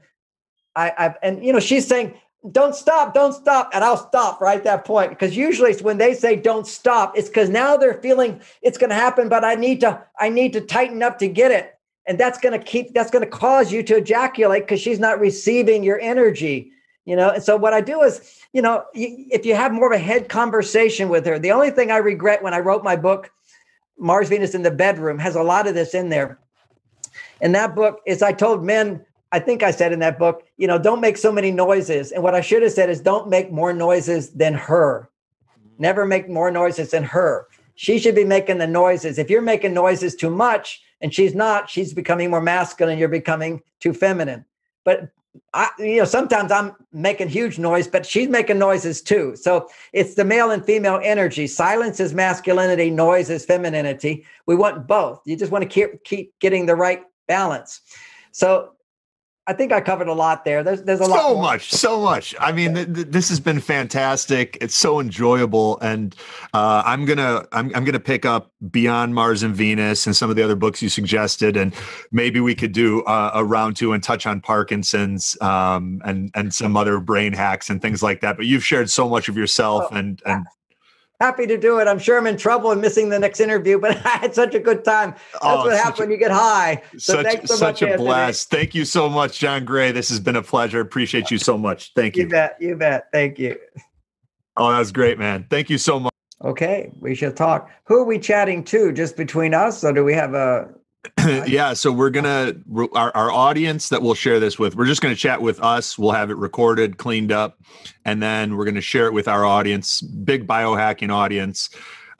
Speaker 2: She's saying, don't stop. And I'll stop right at that point. Because usually it's when they say don't stop, it's because now they're feeling it's going to happen, but I need to tighten up to get it. And that's going to cause you to ejaculate because she's not receiving your energy, And so what I do is, if you have more of a head conversation with her, the only thing I regret when I wrote my book, Mars, Venus in the Bedroom, has a lot of this in there. And that book is, I told men, I think I said in that book, don't make so many noises. And what I should have said is don't make more noises than her. Never make more noises than her. She should be making the noises. If you're making noises too much and she's not, she's becoming more masculine, you're becoming too feminine. But sometimes I'm making huge noise, but she's making noises too. So it's the male and female energy. Silence is masculinity, noise is femininity. We want both. You just want to keep getting the right balance. So I think I covered a lot there. There's a lot.
Speaker 1: So much. I mean, this has been fantastic. It's so enjoyable, and I'm gonna pick up Beyond Mars and Venus and some of the other books you suggested, and maybe we could do a round 2 and touch on Parkinson's and some other brain hacks and things like that. But you've shared so much of yourself, and
Speaker 2: Happy to do it. I'm sure I'm in trouble and missing the next interview, but I had such a good time. That's what happens when you get high. So thanks so much,
Speaker 1: Such a blast. Thank you so much, John Gray. This has been a pleasure. Appreciate you so much. Thank you.
Speaker 2: You bet. Thank you.
Speaker 1: Oh, that was great, man. Thank you so much.
Speaker 2: Okay, we should talk. Who are we chatting to? Just between us, or do we have a...
Speaker 1: Yeah, so we're gonna our audience that we'll share this with. We're just gonna chat with us. We'll have it recorded, cleaned up, and then we're gonna share it with our audience, big biohacking audience.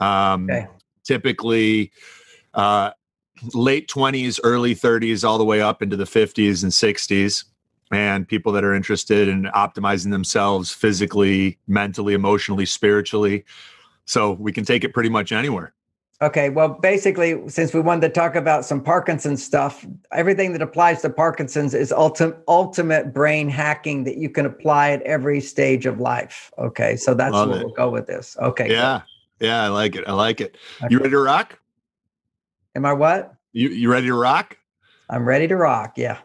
Speaker 1: Okay. Typically, late 20s, early 30s, all the way up into the 50s and 60s, and people that are interested in optimizing themselves physically, mentally, emotionally, spiritually. So we can take it pretty much anywhere.
Speaker 2: Okay, well, basically, since we wanted to talk about some Parkinson's stuff, everything that applies to Parkinson's is ultimate brain hacking that you can apply at every stage of life. Okay, so that's where we'll go with this. Okay.
Speaker 1: Yeah, good. Yeah, I like it. Okay. You ready to rock?
Speaker 2: Am I what?
Speaker 1: You ready to rock?
Speaker 2: I'm ready to rock, yeah.